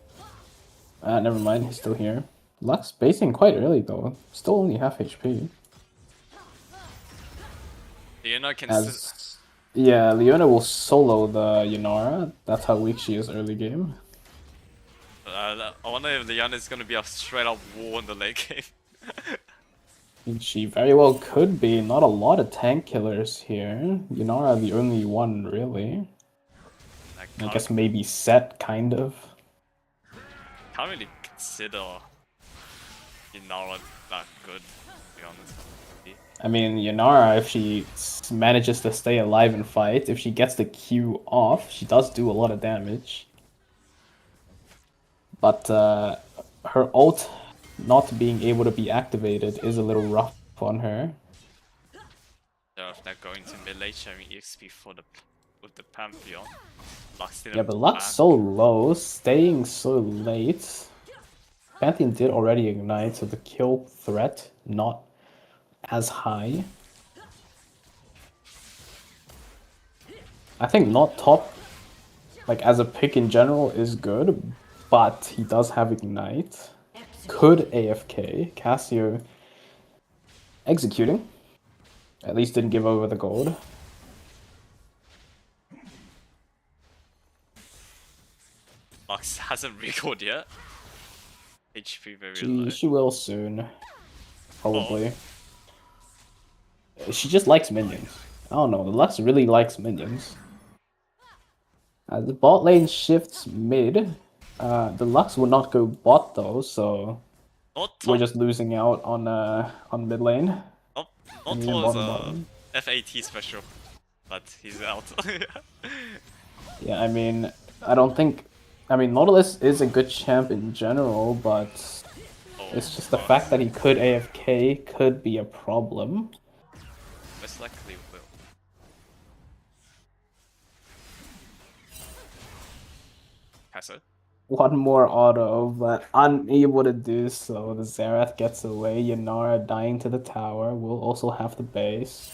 Never mind, he's still here. Lux basing quite early though, still only half HP. Leona can yeah, Leona will solo the Yanara. That's how weak she is early game. I wonder if Leona is gonna be a straight up war in the late game. She very well could be. Not a lot of tank killers here. Yanara the only one really. I guess maybe Set kind of. Can't really consider Inara that good, to be honest. I mean, Yanara, if she manages to stay alive and fight, if she gets the Q off, she does do a lot of damage. But her ult not being able to be activated is a little rough on her. So if they're going to mid late sharing EXP with the Pantheon. Lux didn't Yeah, but Lux back. so low, staying so late. Pantheon did already ignite, so the kill threat not as high. I think not top, like as a pick in general, is good, but he does have ignite. Could AFK. Cassio executing. At least didn't give over the gold. Lux hasn't recalled yet. HP very low. She will soon. Probably. She just likes minions. I don't know, the Lux really likes minions. The bot lane shifts mid. The Lux will not go bot though, so we're just losing out on mid lane. Not towards FAT special, but he's out. Yeah, I mean, I don't think... I mean, Nautilus is a good champ in general, but it's just the fact that he could AFK could be a problem. Most likely will. Passo? One more auto, but unable to do so. The Xerath gets away. Yanara dying to the tower will also have the base.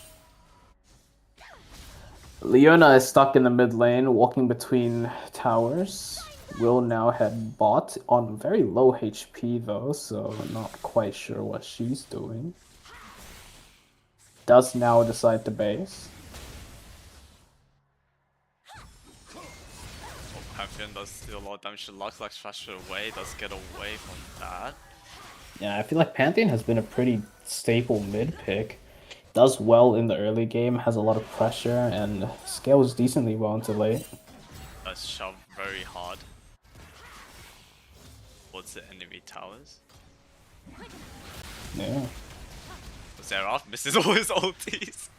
Leona is stuck in the mid lane, walking between towers. Will now head bot on very low HP though, so not quite sure what she's doing. Does now decide to base. Pantheon does do a lot of damage to Lux. Lux flashes away, does get away from that. Yeah, I feel like Pantheon has been a pretty staple mid pick. Does well in the early game, has a lot of pressure, and scales decently well into late. Does shove very hard towards the enemy towers. Yeah. Xerath misses all his ultis.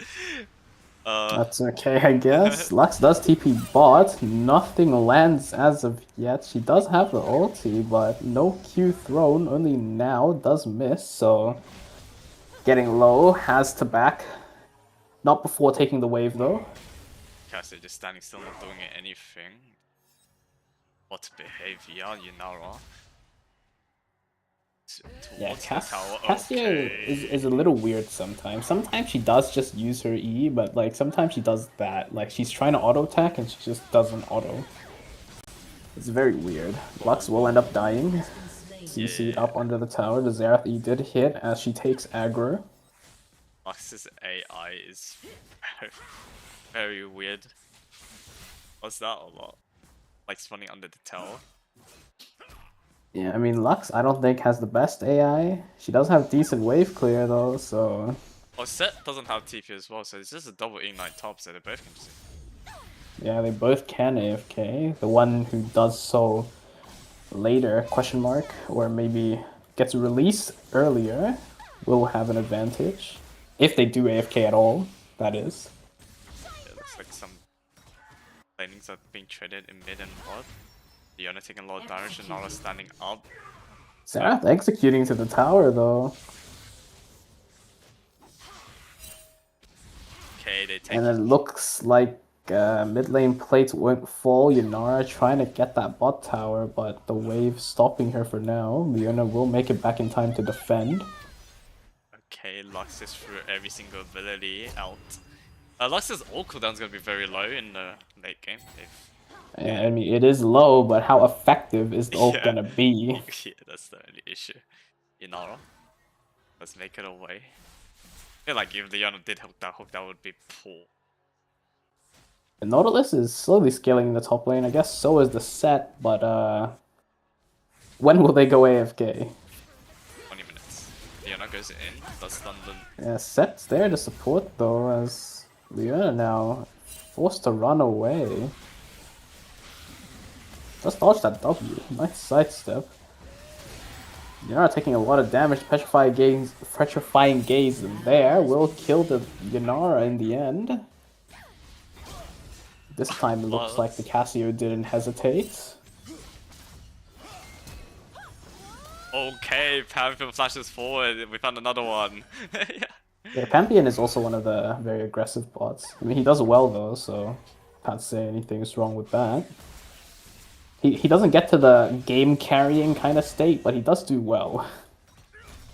That's okay, I guess. Lux does TP bot. Nothing lands as of yet. She does have the ulti, but no Q thrown. Only now does miss, so getting low, has to back. Not before taking the wave though. Caster just standing still, not doing anything. What behavior, Yanara? Yeah, Cassio is a little weird sometimes. Sometimes she does just use her E, but like sometimes she does that. Like she's trying to auto attack and she just doesn't auto. It's very weird. Lux will end up dying. CC'd up under the tower. The Xerath E did hit as she takes aggro. Lux's AI is very weird. Was that a lot? Like spawning under the tower. Yeah, I mean, Lux, I don't think has the best AI. She does have decent wave clear though, so Oh, Set doesn't have TP as well, so it's just a double ignite top, so they both can just. yeah, they both can AFK. The one who does so later, question mark, or maybe gets released earlier, will have an advantage. If they do AFK at all, that is. It looks like some lanings are being traded in mid and bot. Leona taking a lot of damage and Nala standing up. Xerath executing to the tower though. Okay, they take. And it looks like mid lane plates won't fall. Yunara trying to get that bot tower, but the wave stopping her for now. Leona will make it back in time to defend. Okay, Lux is through every single ability out. Lux's ult cooldown is gonna be very low in the late game. I mean, it is low, but how effective is the ult Yeah. gonna be? Yeah, that's the only issue. Inara. Let's make it away. I feel like if Leona did hook, that would be poor. The Nautilus is slowly scaling in the top lane. I guess so is the set, but when will they go AFK? 20 minutes. Leona goes in, does stun the. Yeah, set's there to support though, as Leona now forced to run away. Just dodge that W. Nice sidestep. Yanara taking a lot of damage. Petrifying gaze there will kill the Yanara in the end. This time it looks like the Cassio didn't hesitate. Okay, Pantheon flashes forward. We found another one. Yeah, Pantheon is also one of the very aggressive bots. I mean, he does well though, so can't say anything's wrong with that. He doesn't get to the game carrying kind of state, but he does do well.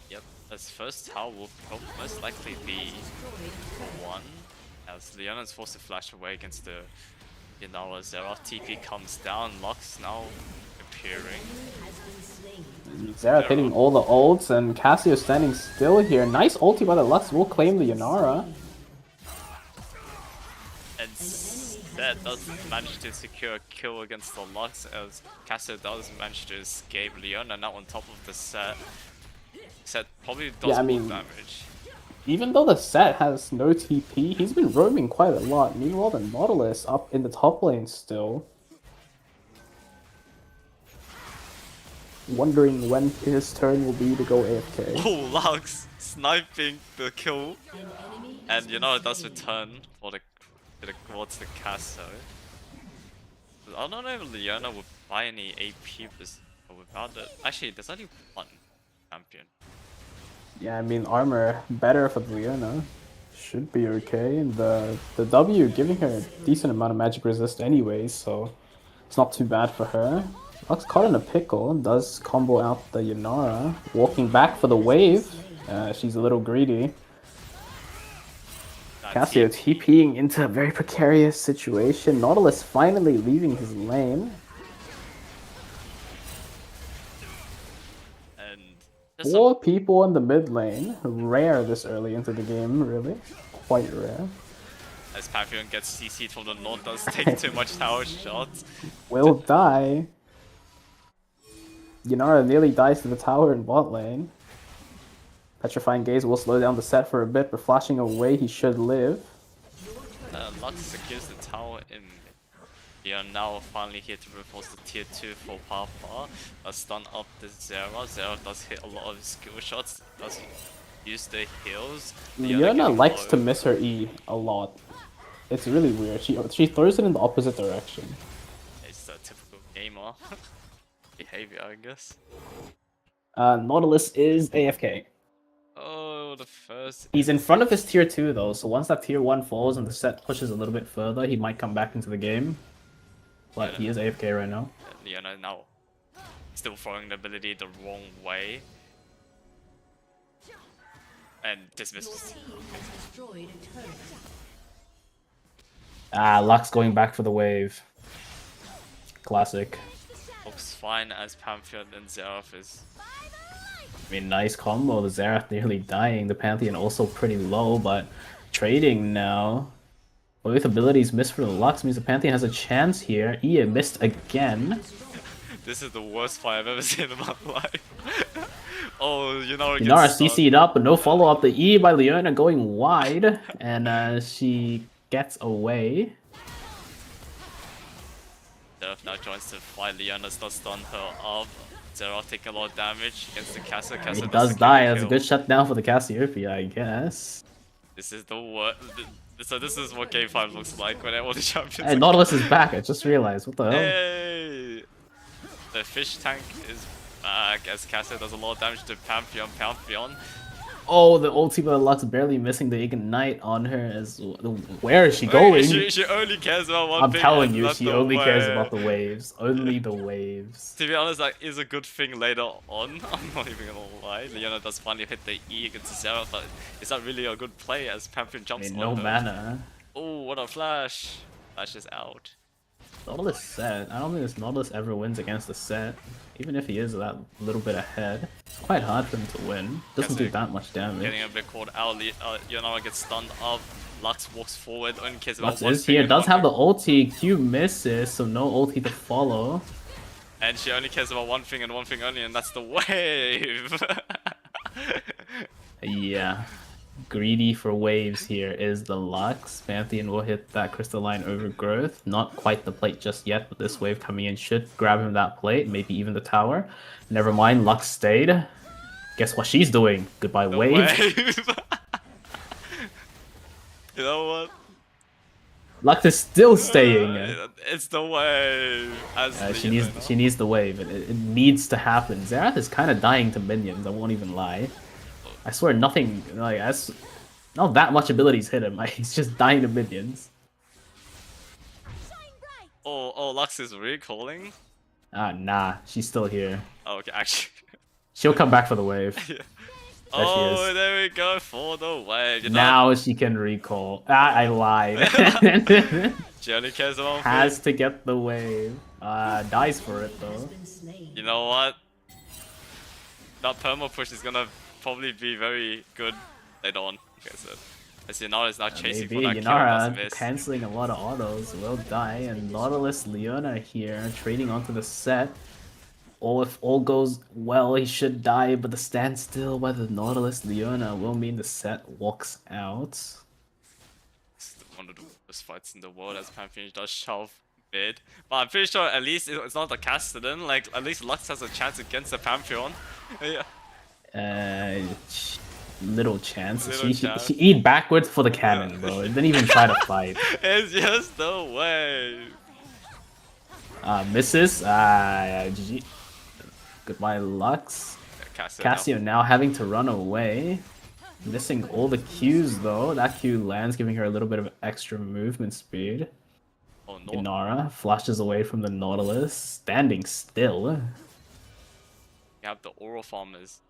Yep, his first tower will most likely be for one, as Leona is forced to flash away against the Yanara. Xerath TP comes down, Lux now appearing. Xerath hitting all the ults, and Cassio standing still here. Nice ulti by the Lux will claim the Yanara. And Set does manage to secure a kill against the Lux, as Cassio does manage to escape. Leona now on top of the Set. Set probably does more damage. Even though the set has no TP, he's been roaming quite a lot. Meanwhile, the Nautilus up in the top lane still. Wondering when his turn will be to go AFK. Oh, Lux sniping the kill. And it does return for towards the Casso. I don't know if Leona would buy any AP without it. Actually, there's only one champion. Yeah, I mean, armor better for Leona. Should be okay. And the W giving her a decent amount of magic resist anyway, so it's not too bad for her. Lux caught in a pickle, does combo out the Yanara. Walking back for the wave. She's a little greedy. Cassio TPing into a very precarious situation. Nautilus finally leaving his lane. And 4 people in the mid lane. Rare this early into the game, really. Quite rare. As Pantheon gets CC'd from the north, does take too much tower shots. Will die. Yanara nearly dies to the tower in bot lane. Petrifying Gaze will slow down the set for a bit, but flashing away, he should live. Lux secures the tower in. We are now finally here to reinforce the tier 2 for Papa. Stun up the Xerath. Xerath does hit a lot of skill shots, does use the heals. Leona likes to miss her E a lot. It's really weird. She throws it in the opposite direction. It's a typical gamer behavior, I guess. Nautilus is AFK. Oh, the first. He's in front of his tier 2 though, so once that tier 1 falls and the set pushes a little bit further, he might come back into the game. But he is AFK right now. Leona now still throwing the ability the wrong way. And dismisses. Lux going back for the wave. Classic. Looks fine as Pantheon and Xerath is. I mean, nice combo. The Xerath nearly dying. The Pantheon also pretty low, but trading now. Both abilities missed for the Lux means the Pantheon has a chance here. Ia missed again. This is the worst fight I've ever seen in my life. Oh, Yunara Inara gets stunned. CC'd up, but no follow-up. The E by Leona going wide, and she gets away. Zeraf now joins the fight. Leona's not stunned her up. Zeraf taking a lot of damage against the Cassia. He does die. That's a good shutdown for the Cassiopeia, I guess. This is the worst. So this is what Game 5 looks like when all the champions Hey, Nautilus is back. I just realized. What the hell? Hey! The fish tank is back as Cassia does a lot of damage to Pantheon. Oh, the ulti by the Lux barely missing the Ignite on her. Where is she going? She only cares about one I'm thing. telling you, she only cares about the waves. Only the waves. To be honest, that is a good thing later on. I'm not even gonna lie. Leona does finally hit the E against Sarah, but is that really a good play as Pantheon jumps on no her? mana. Oh, what a flash! Flash is out. Nautilus set. I don't think this Nautilus ever wins against the set. Even if he is that little bit ahead, it's quite hard for him to win. Doesn't do that much damage. Getting a bit caught out. Yonara gets stunned up. Lux walks forward. Only cares about Lux one is thing here. and Does one have the thing. ulti. Q misses, so no ulti to follow. And she only cares about one thing and one thing only, and that's the wave. Yeah. Greedy for waves here is the Lux. Pantheon will hit that crystalline overgrowth. Not quite the plate just yet, but this wave coming in should grab him that plate, maybe even the tower. Never mind, Lux stayed. Guess what she's doing? Goodbye, The wave. You know what? Lux is still staying. It's the wave. As She needs the wave. It needs to happen. Xerath is kind of dying to minions. I won't even lie. I swear nothing not that much abilities hit him. He's just dying to minions. Oh, Lux is recalling. Nah, she's still here. Oh, okay, actually. She'll come back for the wave. Oh, there we go for the wave. Now she can recall. I lied. She only cares about Has to get the wave. Dies for it though. You know what? That perma push is gonna probably be very good later on. Okay, so as Yunara is now chasing for that kill, that's Yunara missed. cancelling a lot of autos will die, and Nautilus Leona here trading onto the set. Or if all goes well, he should die, but the standstill by the Nautilus Leona will mean the set walks out. It's one of the worst fights in the world as Pantheon does shove mid. But I'm pretty sure at least it's not a Castellan, like at least Lux has a chance against the Pantheon. Yeah. Little chance. Little chance. She eat backwards for the cannon, bro. Didn't even try to fight. It's just the wave. Misses. GG. Goodbye, Lux. Cassio now having to run away. Missing all the Qs though. That Q lands, giving her a little bit of extra movement speed. Oh no. Inara flashes away from the Nautilus, standing still. You have the oral farmers.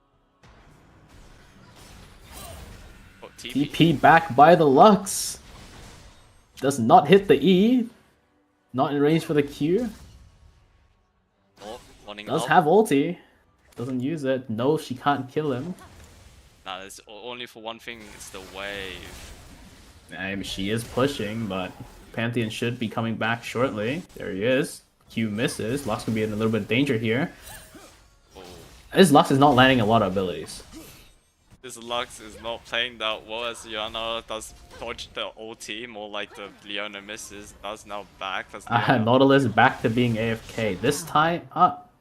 Oh, TP. TP back by the Lux. Does not hit the E. Not in range for the Q. Oh, running Does up. have ulti. Doesn't use it. No, she can't kill him. Nah, it's only for one thing, it's the wave. I mean, she is pushing, but Pantheon should be coming back shortly. There he is. Q misses. Lux could be in a little bit of danger here. Oh. This Lux is not landing a lot of abilities. This Lux is not playing that well as Yana does dodge the ulti, more like the Leona misses. Does now back. That's Nautilus back to being AFK. This time,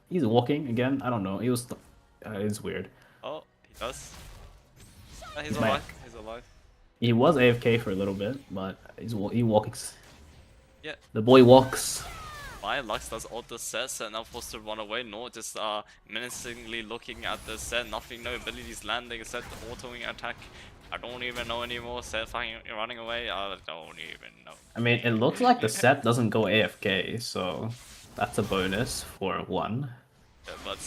he's walking again. I don't know. He was. It's weird. Oh, he does. He's mad. alive. He's alive. He was AFK for a little bit, but he walks. Yeah. The boy walks. My Lux does ult the set now forced to run away. No, just menacingly looking at the set. Nothing, no abilities landing. Set autoing attack. I don't even know anymore. Set running away. I don't even know. I mean, it looks like the set doesn't go AFK, so that's a bonus for one. Yeah, but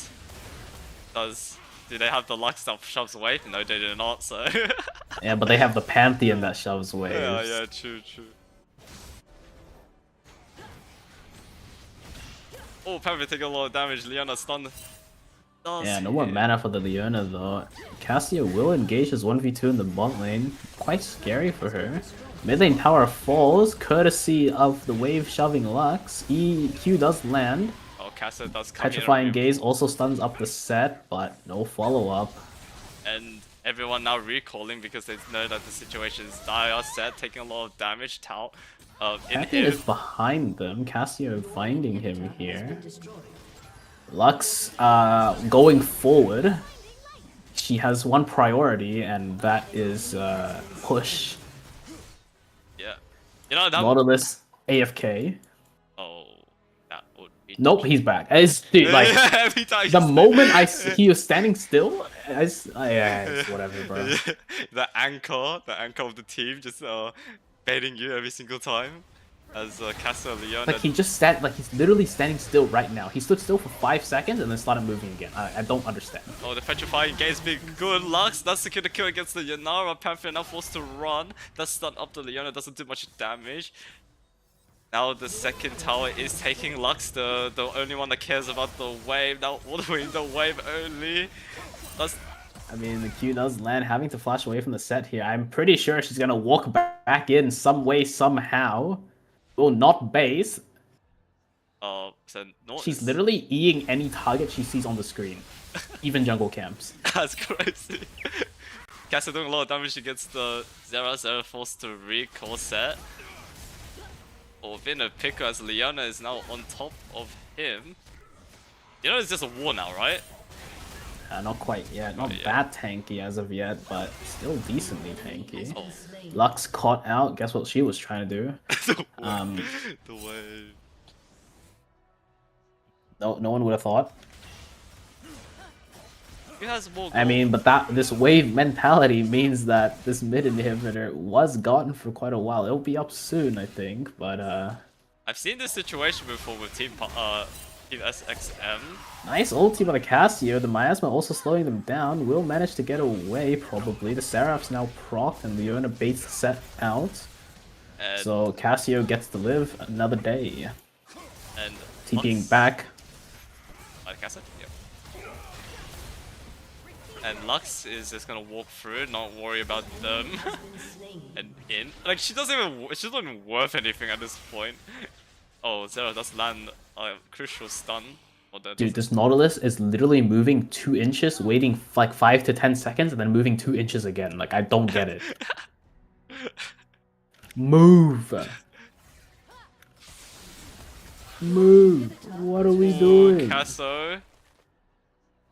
do they have the Lux that shoves away? No, they do not. So. Yeah, but they have the Pantheon that shoves waves. Yeah, true. Oh, Pantheon taking a lot of damage. Leona stunned. Yeah, no more mana for the Leona though. Cassia will engage as 1v2 in the bot lane. Quite scary for her. Mid lane tower falls, courtesy of the wave shoving Lux. EQ does land. Oh, Casa does come Petrifying here. Gaze also stuns up the set, but no follow-up. And everyone now recalling because they know that the situation is dire. Set taking a lot of damage. Tau in Champion is him. behind them. Cassio finding him here. Lux going forward. She has one priority, and that is push. Yeah. You know that. Nautilus AFK. Oh, that would be. Nope, he's back. Dude, like Every time the moment he was standing still, yeah, it's whatever, bro. the anchor of the team, just baiting you every single time. As Casa Leon. Like he's literally standing still right now. He stood still for 5 seconds and then started moving again. I don't understand. Oh, the petrifying gaze being good. Lux, that's secure the kill against the Yanara. Panther now forced to run. That's stun up to Leona, doesn't do much damage. Now the second tower is taking Lux, the only one that cares about the wave. Now ordering the wave only. I mean, the Q does land, having to flash away from the set here. I'm pretty sure she's gonna walk back in some way, somehow. Will not base. So She's literally Eing any target she sees on the screen. Even jungle camps. That's crazy. Casa doing a lot of damage against the Zera forced to recall set. Or within a picker as Leona is now on top of him. You know it's just a war now, right? Not quite yet. Not that tanky as of yet, but still decently tanky. Oh. Lux caught out. Guess what she was trying to do? The wave. No one would have thought. Who has more gold? I mean, but this wave mentality means that this mid inhibitor was gotten for quite a while. It'll be up soon, I think, but I've seen this situation before with Team SXM. nice ulti by the Cassio. The Miasma also slowing them down. Will manage to get away, probably. The Seraph's now procced, and Leona baits the set out. And So Cassio gets to live another day. And TPing back. Like I said, yep. And Lux is just gonna walk through, not worry about them. And in. Like she's not even worth anything at this point. Oh, Zera does land a crucial stun. Dude, this Nautilus is literally moving 2 inches, waiting like 5 to 10 seconds, and then moving 2 inches again. Like, I don't get it. Move! Move! What are we doing? Casso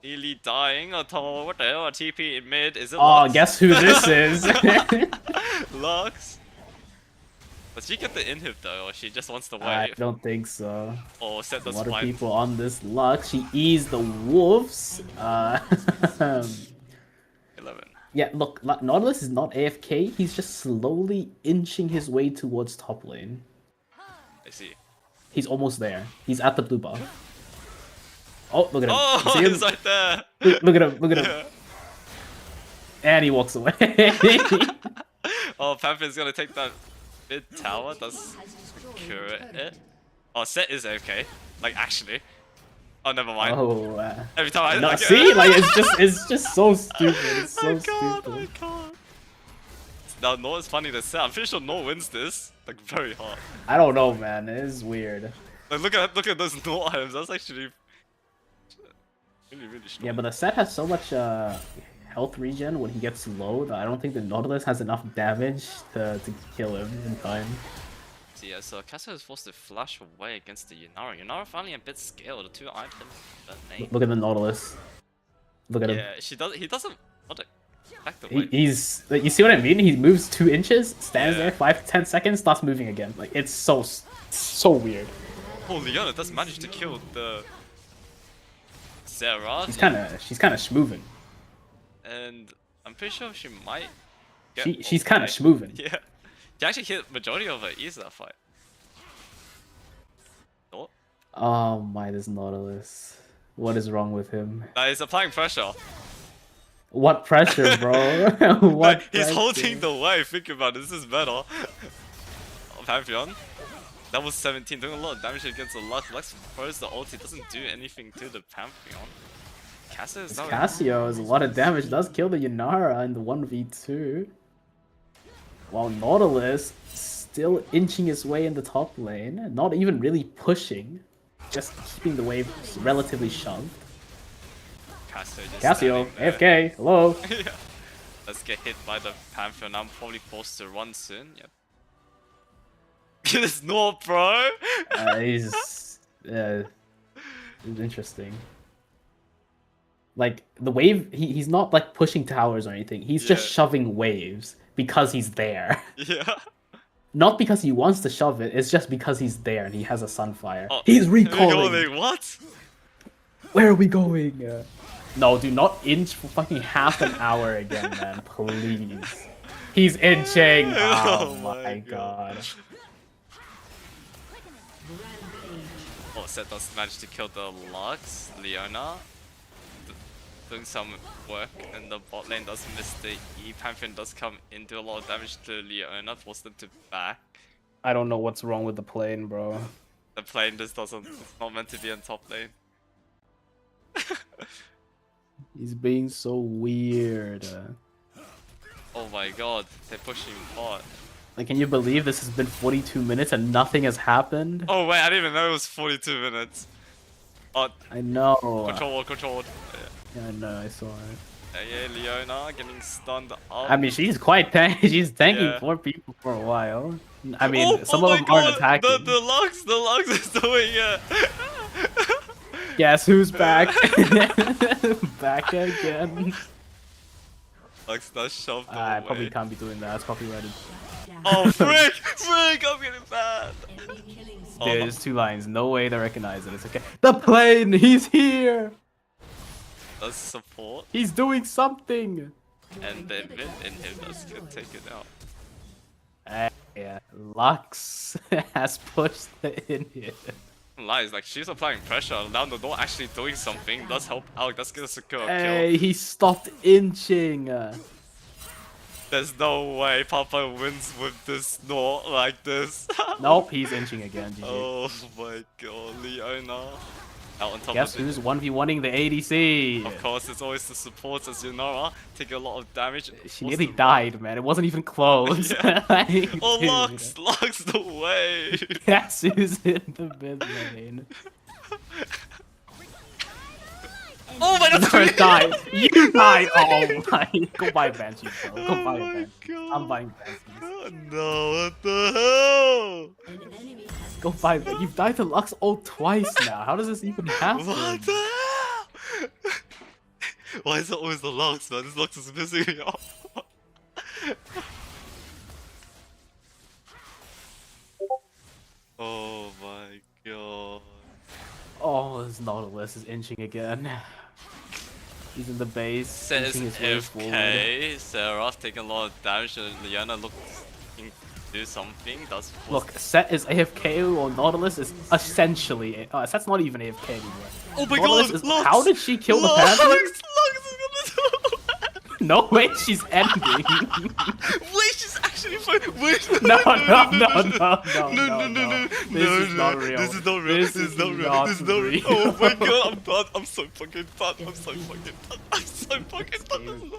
nearly dying. Oh, what the hell? A TP in mid. Is it Oh, Lux? guess who this is? Lux. Does she get the inhib though, or she just wants the wave? I don't think so. Or set the A lot of spike. people on this Lux. She eased the wolves. 11. Yeah, look, Nautilus is not AFK. He's just slowly inching his way towards top lane. I see. He's almost there. He's at the blue buff. Oh, look at him. Oh, You see him? he's right there. Look at him. Look at him. Yeah. And he walks away. Oh, Panther's gonna take that mid tower. Does secure it. Oh, set is okay. Like actually. Oh, never mind. Oh, Every time I no, like, see, like it's just so stupid. It's so stupid. I can't. Now, Nor is funny to say. I'm pretty sure Nor wins this. Like very hard. I don't know, man. It is weird. Like look at those Nor items. That's actually really strong. Yeah, but the set has so much health regen when he gets low that I don't think the Nautilus has enough damage to kill him in time. So yeah, so Casso is forced to flash away against the Yanara. Yanara finally a bit scaled. The 2 items. Look at the Nautilus. Look at him. Yeah, he doesn't. What the? Back the He, way. he's like, you see what I mean? He moves 2 inches, stands Yeah. there 5 to 10 seconds, starts moving again. Like it's so weird. Oh, Leona does manage to kill the Zera. She's kind of schmoving. And I'm pretty sure she might. Get She's kind of ultimate. schmoving. Yeah. She actually hit majority of her E's that fight. Oh. Oh my, this Nautilus. What is wrong with him? He's applying pressure. What pressure, bro? What? He's pressure? holding the wave. Think about it. This is better. Oh, Pantheon. That was 17, doing a lot of damage against the Lux. Lux throws the ulti, doesn't do anything to the Pantheon. Cassio is Cassio is a lot of damage. Does kill the Yanara in the 1v2. While Nautilus still inching his way in the top lane, not even really pushing, just keeping the wave relatively shoved. Cassio, Cassio, AFK, hello. Yeah. Let's get hit by the Panther and I'm probably forced to run soon. Yep. It's not, bro! He's interesting. Like the wave, he's not like pushing towers or anything. He's just shoving waves because he's there. Yeah. Not because he wants to shove it. It's just because he's there and he has a Sunfire. Oh, He's recalling. What? Where are we going? No, do not inch for fucking half an hour again, man. Please. He's inching. Oh my god. Oh, Set does manage to kill the Lux. Leona doing some work, and the bot lane does miss the E. Pantheon does come in, do a lot of damage to Leona, force them to back. I don't know what's wrong with the plane, bro. The plane just doesn't, it's not meant to be on top lane. He's being so weird. Oh my god, they're pushing bot. Like, can you believe this has been 42 minutes and nothing has happened? Oh wait, I didn't even know it was 42 minutes. Oh, I know. controlled. Yeah, I know, I saw it. Yeah, Leona getting stunned up. I mean, she's quite she's tanking 4 people for a while. I mean, some of them aren't attacking. The Lux is doing it. Guess who's back? Back again. Lux does shove them I away. probably can't be doing that. It's copyrighted. Oh, frick! I'm getting bad! There's 2 lines. No way to recognize it. It's okay. The plane! He's here! Does support, He's doing something! and the mid inhibitors can take it out. Yeah, Lux has pushed the inhib. Lies, like she's applying pressure, now the door actually doing something, does help out, that's gonna secure a kill. Hey, he stopped inching! There's no way Papa wins with this Snort like this. Nope, he's inching again, GG. Oh my god, Leona. Out on top Guess of it. who's 1v1ing the ADC? Of course, it's always the supports as Yunara, taking a lot of damage. She nearly died, man. It wasn't even close. Yeah. Like, Oh, dude. Lux the way! Guess who's in the mid lane? Oh my god! Never died. You died. Oh my. Go buy Banshee, bro. Go buy a Banshee. God. I'm buying Banshee. No, what the hell? Go buy. You've died to Lux ult twice now. How does this even happen? What the hell? Why is it always the Lux, man? This Lux is pissing me off. Oh my god. Oh, this Nautilus is inching again. He's in the base. Says inching his way forward. FK, Seraph taking a lot of damage, and Liana looks to do something. Does force Look, Set is AFK or Nautilus is essentially. Set's not even AFK anymore. Oh my Nautilus god! is, Lux! how did she kill the Lux! Panther? Lux is gonna do it! No way, she's ending. Wait, she's actually fine. Wait, No. This is not real. This is not real. This is not real. This is not real. Oh my god, I'm done. I'm so fucking done. I'm so fucking done. I'm so fucking done.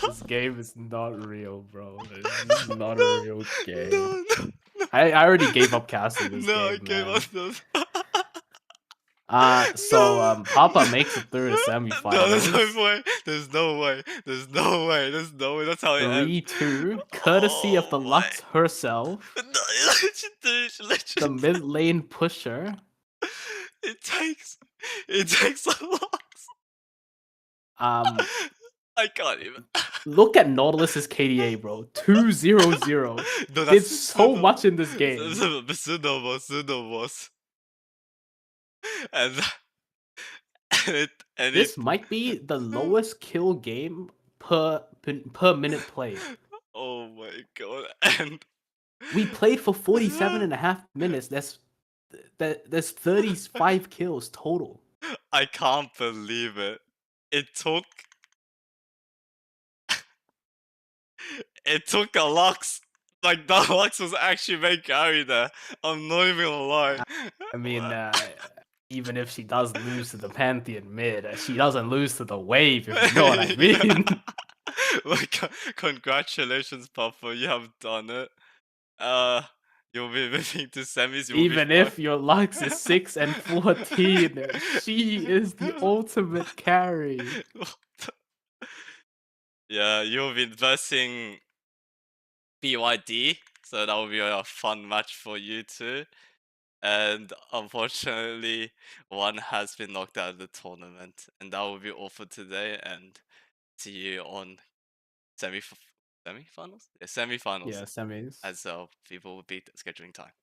This game is not real, bro. This is not a real game. I already gave up casting this game. No, I gave up this. Papa makes it through the semifinals. No, there's no way. There's no way. There's no way. There's no way. That's how it ends. 3-2, courtesy of the Lux herself. No, she The mid lane pusher. It takes a lot. I can't even. Look at Nautilus's KDA, bro. 2-0-0. No, Did so much in this game. And This might be the lowest kill game per minute played. Oh my god! And we played for 47.5 minutes. There's 35 kills total. I can't believe it. It took a Lux. Like, the Lux was actually main carry there. I'm not even gonna lie. I mean, even if she does lose to the Pantheon mid, she doesn't lose to the wave, if you know what I mean. Well, congratulations, Papa. You have done it. You'll be moving to semis. You'll be Even if your Lux is 6 and 14, she is the ultimate carry. Yeah, you'll be versing BYD, so that will be a fun match for you too. And unfortunately, one has been knocked out of the tournament, and that will be all for today. And see you on semi-finals. Yeah, semi-finals Yeah, semis. as people will beat scheduling time.